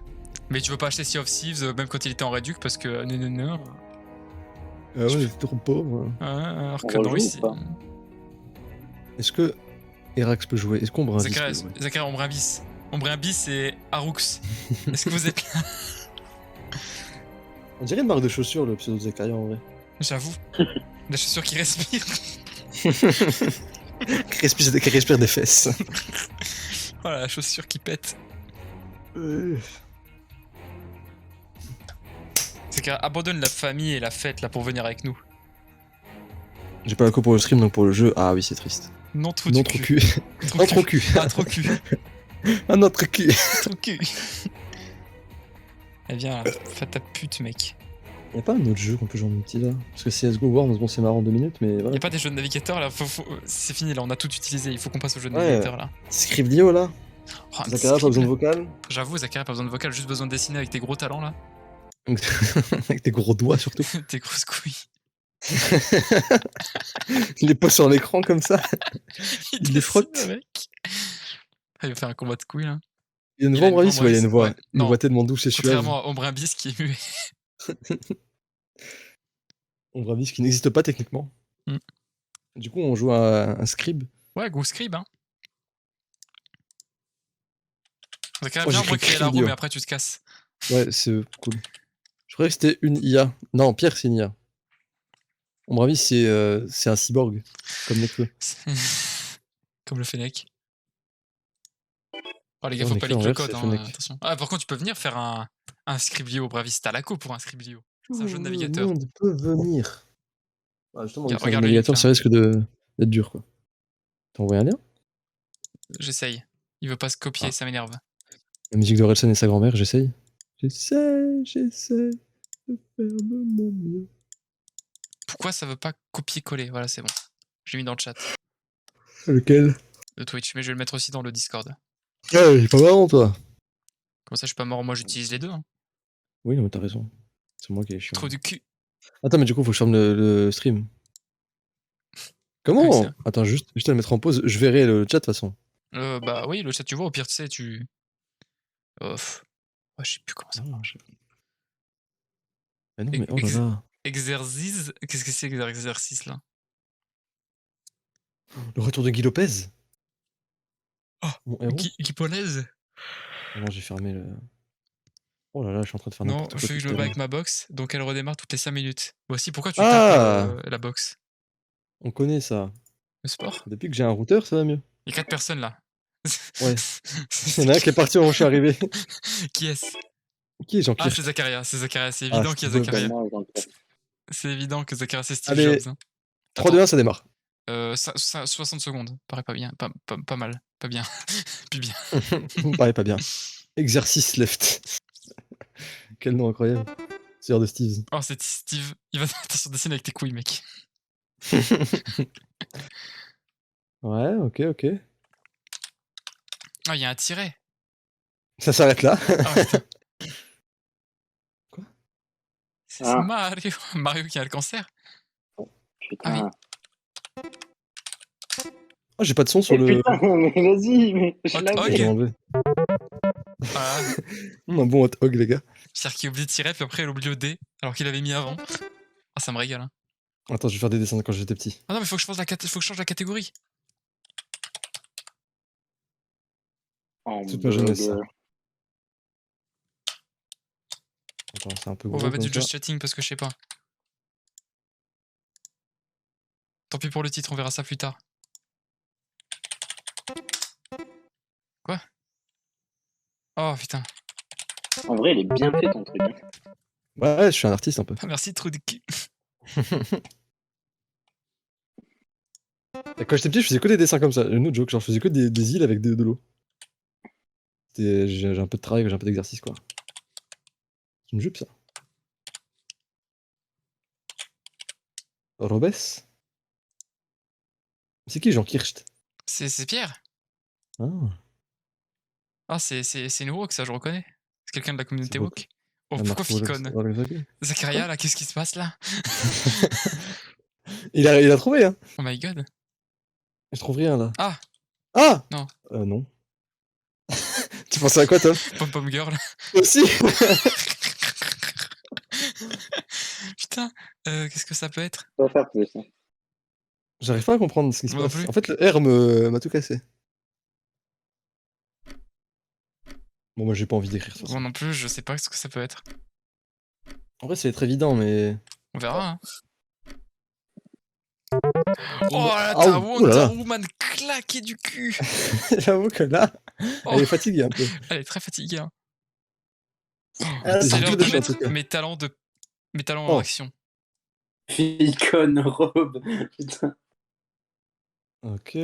Mais tu veux pas acheter Sea of Thieves même quand il était en réduc parce que. Non. Ouais, on était trop pauvres. Alors On que non, rejoue ici. ou pas Est-ce que Erax peut jouer? Est-ce qu'Ombre Abyss Zakaria, peut jouer? Zakaria, Ombre Abyss. Ombre Abyss et Arux. Est-ce que vous êtes là? On dirait une marque de chaussures, le pseudo de Zakaria en vrai. J'avoue. La chaussure qui respire. Qui respire des fesses. Voilà, la chaussure qui pète. C'est qu'abandonne la famille et la fête là pour venir avec nous. J'ai pas la co pour le stream, donc pour le jeu. Ah oui, c'est triste. Non trop Non, du trop cul. cul. Trop Non, cul. trop cul. Ah trop cul. Un autre cul. Trop cul. Eh bien, fais ta pute mec. Y'a pas un autre jeu qu'on peut jouer en multi là? Parce que CSGO Worms, bon, c'est marrant 2 minutes, mais voilà. Y'a pas des jeux de navigateur là, c'est fini là, on a tout utilisé, il faut qu'on passe aux jeux de Ouais. navigateur là. Scriblio là? Oh, un Zakaria, pas besoin de script. vocal? J'avoue, Zakaria, pas besoin de vocal, juste besoin de dessiner avec tes gros talents là. Avec tes gros doigts surtout. Tes grosses couilles. Il les pose sur l'écran comme ça. Il les dessine, frotte. le mec. Ah, il va faire un combat de couilles là. Il y a une Il voix a une Ombre Abyss? voix Ouais, il y a une Ombre voix. Abyss, ouais. Une Non. voix tellement douce et suave. Contrairement à Ombre Abyss qui est muet. Ombre Abyss qui n'existe pas techniquement. Mm. Du coup, on joue à un scribe. Ouais, go scribe hein. Zakaria, Oh, bien j'ai moi écrit créer la roue, Scribio. mais après tu te casses. Ouais, c'est cool. Je croyais que c'était une IA. Non, Pierre, c'est une IA. Ombre Abyss, c'est un cyborg. Comme Nekfeu. Comme le Fennec. Oh les gars, Ouais, faut mais pas que leak le envers, code, c'est hein, Fennec. attention. Ah, par contre, tu peux venir faire un Scriblio, Bravis, t'as la co pour un Scriblio. C'est un jeu de navigateur. Tout le monde peut venir. Ah, justement, Regarde, avec un regarde le navigateur, link, ça risque d'être dur, quoi. T'as envoyé un lien? J'essaye. Il veut pas se copier, Ah. ça m'énerve. La musique de Relson et sa grand-mère, j'essaye. J'essaie de faire de mon mieux. Pourquoi ça veut pas copier-coller? Voilà, c'est bon. J'ai mis dans le chat Lequel? de Twitch, mais je vais le mettre aussi dans le Discord. Ah, il est pas marrant, toi. Comme ça, je suis pas mort. Moi, j'utilise les deux. Hein. Oui, non, mais t'as raison. C'est moi qui ai chiant. Trop du cul. Attends, mais du coup, faut que je ferme le stream. Ah oui, c'est Comment? vrai. Attends, juste à le mettre en pause. Je verrai le chat de toute façon. Bah oui, le chat, tu vois, au pire, tu sais, tu. Off. Ouais, je sais plus comment ça Ah. marche. Ah non, mais oh là là. Exercice. Qu'est-ce que c'est que l'exercice là? Le retour de Guy Lopez. Oh, Mon héros. Guy Polaise? Ah non, j'ai fermé le. Oh là là, je suis en train de faire Non, n'importe je quoi. veux que je me tout bats à avec l'heure. ma box, donc elle redémarre toutes les 5 minutes. Voici pourquoi tu tapes Ah, la box. on connaît ça. Le sport? Depuis que j'ai un routeur, ça va mieux. Il y a 4 personnes là. Ouais. Il y en a un qui est parti au moment où je suis arrivé. Qui est-ce? Qui est Jean Ah, Kirsch? c'est Zakaria, c'est Zakaria, c'est Ah, évident qu'il y a Steve Zakaria. Moi, Jean-Pierre. C'est évident que Zakaria c'est Steve Allez. Jobs. Hein. 3, 2, 1, ça démarre. 60 secondes, paraît pas bien, pas mal, pas bien, plus bien. Pareil, pas bien. Exercice left. Quel nom incroyable. C'est l'heure de Steve. Oh, c'est Steve, il va attention dessiner avec tes couilles, mec. Ouais, ok. Ah, il y a un tiret. Ça s'arrête là. Ah, putain. Quoi? C'est Ah. Mario. Mario qui a le cancer. Putain. Oh, j'ai pas de son sur Eh, le. putain, mais vas-y, mais je Hot l'avais. Hog. Je vais l'enlever. Voilà. Un bon hot hog, les gars. C'est-à-dire qu'il oublie de tirer, puis après il oublie le D, alors qu'il avait mis avant. Ah, ça me régale. Hein. Attends, je vais faire des dessins de quand j'étais petit. Ah non, mais faut que je change la catégorie. Toute ma jeunesse, ça. Hamburger. Attends, c'est un peu On gros va mettre comme du ça. just chatting parce que je sais pas. Tant pis pour le titre, on verra ça plus tard. Quoi? Oh putain. En vrai, il est bien fait ton truc. Hein. Ouais, je suis un artiste un peu. Ah, merci, trou de cul. Et quand j'étais petit, je faisais que des dessins comme ça. Une autre joke, genre je faisais que des îles avec de l'eau. J'ai un peu de travail, j'ai un peu d'exercice quoi. C'est une jupe ça. Robes. C'est qui Jean Kircht? C'est Pierre. Ah, Ah, c'est une woke, ça, je reconnais. C'est quelqu'un de la communauté c'est woke. woke. Oh, Ah, pourquoi Marc Wahlberg, Ficon? Wahlberg. Zakaria, là, qu'est-ce qui se passe là? il a trouvé hein. Oh my god. Je trouve rien là. Ah, Ah Non. Non. Tu pensais à quoi toi? Pom Pom Girl. Toi aussi. Putain, qu'est-ce que ça peut être? On va faire plus. Hein. J'arrive pas à comprendre ce qui se Moi non passe. plus. En fait, le R m'a tout cassé. Bon, moi j'ai pas envie d'écrire ça. Moi non plus, je sais pas ce que ça peut être. En vrai, c'est être évident, mais. On verra. Hein. Oh, Oh là, ah, t'as ouh là là. Wonder Woman claqué du cul. J'avoue que là, Oh, elle est fatiguée un peu. elle est très fatiguée. Hein. Ah, C'est C'est un l'heure peu de de chance, en tout mettre cas. mes talents Oh. en action. Icône robe. Putain. Ok.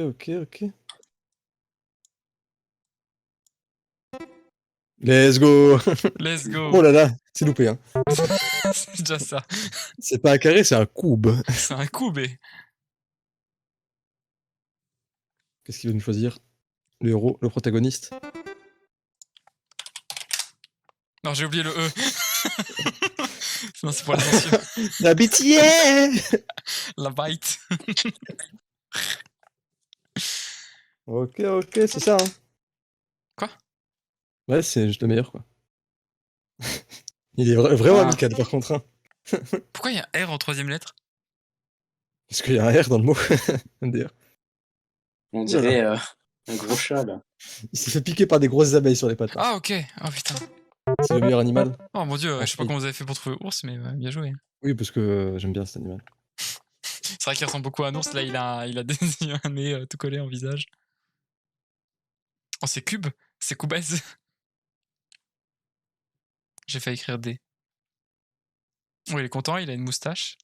Let's go. Let's go. Oh là là, c'est loupé. Hein. C'est déjà ça. C'est pas un carré, c'est un cube. C'est un coup, mais. Qu'est-ce qu'il veut nous choisir? Le héros, le protagoniste. Non, j'ai oublié le E. Non, c'est pour les anciens. La bêtise. La bite. Ok, c'est ça. Hein. Quoi? Ouais, c'est juste le meilleur, quoi. Il est vraiment Ah. amical, par contre. Hein. Pourquoi il y a un R en troisième lettre? Parce qu'il y a un R dans le mot. D'ailleurs. On dirait un gros chat là. Il s'est fait piquer par des grosses abeilles sur les pattes. Hein. Ah, ok. Oh putain. C'est le meilleur animal. Oh mon dieu, je sais pas Ensuite. comment vous avez fait pour trouver ours, mais bien joué. Oui, parce que j'aime bien cet animal. C'est vrai qu'il ressemble beaucoup à un ours. Là, il a des yeux, un nez tout collé en visage. Oh, c'est Cube. C'est Cubase. J'ai fait écrire D. Oh, il est content, il a une moustache.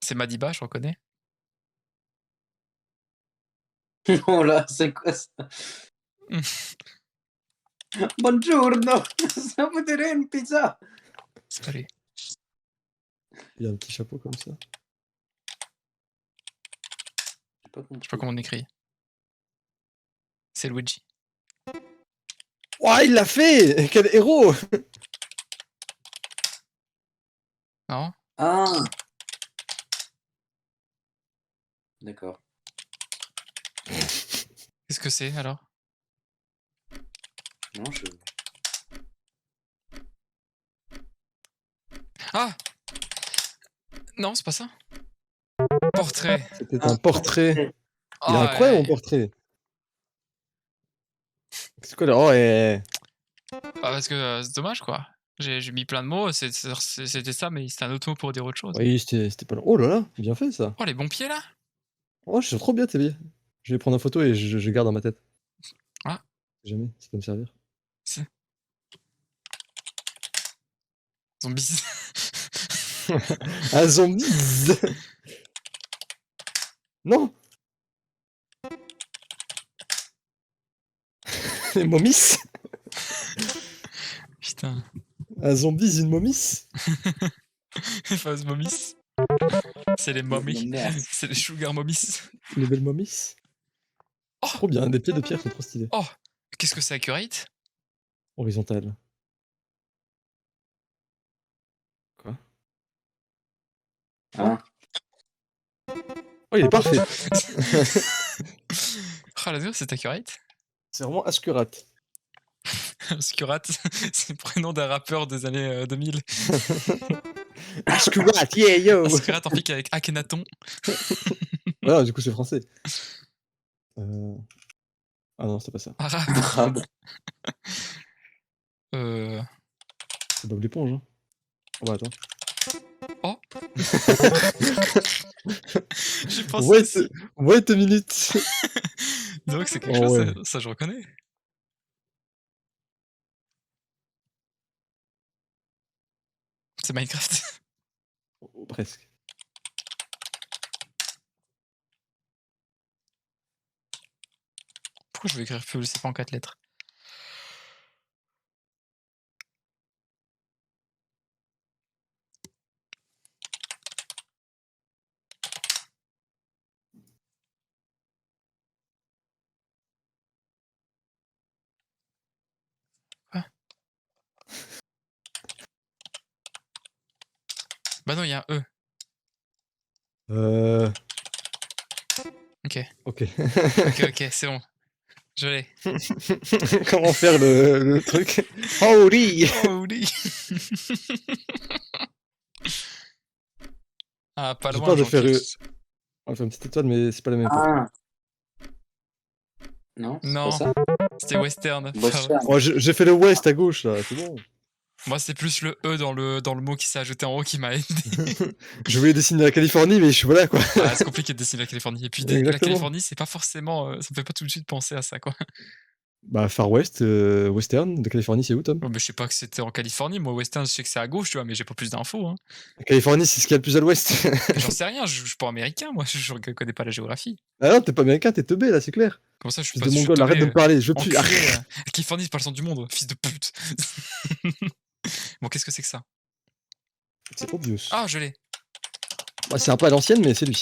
C'est Madiba, je reconnais. Non là, c'est quoi ça? Buongiorno. Ça vous dirait une pizza? C'est pas lui. Il a un petit chapeau comme ça. J'ai pas Je sais compris. pas comment on écrit. C'est Luigi. Ouah, il l'a fait! Quel héros! Non? Ah. D'accord. Qu'est-ce que c'est alors? Non, je... Ah! Non, c'est pas ça. Portrait. C'était un portrait. Il est Ah, incroyable, mon ouais. portrait. C'est quoi là? Oh, et... Bah, parce que c'est dommage quoi. J'ai mis plein de mots, c'était ça, mais c'était un autre mot pour dire autre chose. Oui, c'était pas long. Oh là là, bien fait ça. Oh, les bons pieds là? Oh, je suis trop bien, t'es bien. Je vais prendre une photo et je garde dans ma tête. Ah. Jamais, ça peut me servir. Zombies. Un zombie. Non. Les momies. Putain. Un zombie, une momie. Les fameuses momies. C'est les momies. Merde. C'est les sugar momies. Les belles momies. Oh. Trop bien, des pieds de pierre sont trop stylés. Oh, qu'est-ce que c'est accurate? Horizontal. Quoi? Hein? Oh, il est parfait. Oh, la c'est accurate. C'est vraiment ascurat. Skurat, c'est le prénom d'un rappeur des années 2000. Ascurat, yeah yo. Skurat en pique avec Akhenaton. Voilà, du coup c'est français. Ah non, c'est pas ça. Arabe. Arabe. C'est Bob l'éponge. Hein. Oh bah attends. Oh. J'ai pensé aussi. Wait a minute. Donc c'est quelque Oh, chose, ouais. ça je reconnais. C'est Minecraft. Oh, presque. Pourquoi je vais écrire plus, c'est pas en 4 lettres? Quoi? Bah non, il y a un E. Ok. Ok. Ok, c'est bon. Je l'ai. Comment faire le truc? Holy! Oh oui. Ah, pas J'ai loin, peur de j'en faire fiche. On va faire une petite étoile, mais c'est pas la même. Ah. Non, c'est Non. pas ça. C'était western. Western. Oh, j'ai fait le west à gauche là, c'est bon. Moi, c'est plus le E dans le mot qui s'est ajouté en haut qui m'a aidé. Je voulais dessiner la Californie, mais je suis voilà quoi. Ah, c'est compliqué de dessiner la Californie. Et puis la Exactement. Californie, c'est pas forcément. Ça me fait pas tout de suite penser à ça, quoi. Bah, Far West, Western, de Californie, c'est où, Tom? Oh, mais je sais pas que c'était en Californie. Moi, western, je sais que c'est à gauche, tu vois, mais j'ai pas plus d'infos. Hein. La Californie, c'est ce qu'il y a le plus à l'ouest. J'en sais rien, je suis pas américain, moi, je connais pas la géographie. Ah non, t'es pas américain, t'es teubé là, c'est clair. Comment ça, je suis Fils pas de mongol, arrête de me parler, je veux plus. enculé, la Californie, c'est pas le centre du monde, fils de pute. Bon, qu'est-ce que c'est que ça? C'est obvious. Ah, je l'ai. Bah, c'est un peu à l'ancienne, mais c'est lui.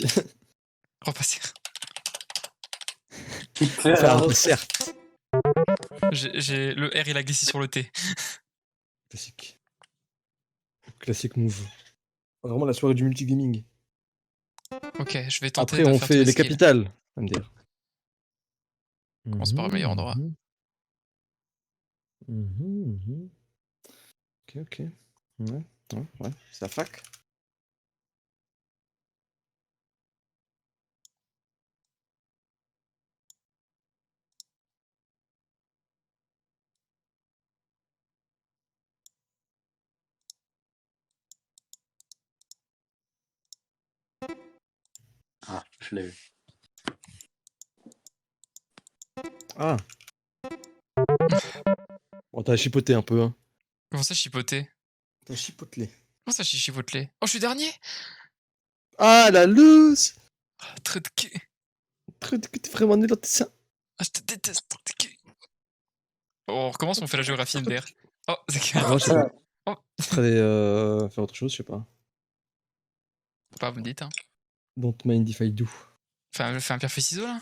Repasser. Enfin, certes. J'ai le R, il a glissé sur le T. Classique. Classique move. Vraiment la soirée du multigaming. Ok, je vais tenter Après, de on faire tous fait les skills. capitales, à me dire. Commence par le meilleur endroit. Ok, ok. Ouais, c'est la fac. Ah, je l'ai eu. Ah. Bon, t'as chipoté un peu, hein. Comment ça, chipoter? T'as chipotelé. Comment ça, chipotelé? Oh, je suis dernier? Ah, la loose! Ah, très de cul. T'es vraiment nul dans tes seins. Ah, je te déteste, très de cul. On recommence, on fait la géographie MDR. Oh, c'est Ah, que... moi, je sais pas. Oh. Peut-être aller faire autre chose, je sais pas. Pas, vous me dites, hein. Don't mind if I do. Fais un pierre feuille ciseaux, là.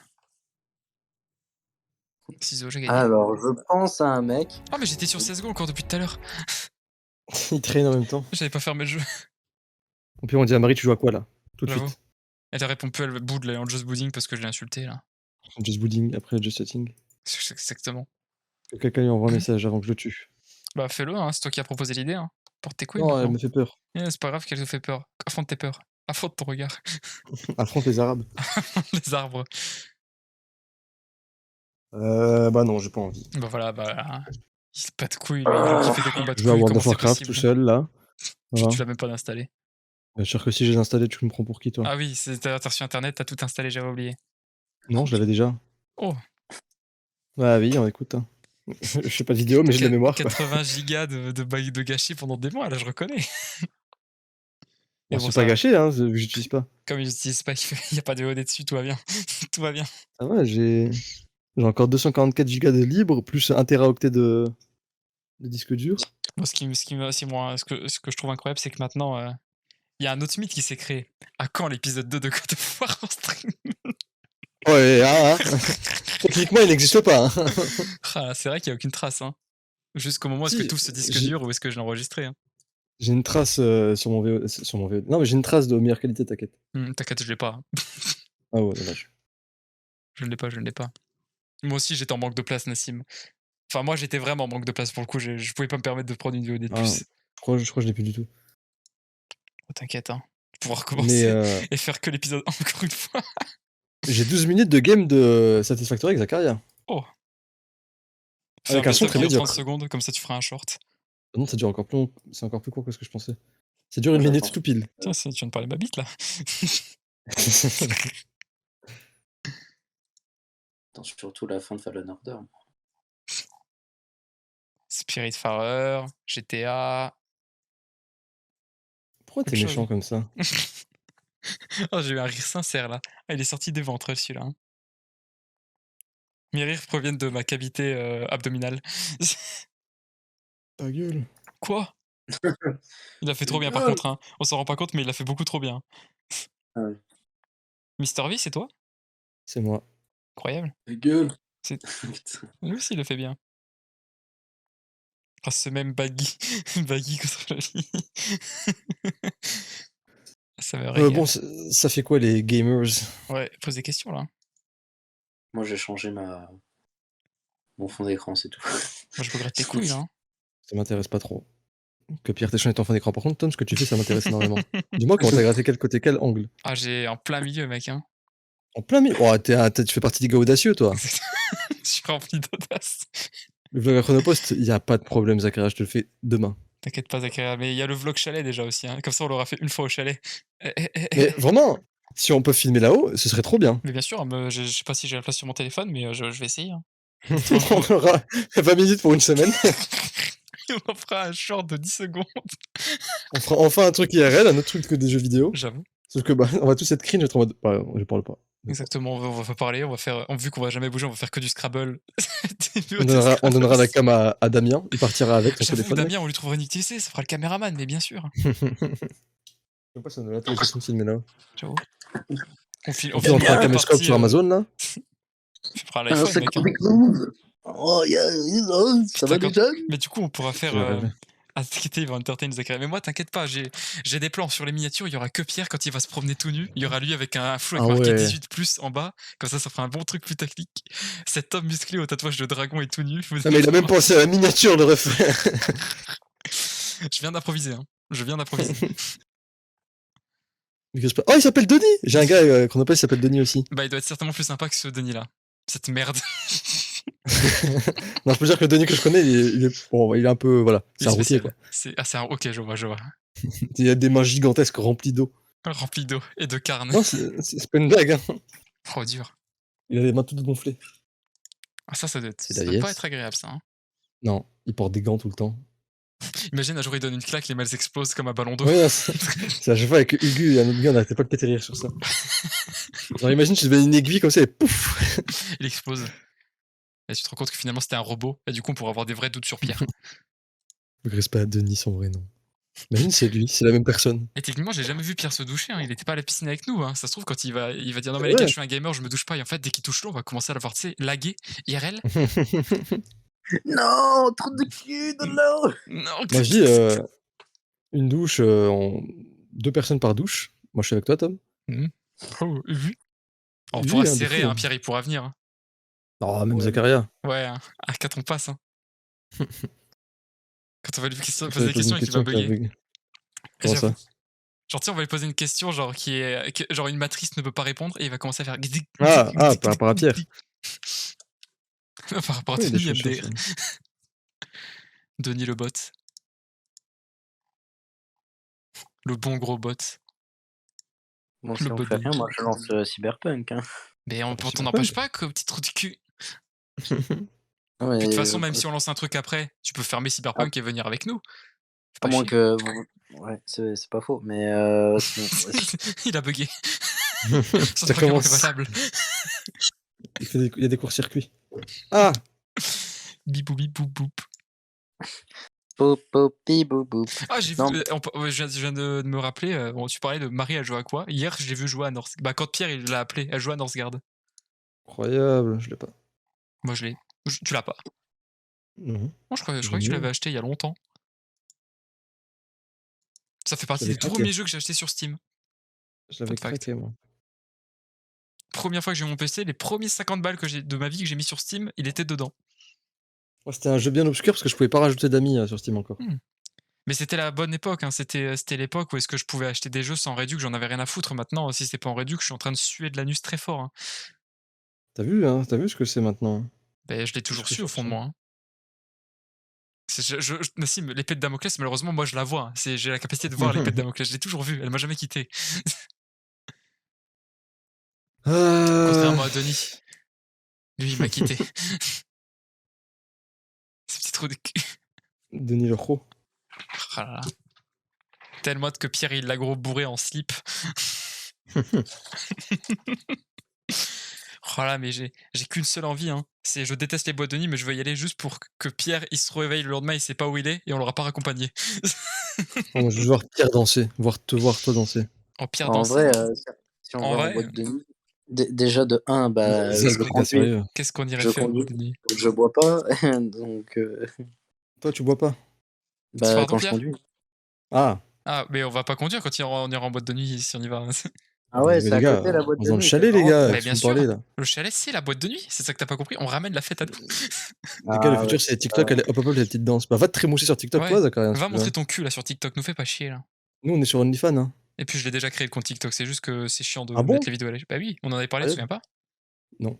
Ciseaux, j'ai gagné. Alors, je pense à un mec. Oh, mais j'étais sur CSGO encore depuis tout à l'heure. Il traîne en même temps. J'avais pas fermé le jeu. Au pire, on dit à Marie, tu joues à quoi là? Tout de J'avoue. suite. Elle t'a répondu elle boude là, en just booding parce que je l'ai insulté là. Just booding, après just chatting. C'est exactement. Que quelqu'un lui envoie un message avant que je le tue. Bah fais-le, hein, c'est toi qui as proposé l'idée. Hein. Porte tes couilles Non, elle maintenant. me fait peur. C'est pas grave qu'elle te fait peur. Affronte tes peurs. Affronte ton regard. Affronte les Arabes. Les arbres. Bah non, j'ai pas envie. Bah voilà, bah. Il se pas de couilles, lui, il fait des combats de Je vais à couilles. World Comment of c'est Warcraft possible tout seul là. Tu Voilà. l'as même pas installé. Bien sûr que si j'ai installé, tu me prends pour qui toi? Ah oui, t'as reçu internet, t'as tout installé, j'avais oublié. Non, je l'avais déjà. Oh, Bah oui, on écoute. Hein. Je fais pas de vidéo, mais j'ai de la mémoire. Quoi. 80 gigas de gâchis pendant des mois, là je reconnais. Bon, Mais bon, c'est ça pas va. gâché, hein, vu que j'utilise pas. Comme ils n'utilisent pas, il y a pas de OD dessus, tout va bien. Tout va bien. Ah ouais, j'ai encore 244 Go de libre, plus 1 Teraoctet de disque dur. Moi, ce que je trouve incroyable, c'est que maintenant, il y a un autre mythe qui s'est créé. À quand l'épisode 2 de God of War en stream? Ouais, hein. Techniquement, il n'existe pas. Hein. Ah, c'est vrai qu'il n'y a aucune trace. Hein. Jusqu'au moment où est-ce Si, que tout ce disque j'ai- dur ou est-ce que je l'ai enregistré. Hein. J'ai une trace sur mon VOD. Non, mais j'ai une trace de meilleure qualité, t'inquiète. T'inquiète, je l'ai pas. Ah ouais, dommage. Je ne l'ai pas, je ne l'ai pas. Moi aussi, j'étais en manque de place, Nassim. Enfin, moi, j'étais vraiment en manque de place pour le coup. Je pouvais pas me permettre de prendre une VOD de Ah, plus. je crois que je l'ai plus du tout. Oh, t'inquiète, hein. Pouvoir recommencer Mais et faire que l'épisode encore une fois. j'ai 12 minutes de game de Satisfactory avec Zakaria. Oh. Avec un son très de 30 médiocre. secondes, comme ça tu feras un short. Non, ça dure encore plus long. C'est encore plus court que ce que je pensais. Ça dure 1 minute tout pile. Tiens, tu viens de parler de ma bite là. Attends, surtout la fin de Fallen Order. Spiritfarer, GTA. Pourquoi t'es Autre chose. méchant comme ça? Oh, j'ai eu un rire sincère là. Ah, il est sorti des ventres celui-là. Hein. Mes rires proviennent de ma cavité abdominale. Ta gueule. Quoi? Il a fait trop bien par contre. Hein. On s'en rend pas compte, mais il a fait beaucoup trop bien. Ah ouais. Mister V, c'est toi? C'est moi. Incroyable. Ta gueule. C'est- Putain. Lui aussi, il le fait bien. Ah, ce même baggy. Baggy contre la vie. Ça me régale. Bon, ça fait quoi les gamers? Ouais, pose des questions là. Moi, j'ai changé mon fond d'écran, c'est tout. Moi, je regrette tes couilles là. Hein. Ça m'intéresse pas trop. Que Pierre Téchon est en fin d'écran. Par contre, Tom, ce que tu fais, ça m'intéresse énormément. Dis-moi comment t'as gratté quel côté, quel angle? Ah, j'ai en plein milieu, mec. Hein. En plein milieu. Oh, tu fais partie des gars audacieux, toi. Je suis rempli d'audace. Le vlog à Chronopost, il a pas de problème, Zakaria, je te le fais demain. T'inquiète pas, Zakaria. Mais il y a le vlog chalet déjà aussi. Hein. Comme ça, on l'aura fait une fois au chalet. Mais vraiment, si on peut filmer là-haut, ce serait trop bien. Mais bien sûr, je sais pas si j'ai la place sur mon téléphone, mais je vais essayer. Hein. On aura 20 minutes pour une semaine. On en fera un short de 10 secondes. On fera enfin un truc IRL, un autre truc que des jeux vidéo. J'avoue. Sauf que bah, on va tous être cringe, être en mode. Bah, je parle pas. Exactement, on va pas parler, on va faire. Vu qu'on va jamais bouger, on va faire que du Scrabble. On donnera la cam à Damien, il partira avec son J'avoue, téléphone. Damien, on lui trouvera une utilité, ça fera le caméraman, mais bien sûr. Je sais pas si on a l'autorisation de filmer là. J'avoue. On On fera un caméscope sur Amazon là. On fera un iPhone, mec. Hein. Oh, ça va Putain, déjà? Mais du coup, on pourra faire. Ah, t'inquiète, il va entertain Zakaria. Mais moi, t'inquiète pas, j'ai des plans sur les miniatures. Il y aura que Pierre quand il va se promener tout nu. Il y aura lui avec un flou avec marqué 18 en bas. Comme ça fera un bon truc plus technique. Cet homme musclé au tatouage de dragon est tout nu. Non, mais il a même pensé à la miniature, le ref. Je viens d'improviser. Hein. Je viens d'improviser. Oh, il s'appelle Denis. J'ai un gars qu'on appelle, il s'appelle Denis aussi. Bah, il doit être certainement plus sympa que ce Denis-là. Cette merde. Non, je peux dire que le Denis que je connais, il est un peu. Voilà, c'est un routier quoi. C'est un. Ok, je vois. Il a des mains gigantesques remplies d'eau. Rempli d'eau et de carne. Non, c'est pas une blague. Hein. Trop dur. Il a les mains toutes gonflées. Ah, ça doit la liesse. pas être agréable, ça. Hein. Non, il porte des gants tout le temps. Imagine un jour il donne une claque, les mâles explosent comme un ballon d'eau. Ouais, c'est à chaque fois avec Hugo et un autre gars, on n'arrêtait pas de péter rire sur ça. Genre, imagine, tu devais une aiguille comme ça et pouf. Il explose. Et tu te rends compte que finalement c'était un robot. Et du coup, on pourrait avoir des vrais doutes sur Pierre. Ne graisse pas à Denis son vrai nom. Imagine, c'est lui, c'est la même personne. Et techniquement, j'ai jamais vu Pierre se doucher. Hein. Il était pas à la piscine avec nous. Hein. Ça se trouve, quand il va dire non, mais les Ouais. gars, je suis un gamer, je me douche pas. Et en fait, dès qu'il touche l'eau, on va commencer à l'avoir, tu sais, lagué, IRL. Non, trop de cul de l'eau. Non, Moi, je dis une douche, 2 personnes par douche. Moi, je suis avec toi, Tom. Oh, oui. On Oui, pourra hein, de serrer, fou, hein, hein. Pierre, il pourra venir. Hein. Oh, même Ouais. Zakaria. Ouais, hein. À 4 on passe. Hein. Quand on va lui poser J'avais des posé questions une et qu'il va question qui a bugger. bug. Comment ça? Genre, tu sais, on va lui poser une question, genre, genre une matrice ne peut pas répondre, et il va commencer à faire. Ah, par rapport à Pierre. Par rapport à Oui, il y a des Denis choses MDR. sur ça. Denis le bot. Le bon gros bot. Bon, Le si on bot fait de rien, moi je lance Cyberpunk. Hein. Mais on Cyberpunk. t'en n'empêche pas, que petit trou de cul. Non, mais, Puis de toute façon, même si on lance un truc après, tu peux fermer Cyberpunk et venir avec nous. Fais à pas moins chier. que. Ouais, c'est pas faux, mais sinon. Il a bugué. Son Ça argument est commence. valable. Il y a des courts-circuits. Ah! Bibou bibou boop. Pop, pop, bibou, boop. Ah, j'ai vu. Non. Je viens de me rappeler. Bon, tu parlais de Marie, elle joue à quoi? Hier, je l'ai vu jouer à North. Bah, quand Pierre il l'a appelé, elle joue à Northgard. Incroyable, je l'ai pas. Moi, je l'ai. Tu l'as pas? Non. Moi, je croyais que tu Génial. l'avais acheté il y a longtemps. Ça fait partie J'avais des craqué. premiers jeux que j'ai acheté sur Steam. Je l'avais Fun fact. craqué, moi. Première fois que j'ai eu mon PC, les premiers 50 balles de ma vie que j'ai mis sur Steam, il était dedans. Moi, c'était un jeu bien obscur parce que je pouvais pas rajouter d'amis sur Steam encore. Mais c'était la bonne époque, hein. C'était l'époque où est-ce que je pouvais acheter des jeux sans réduc, j'en avais rien à foutre. Maintenant, si c'est pas en réduc, je suis en train de suer de l'anus très fort. Hein. T'as vu ce que c'est maintenant? Ben, je l'ai toujours que su au sur fond de ça. moi. Hein. Nassim, l'épée de Damoclès, malheureusement, moi je la vois. Hein. J'ai la capacité de voir l'épée de Damoclès, je l'ai toujours vue, elle m'a jamais quitté. Contrairement à Denis. Lui, il m'a quitté. Ce petit trou de cul. Denis le Ro. Oh là là. Tel mode que Pierre il l'a gros bourré en slip. Oh là, mais j'ai qu'une seule envie, hein. C'est je déteste les boîtes de nuit, mais je veux y aller juste pour que Pierre il se réveille le lendemain, il sait pas où il est et on l'aura pas raccompagné. Oh, je veux voir Pierre danser, voir toi danser. En Pierre En danser. vrai, si on En va vrai, en boîte de nuit, déjà de 1, bah, Ça, je c'est conduis, sérieux. qu'est-ce qu'on irait je faire en conduis, boîte de nuit? donc je bois pas, donc Toi, tu bois pas? bah, Pardon, quand je Pierre conduis. Ah! Ah, mais on va pas conduire quand on ira en boîte de nuit si on y va. Ah ouais, Mais c'est les à gars, côté la boîte on de est dans le nuit. chalet, c'est les marrant. gars. Mais qu'est-ce bien que vous sûr. parlez, là? Le chalet, c'est la boîte de nuit, c'est ça que t'as pas compris. On ramène la fête à nous. Les gars, le Ah futur, ouais, c'est TikTok, allez, hop, les petites danses. Bah, va te trémousser sur TikTok, Ouais. toi, Zakaria. Va montrer ton cul là sur TikTok, nous fais pas chier là. Nous, on est sur OnlyFans, hein. Et puis je l'ai déjà créé le compte TikTok, c'est juste que c'est chiant de Ah bon? mettre les vidéos à la... Bah oui, on en avait parlé, tu te Sérieux? souviens pas? Non.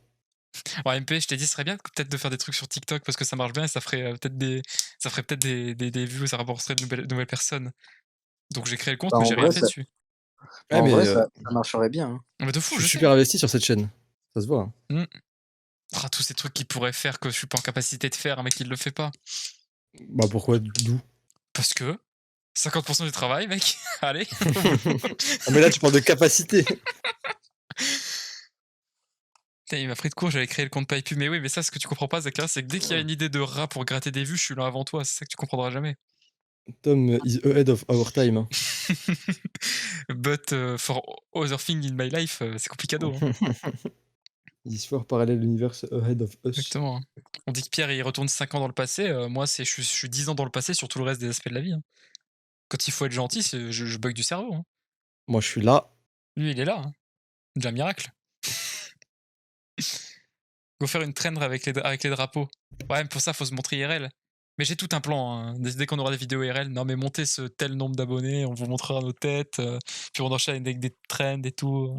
Bon, MP, je t'ai dit, ce serait bien peut-être de faire des trucs sur TikTok parce que ça marche bien et ça ferait peut-être des vues, ça rapporterait de nouvelles personnes. Donc j'ai créé le compte, Bah, mais en j'ai rien vrai, fait ça- dessus. Ouais, en mais vrai, ça marcherait bien. Hein. Mais de je fou, suis je sais. super investi sur cette chaîne. Ça se voit. Hein. Ah, tous ces trucs qu'il pourrait faire que je suis pas en capacité de faire, un mec il le fait pas. Bah, pourquoi? D'où? Parce que 50% du travail, mec. Allez. Ah, mais là, tu parles de capacité. Putain, il m'a pris de court, j'avais créé le compte PayPub. Mais oui, mais ça, ce que tu comprends pas, Zakaria, c'est que dès qu'il y a une idée de rat pour gratter des vues, je suis là avant toi. C'est ça que tu comprendras jamais. Tom is ahead of our time. Hein. But for other thing in my life, c'est complicado. Hein. Histoire parallèle universe ahead of us. Exactement. On dit que Pierre il retourne 5 ans dans le passé. Moi, je suis 10 ans dans le passé sur tout le reste des aspects de la vie. Hein. Quand il faut être gentil, je bug du cerveau. Hein. Moi, je suis là. Lui, il est là. Hein. Déjà un miracle. Go faire une trend avec les drapeaux. Ouais, mais pour ça, faut se montrer IRL. Mais j'ai tout un plan. Hein. Dès qu'on aura des vidéos IRL, non, mais montez ce tel nombre d'abonnés, on vous montrera nos têtes. Puis on enchaîne avec des trends et tout.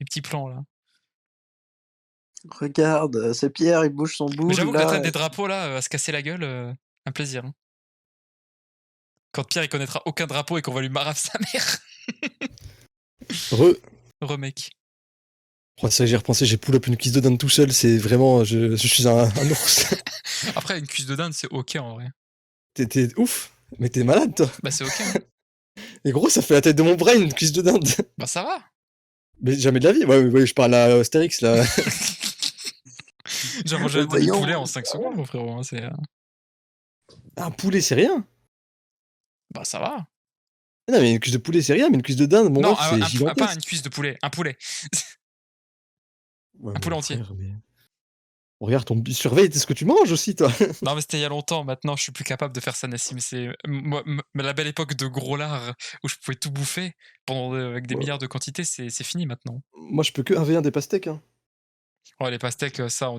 Des petits plans là. Regarde, c'est Pierre, il bouge son bout. Mais j'avoue que la là. trend des drapeaux là, à se casser la gueule, un plaisir. Hein. Quand Pierre il connaîtra aucun drapeau et qu'on va lui marave sa mère. Remake. Oh, ça, j'ai repensé, j'ai pull up une cuisse de dinde tout seul, c'est vraiment. Je suis un ours. Après, une cuisse de dinde, c'est ok en vrai. T'es ouf, mais t'es malade, toi. Bah, c'est ok. Hein. Et gros, ça fait la tête de mon brain, une cuisse de dinde. Bah, ça va. Mais jamais de la vie. Ouais, je parle à Astérix, là. J'ai mangé un Voyons. demi-poulet en 5 secondes, mon frérot. Hein, c'est... Un poulet, c'est rien. Bah, ça va. Non, mais une cuisse de poulet, c'est rien, mais une cuisse de dinde, mon Non, ref, c'est pas gigantesque. une cuisse de poulet, un poulet. Ouais, un poulet mon entier. frère, mais- Regarde, surveille ce que tu manges aussi, toi. Non, mais c'était il y a longtemps. Maintenant, je suis plus capable de faire ça, Nassim. C'est la belle époque de gros lard où je pouvais tout bouffer avec des Ouais. milliards de quantités, c'est fini maintenant. Moi, je peux que 1v1 des pastèques. Hein. Ouais, les pastèques, ça,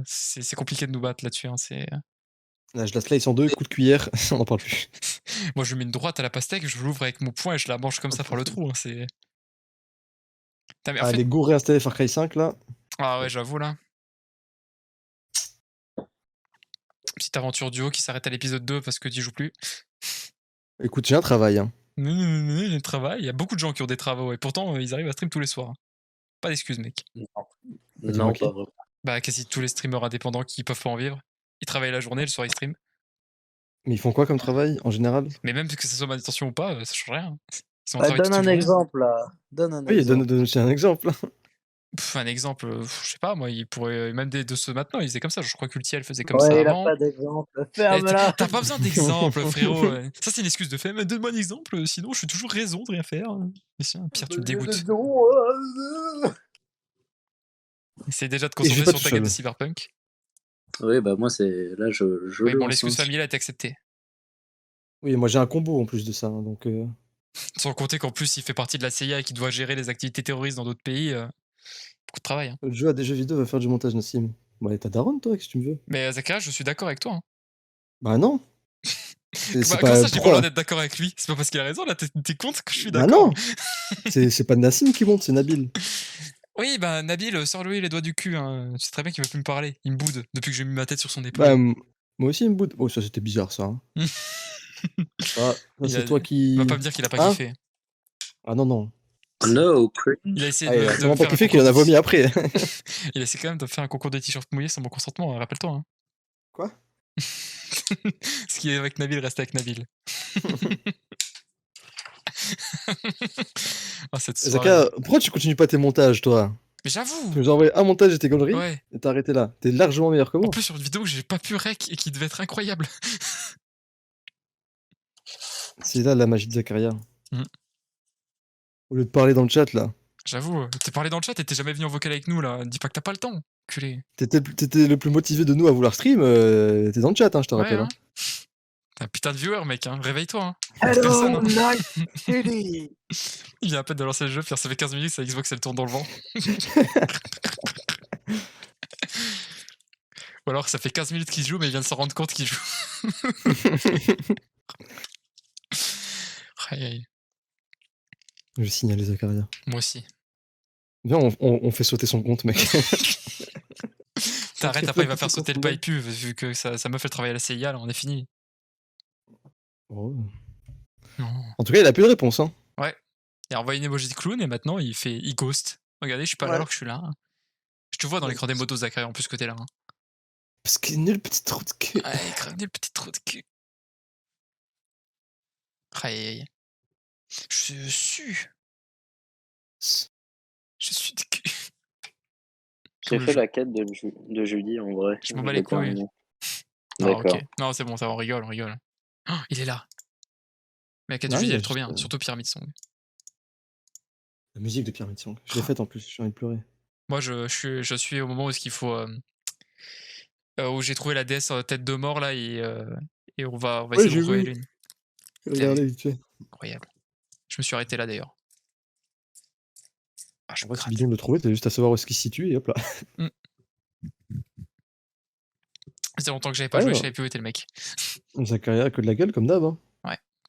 c'est compliqué de nous battre là-dessus. Hein, Là, je la slice en 2, coup de cuillère, on n'en parle plus. Moi, je mets une droite à la pastèque, je l'ouvre avec mon poing et je la mange comme ça par le trou. Hein, Putain, mais en fait... Allez, go réinstaller Far Cry 5, là. Ah ouais, j'avoue, là. Petite aventure duo qui s'arrête à l'épisode 2 parce que tu joues plus. Écoute, j'ai un travail. Hein. J'ai un travail. Il y a beaucoup de gens qui ont des travaux et pourtant, ils arrivent à stream tous les soirs. Pas d'excuses, mec. Non, pas vraiment. Bah, quasi tous les streamers indépendants qui peuvent pas en vivre. Ils travaillent la journée, le soir ils streament. Mais ils font quoi comme travail, en général? Mais même que ce soit manutention ou pas, ça change rien. Ils sont au Bah, travail donne toute un une journée. exemple là. Donne un Oui, exemple. donne un exemple. Un exemple, je sais pas, moi, ils pourraient. Même de ceux maintenant, ils faisaient comme ça. Je crois qu'Ultiel faisait comme Ouais, ça il a avant. pas d'exemple. Eh, Ferme-la. T'as pas besoin d'exemple, frérot. Ça, c'est une excuse de fait. Mais donne-moi un exemple, sinon je suis toujours raison de rien faire. Mais tiens, Pierre, tu me dégoûtes. Essaye déjà de te Et je vais concentrer pas sur tout ta game de seul. Cyberpunk. Oui, bah moi, c'est là, je Oui, bon, lance, l'excuse hein. familiale est acceptée. Oui, moi j'ai un combo en plus de ça, hein, donc... Sans compter qu'en plus, il fait partie de la CIA et qu'il doit gérer les activités terroristes dans d'autres pays. Beaucoup de travail. Hein. Le jeu à des jeux vidéo va faire du montage, Nassim. Bon, allez, t'as daronne, toi, si tu me veux. Mais Zakaria, je suis d'accord avec toi. Hein. Bah non. Comment ça, j'ai pas le droit d'être d'accord avec lui? C'est pas parce qu'il a raison, là, t'es compte que je suis Bah d'accord. non. C'est pas Nassim qui monte, c'est Nabil. Oui, bah Nabil, sors-lui les doigts du cul. Hein. Tu sais très bien qu'il veut plus me parler. Il me boude depuis que j'ai mis ma tête sur son épaule. Bah, moi aussi, il me boude. Oh, ça c'était bizarre, ça. Hein. Ça c'est toi qui... Il va pas me dire qu'il a pas Hein kiffé. Ah non, non. No, cringe. Il a essayé Ah, il a de tellement me pas faire un kiffé qu'il en a concours vomi après. Il a essayé quand même de faire un concours de t-shirts mouillés sans mon consentement, hein, rappelle-toi. Hein. Quoi? Ce qui est avec Nabil reste avec Nabil. Oh, cette soirée. Zaka, pourquoi tu continues pas tes montages, toi? Mais j'avoue. Tu nous as envoyé un montage de tes conneries Ouais. et t'as arrêté là. T'es largement meilleur que En moi. plus sur une vidéo que j'ai pas pu rec et qui devait être incroyable. C'est là la magie de Zakaria. Mhm. Au lieu de parler dans le chat, là. J'avoue, t'es parlé dans le chat et t'es jamais venu en vocal avec nous là. Dis pas que t'as pas le temps, culé. T'étais le plus motivé de nous à vouloir stream. T'es dans le chat, hein, je te rappelle. Hein. Hein. T'es un putain de viewer, mec, hein. Réveille-toi. Hein. Hello, Personne, hein. Night City. Il vient à peine de lancer le jeu, Pierre, ça fait 15 minutes, sa Xbox elle tourne dans le vent. Ou alors ça fait 15 minutes qu'il joue, mais il vient de s'en rendre compte qu'il joue. Aïe, aïe. Je vais signaler Zakaria. Moi aussi. Viens, on fait sauter son compte, mec. T'arrêtes, après il va faire sauter le pipe vu que sa meuf elle travaille à la CIA, là on est fini. Oh. Non. En tout cas, il a plus de réponse. Hein. Ouais. Il a envoyé une emoji de clown et maintenant il ghost. Regardez, je suis pas là Ouais. alors que je suis là. Hein. Je te vois dans l'écran des motos, Zachary, en plus que t'es là. Hein. Parce qu'il est nul, petit trou de cul. Ouais, crâne le petit trou de cul. Aïe, aïe. Je suis de cul. J'ai Comme le fait jeu. la quête de Judy en vrai. Je m'en bats l'ai les couilles. terminé. Non, D'accord. ok. Non, c'est bon, ça va, on rigole, on rigole. Oh, il est là. Mais la quête de Non, Judy, il elle a est trop juste, bien. Surtout Pyramid Song. La musique de Pyramid Song. Je l'ai faite en plus, j'ai envie de pleurer. Moi, je suis au moment où il faut. Où j'ai trouvé la déesse tête de mort là et on va essayer de retrouver l'une. Regardez vite fait. Incroyable. Je me suis arrêté là d'ailleurs. Ah, je En me vrai, c'est gratte. bidon de le trouver, t'as juste à savoir où est-ce qu'il se situe et hop là. Ça fait longtemps que j'avais pas Ouais, joué, ouais. je savais plus où était le mec. Zakaria a que de la gueule comme d'hab. Hein.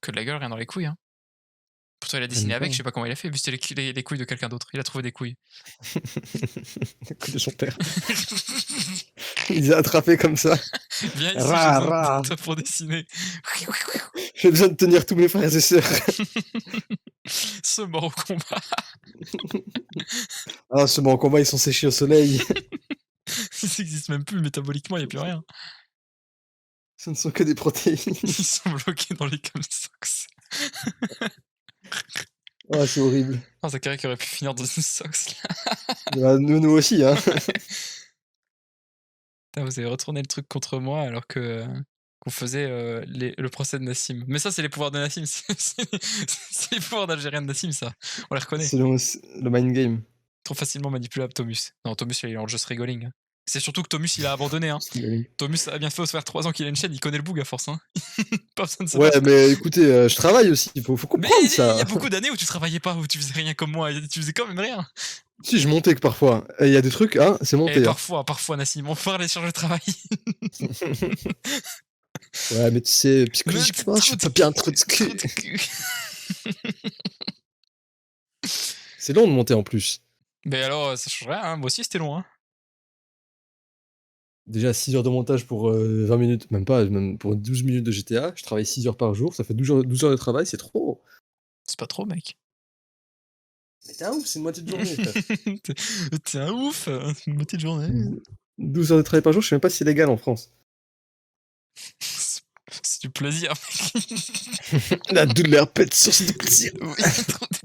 Que de la gueule, rien dans les couilles. Hein. Pourtant, il a Même dessiné pas, avec, hein. je sais pas comment il a fait, vu que c'était les couilles de quelqu'un d'autre. Il a trouvé des couilles. Le coup de son père. Il les a attrapés comme ça. Viens ici, Ra, j'ai besoin ra. de toi pour dessiner. J'ai besoin de tenir tous mes frères et sœurs. Ce mort au combat. Ah, ceux en combat, ils sont séchés au soleil. Ils n'existent même plus, métaboliquement, il n'y a plus rien. Ce ne sont que des protéines. Ils sont bloqués dans les camsocks. Oh, c'est horrible. Oh, Zachary qui aurait pu finir dans une sox là. Bah, nous aussi, hein. Putain, vous avez retourné le truc contre moi alors que qu'on faisait le procès de Nassim. Mais ça, c'est les pouvoirs de Nassim. C'est les pouvoirs d'Algérien de Nassim, ça. On les reconnaît. C'est le mind game. Trop facilement manipulable, Thomas. Non, Thomas, il est en just rigoling. Hein. C'est surtout que Thomas, il a abandonné. Hein. Thomas a bien fait se faire 3 ans qu'il a une chaîne, il connaît le bug à force. Hein. Pas besoin de savoir. Ouais, mais écoutez, je travaille aussi, il faut Mais comprendre il y ça. a beaucoup d'années où tu travaillais pas, où tu faisais rien comme moi, et tu faisais quand même rien. Si, je montais que parfois. Il y a des trucs, hein, c'est Et monté. Hein. parfois, Nassim, on peut les charges de travail. Ouais, mais tu sais, psychologiquement, je suis pas bien trop de cul. C'est long de monter en plus. Mais alors, ça change rien, hein. Moi aussi c'était long. Hein. Déjà 6 heures de montage pour 20 minutes, même pas, même pour 12 minutes de GTA. Je travaille 6 heures par jour, ça fait 12 heures de travail, c'est trop. C'est pas trop, mec. Mais t'es un ouf, c'est une moitié de journée, frère. T'es un ouf, une moitié de journée. 12 heures de travail par jour, je sais même pas si c'est légal en France. C'est du plaisir, mec. La douleur pète sur ce plaisir. Oui, trop de-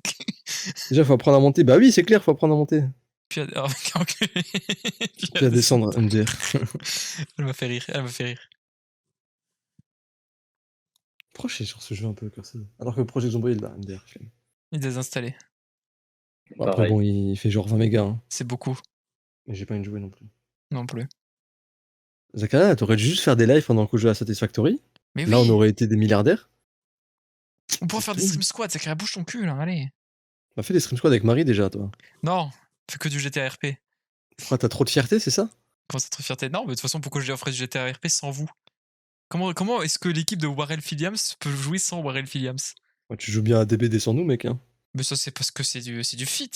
Déjà, faut apprendre à monter. Bah oui, c'est clair, faut apprendre à monter. Puis à... enculé. Puis à descendre, MDR. Elle m'a fait rire, elle m'a fait rire. Pourquoi je suis sur ce jeu un peu cursé alors que le projet Zombril, là, MDR, flemme. Il est désinstallé. Bon, après, Pareil. bon, il fait genre 20 mégas, hein. C'est beaucoup. Mais j'ai pas envie de jouer non plus. Non plus. Zakaria, t'aurais dû juste faire des lives pendant qu'on jouait à Satisfactory. Mais Là, oui, on aurait été des milliardaires. on pourrait c'est faire des tout. stream squads, ça crée bouge ton cul là, allez. On a fait des stream squad avec Marie déjà, toi. Non, fais que du GTA RP. Pourquoi t'as trop de fierté, c'est ça? Comment ça te fait fierté? Non, mais de toute façon, pourquoi je offrir du GTA RP sans vous? Comment est-ce que l'équipe de Warren Williams peut jouer sans Warren Williams? Ouais, tu joues bien à DBD sans nous, mec. Hein. Mais ça, c'est parce que c'est du fit.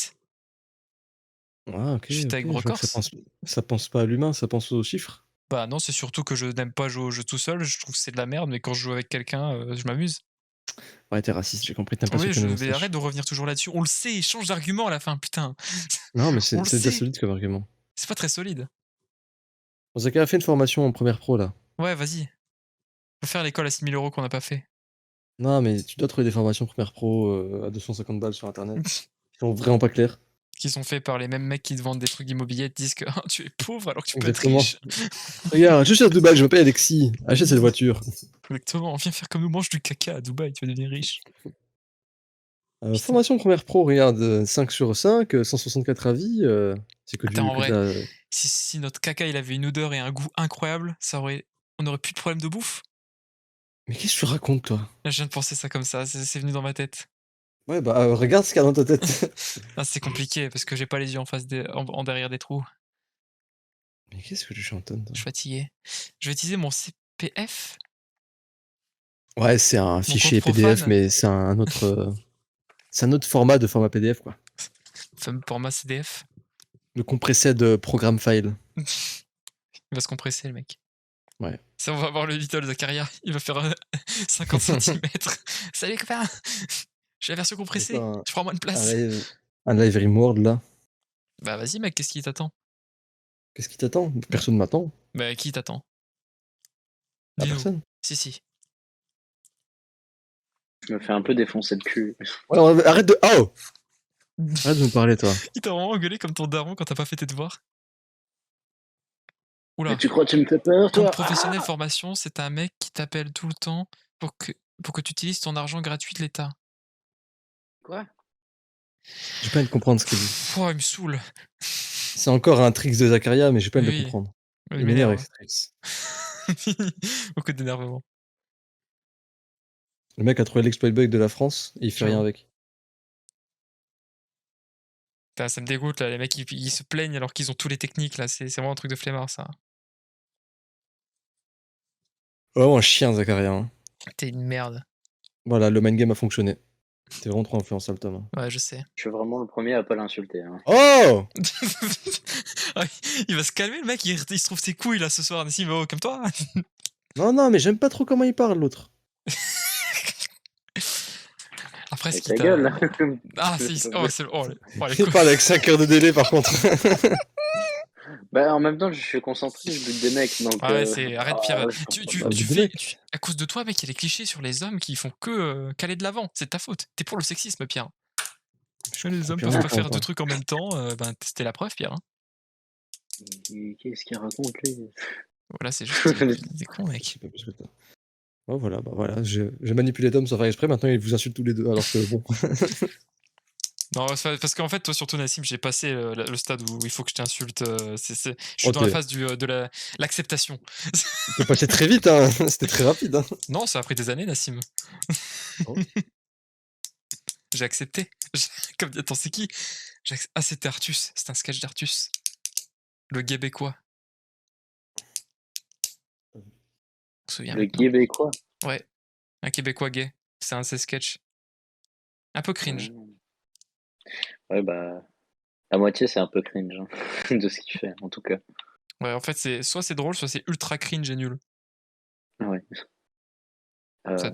Ah, ok. Je suis ok, avec je vois que Brocorse. ça pense pas à l'humain, ça pense aux chiffres. Bah non, c'est surtout que je n'aime pas jouer au jeu tout seul, je trouve que c'est de la merde, mais quand je joue avec quelqu'un, je m'amuse. Ouais, t'es raciste, j'ai compris, t'aimes pas Oui, ceux qui ont des mais moustaches. arrête de revenir toujours là-dessus. On le sait, change d'argument à la fin, putain. Non, mais On c'est le déjà sait. solide comme argument. C'est pas très solide. Bon, Zakaria fait une formation en première pro, là. Ouais, vas-y. On va faire l'école à 6 000 € qu'on n'a pas fait. Non, mais tu dois trouver des formations première pro à 250 balles sur internet. Qui sont vraiment pas claires. Qui sont faits par les mêmes mecs qui te vendent des trucs d'immobilier et te disent que ah, tu es pauvre alors que tu peux être Exactement. riche. Regarde, je suis à Dubaï, je m'appelle Alexis. Achète cette voiture. Exactement, viens faire comme nous, mange du caca à Dubaï, tu vas devenir riche. Putain. Formation première pro, regarde, 5 sur 5, 164 avis. C'est que du. Attends, en que vrai, de la- si notre caca il avait une odeur et un goût incroyable, on aurait plus de problème de bouffe. Mais qu'est-ce que tu racontes, toi? Là, je viens de penser ça comme ça, c'est venu dans ma tête. Ouais, bah regarde ce qu'il y a dans ta tête. Ah, c'est compliqué parce que j'ai pas les yeux en face en derrière des trous. Mais qu'est-ce que tu chantonnes, toi? Je suis fatigué. Je vais utiliser mon CPF. Ouais, c'est un fichier compte PDF, profane. mais c'est un autre. C'est un autre format de format PDF, quoi. Fameux format CDF. Le compressé de programme file. Il va se compresser, le mec. Ouais. Ça, on va voir le Little Zakaria. Il va faire 50 cm. Salut, copain. J'ai la version compressée. C'est pas Je prends moins de un place. live Rimworld, là. Bah, vas-y, mec, qu'est-ce qui t'attend? Qu'est-ce qui t'attend? Personne m'attend. Bah, qui t'attend? Ah, Dis-nous. personne. Si. Je me fais un peu défoncer le cul. Ouais, arrête de. Oh! Arrête de me parler, toi. Il t'a vraiment engueulé comme ton daron quand t'as pas fait tes devoirs? Oula. Mais tu crois que tu me fais peur, Comme toi? professionnel formation, c'est un mec qui t'appelle tout le temps pour que tu utilises ton argent gratuit de l'État. Quoi? J'ai pas envie de comprendre ce qu'il dit. Oh, il me saoule. C'est encore un tricks de Zakaria, mais j'ai pas envie de Oui. le comprendre. Il Il m'énerve avec m'énerve. ces tricks. Beaucoup d'énervement. Le mec a trouvé l'exploit bug de la France et il fait rien J'avoue. avec. Putain, ça me dégoûte là, les mecs ils se plaignent alors qu'ils ont tous les techniques là, c'est vraiment un truc de flemmard ça. Vraiment un chien, Zakaria. Hein. T'es une merde. Voilà, le mind game a fonctionné. T'es vraiment trop influençable, Tom. Hein. Ouais, je sais. Je suis vraiment le premier à pas l'insulter. Hein. Oh! Ah, il va se calmer le mec, il se trouve ses couilles là ce soir, Nassim, oh, comme toi. Non, mais j'aime pas trop comment il parle, l'autre. Après, ce Avec qui ta t'a. gueule, là. Ah, c'est. Oh, c'est. Oh, les Il couilles. parle avec 5 heures de délai, par contre. Bah, en même temps, je suis concentré, je bute des mecs, donc... Ah ouais, c'est. Arrête, Pierre. je Tu Ah, fais. mec. À cause de toi, mec, il y a les clichés sur les hommes qui font que qu'aller de l'avant. C'est de ta faute. T'es pour le sexisme, Pierre. Les hommes Pierre, peuvent pas attends, faire deux attends. trucs en même temps. Ben, c'était la preuve, Pierre. Hein. Qu'est-ce qu'il raconte, lui? Voilà, c'est juste des cons, Je mec. sais pas plus que ça. Oh, voilà, bah voilà, j'ai manipulé Tom sans faire exprès, maintenant il vous insulte tous les deux, alors que bon. Non, parce qu'en fait, toi, surtout Nassim, j'ai passé le stade où il faut que je t'insulte. Je suis Oh, dans la phase de l'acceptation. t'es passé très vite, hein. C'était très rapide. Hein. Non, ça a pris des années, Nassim. Oh. J'ai accepté. Comme, attends, c'est qui? Ah, c'était Artus. C'était un sketch d'Artus. Le Québécois. On se souvient Le maintenant. Québécois. Ouais, un Québécois gay. C'est un de ses sketchs. Un peu cringe. Ouais, bah, à moitié, c'est un peu cringe hein, de ce qu'il fait, en tout cas. Ouais, en fait, soit c'est drôle, soit c'est ultra cringe et nul. Ouais.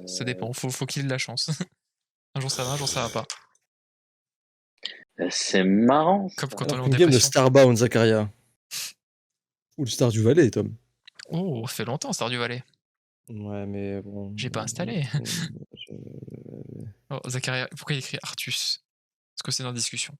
Ça dépend, faut qu'il ait de la chance. Un jour ça va, un jour ça va pas. C'est marrant. Ça. Comme quand on est Alors en qu'une game de dépression. Starbound, Zakaria. Ou le Star du Valais, Tom. Oh, ça fait longtemps, Star du Valais. Ouais, mais bon. J'ai pas installé. Oh, Zakaria, pourquoi il écrit Artus? Parce que c'est dans la discussion.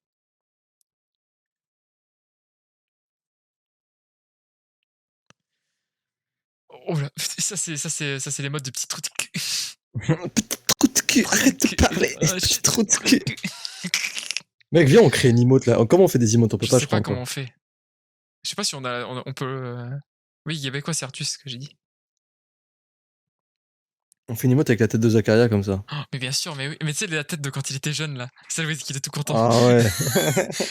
Oh là, ça c'est les modes de petits trucs. Petit trou de cul, arrête de parler. Ah, Petit shit. trou de cul. Mec, viens, on crée une emote là. Comment on fait des emotes? On peut Je pas, sais je crois pas comment encore. on fait. Je sais pas si on peut. Oui, il y avait quoi, c'est Artus que j'ai dit. On fait une emote avec la tête de Zakaria comme ça. Oh, mais bien sûr, mais oui. Mais tu sais, la tête de quand il était jeune là. Celle où il était tout content. Ah ouais.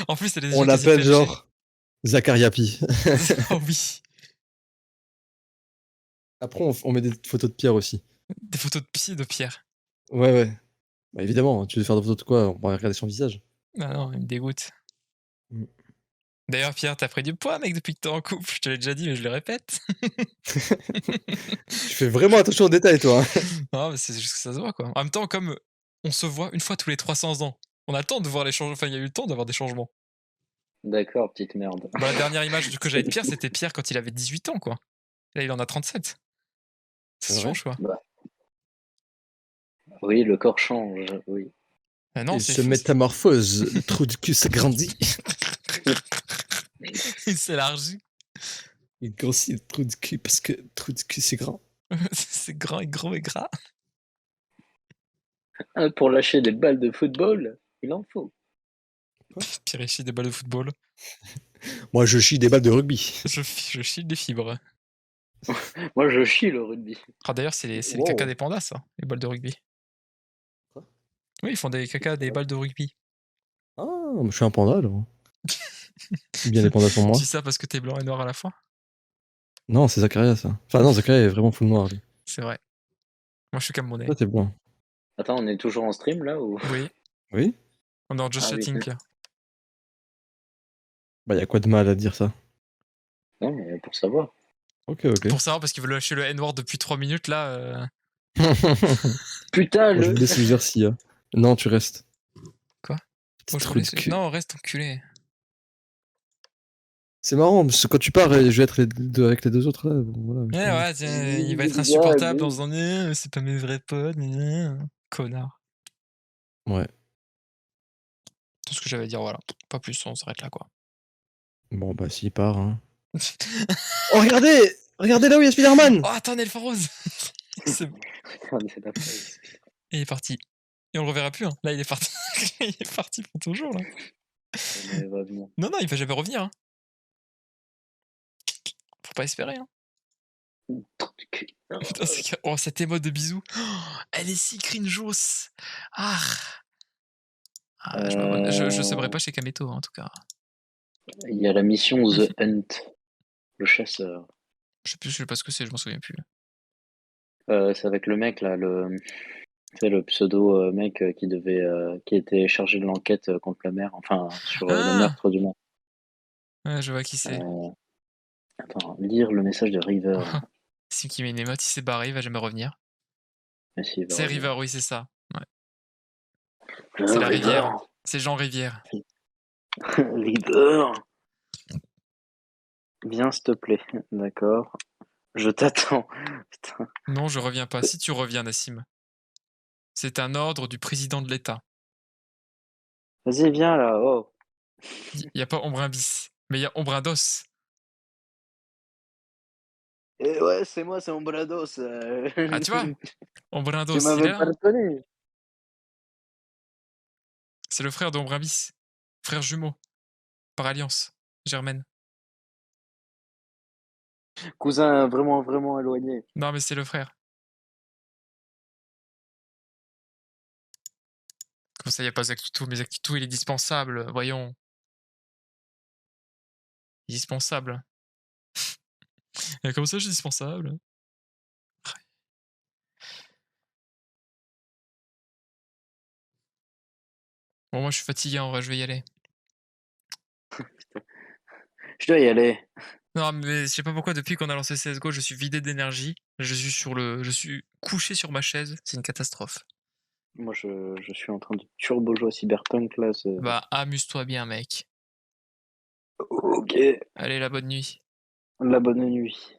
En plus, elle est On déjà quasi l'appelle PNG. genre Zakariapi. Oh oui. Après, on met des photos de Pierre aussi. Des photos de pied de Pierre. Ouais, ouais. Bah évidemment, tu veux faire des photos de quoi? On va regarder son visage. Ah non, il me dégoûte. Mm. D'ailleurs, Pierre, t'as pris du poids, mec, depuis que t'es en couple. Je te l'ai déjà dit, mais je le répète. Tu fais vraiment attention aux détails, toi. Hein. Non, mais c'est juste que ça se voit, quoi. En même temps, comme on se voit une fois tous les 300 ans, on a le temps de voir les changements. Enfin, il y a eu le temps d'avoir des changements. D'accord, petite merde. Bah, la dernière image que j'avais de Pierre, c'était Pierre quand il avait 18 ans, quoi. Là, il en a 37. Ça C'est se vrai change, quoi. Oui, le corps change, oui. Ah non, Il c'est se fou. métamorphose. Le trou du cul s'agrandit. Il s'élargit. Il grossit le trou du cul parce que le trou du cul c'est grand. C'est grand et gros et gras. Pour lâcher des balles de football, il en faut. Pierre, il chie des balles de football. Moi, je chie des balles de rugby. Je chie des fibres. Moi, je chie le rugby. Ah, d'ailleurs, c'est les Wow. caca des pandas, ça, les balles de rugby. Quoi? Oui, ils font des caca des balles de rugby. Ah, je suis un panda alors. Bien les pandas pour moi. Tu dis ça parce que t'es blanc et noir à la fois? Non, c'est Zakaria ça. Enfin, non, Zakaria est vraiment full noir lui. C'est vrai. Moi, je suis camerounais. Toi, t'es blanc. Attends, on est toujours en stream là ou... Oui, Oui? on est en just Ah oui. chatting, Pierre. Bah, y a quoi de mal à dire ça? Non, mais pour savoir. Ok, ok. Pour savoir, parce qu'il veut lâcher le N-word depuis 3 minutes, là. Putain, Moi, je le... vous laisse le si. Non, tu restes. Quoi? Petit Moi, je trou voulais... de cul. Non, reste enculé. C'est marrant, parce que quand tu pars, je vais être avec les deux autres là. Bon, voilà, Ouais, tiens, il va être Ouais, insupportable mais- dans un c'est pas mes vrais potes, connard. Ouais. Tout ce que j'avais à dire, voilà. Pas plus, on s'arrête là, quoi. Bon, bah, s'il part. Hein. Oh, regardez! Regardez là où il y a Spider-Man! Oh, attends, Nelfin Rose. C'est bon. Regardez la phrase. Et il est parti. Et on le reverra plus, hein. Là, il est parti. Il est parti pour toujours, là. Mais va venir. Non, il va jamais revenir, hein. Faut pas espérer, hein. Putain, oh, cette émote de bisous. Oh, elle est si cringeos. Ah. Je sabrais pas chez Kameto, hein, en tout cas. Il y a la mission The Hunt, le chasseur. Je sais pas ce que c'est, je m'en souviens plus. C'est avec le mec là, c'est le pseudo mec qui était chargé de l'enquête contre le maire, enfin sur le Ah meurtre du maire. Ouais, je vois qui c'est. Attends, lire le message de River. C'est qui met une émote, il s'est barré, il va jamais revenir. Mais si, il va C'est revenir. River, oui, c'est ça. Ouais. C'est la rivière. C'est Jean Rivière. River. Viens s'il te plaît, d'accord. Je t'attends. Putain. Non, je reviens pas. Si tu reviens, Nassim. C'est un ordre du président de l'État. Vas-y, viens là, oh. Il y a pas Ombre bis, mais il y a Ombre dos. Et ouais, c'est moi, c'est mon Brados. Ah, tu vois, Ombrindos, Tu il est m'avais là, pas hein. reconnu. C'est le frère d'Ombrambis. Frère jumeau, par alliance germaine. Cousin vraiment, vraiment éloigné. Non, mais c'est le frère. Comment ça, y a pas Zakitou? Mais Zakitou, il est dispensable, voyons. Dispensable. Et comment ça, je suis dispensable? Bon, moi, je suis fatigué, en vrai, je vais y aller. Je dois y aller. Non, mais je sais pas pourquoi, depuis qu'on a lancé CSGO, je suis vidé d'énergie. Je suis couché sur ma chaise. C'est une catastrophe. Moi, je suis en train de turbo jouer à Cyberpunk là. Bah, amuse-toi bien, mec. Ok. Allez, la bonne nuit. La bonne nuit.